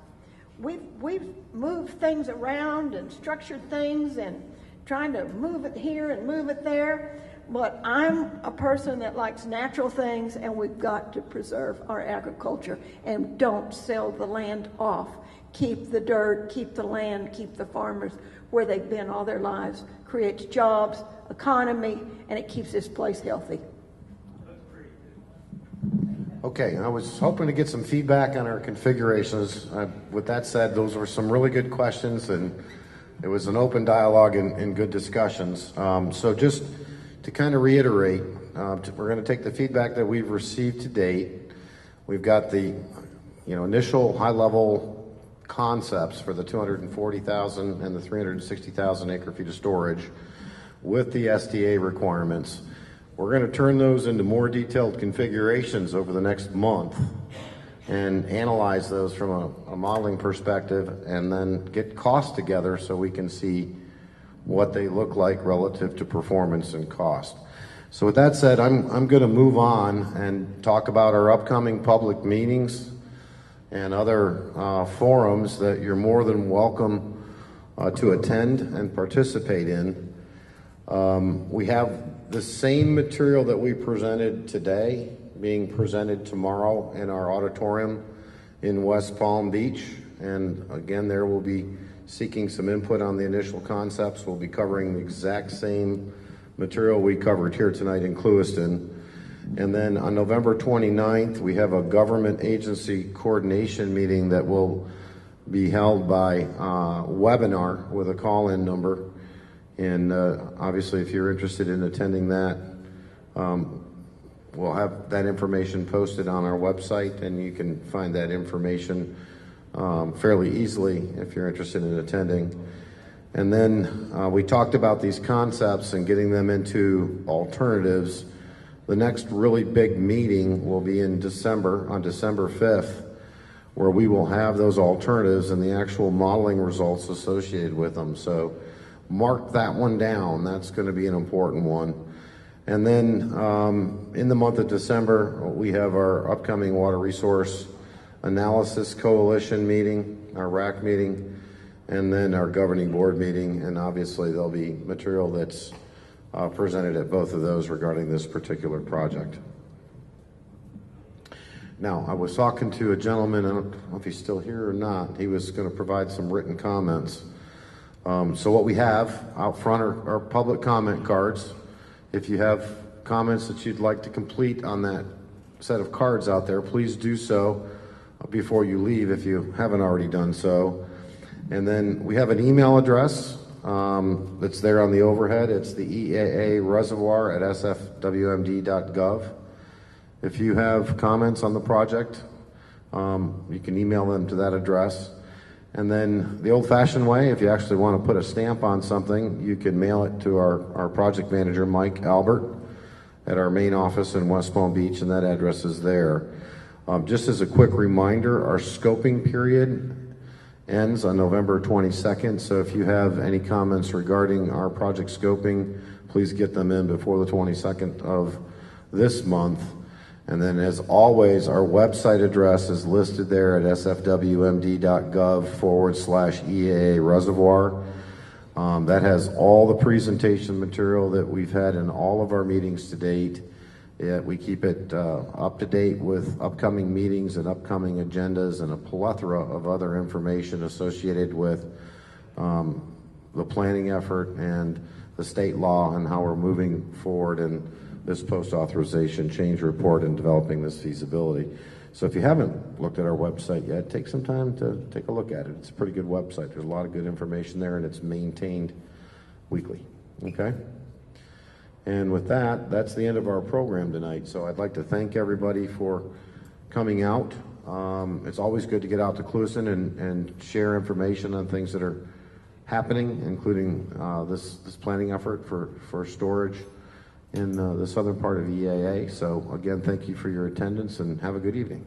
We've moved things around and structured things and trying to move it here and move it there. But I'm a person that likes natural things, and we've got to preserve our agriculture and don't sell the land off. Keep the dirt, keep the land, keep the farmers where they've been all their lives. Creates jobs, economy, and it keeps this place healthy. Okay, I was hoping to get some feedback on our configurations. With that said, those were some really good questions, and it was an open dialogue and good discussions. So just to kind of reiterate, we're going to take the feedback that we've received to date. We've got the initial high-level concepts for the 240,000 and the 360,000 acre feet of storage with the STA requirements. We're going to turn those into more detailed configurations over the next month and analyze those from a modeling perspective, and then get costs together so we can see what they look like relative to performance and cost. So with that said, I'm going to move on and talk about our upcoming public meetings and other forums that you're more than welcome to attend and participate in. We have the same material that we presented today being presented tomorrow in our auditorium in West Palm Beach. And again, there we'll be seeking some input on the initial concepts. We'll be covering the exact same material we covered here tonight in Clewiston. And then on November 29th, we have a government agency coordination meeting that will be held by webinar with a call-in number. And obviously, if you're interested in attending that, we'll have that information posted on our website, and you can find that information fairly easily if you're interested in attending. And then we talked about these concepts and getting them into alternatives. The next really big meeting will be in December, on December 5th, where we will have those alternatives and the actual modeling results associated with them. So mark that one down. That's going to be an important one. And then in the month of December, we have our upcoming Water Resource Analysis Coalition meeting, our RAC meeting, and then our governing board meeting. And obviously there'll be material that's presented at both of those regarding this particular project. Now, I was talking to a gentleman, I don't know if he's still here or not. He was going to provide some written comments. So what we have out front are public comment cards. If you have comments that you'd like to complete on that set of cards out there, please do so before you leave if you haven't already done so. And then we have an email address that's there on the overhead. It's the EAA Reservoir at sfwmd.gov. If you have comments on the project, you can email them to that address. And then the old-fashioned way, if you actually want to put a stamp on something, you can mail it to our project manager, Mike Albert, at our main office in West Palm Beach, and that address is there. Just as a quick reminder, our scoping period ends on November 22nd, so if you have any comments regarding our project scoping, please get them in before the 22nd of this month. And then, as always, our website address is listed there at sfwmd.gov/EAA Reservoir. That has all the presentation material that we've had in all of our meetings to date. We keep it up to date with upcoming meetings and upcoming agendas and a plethora of other information associated with the planning effort and the state law and how we're moving forward in this post-authorization change report and developing this feasibility. So if you haven't looked at our website yet, take some time to take a look at it. It's a pretty good website. There's a lot of good information there, and it's maintained weekly. Okay? And with that, that's the end of our program tonight. So I'd like to thank everybody for coming out. It's always good to get out to Clewiston and share information on things that are happening, including this planning effort for storage in the southern part of EAA. So again, thank you for your attendance and have a good evening.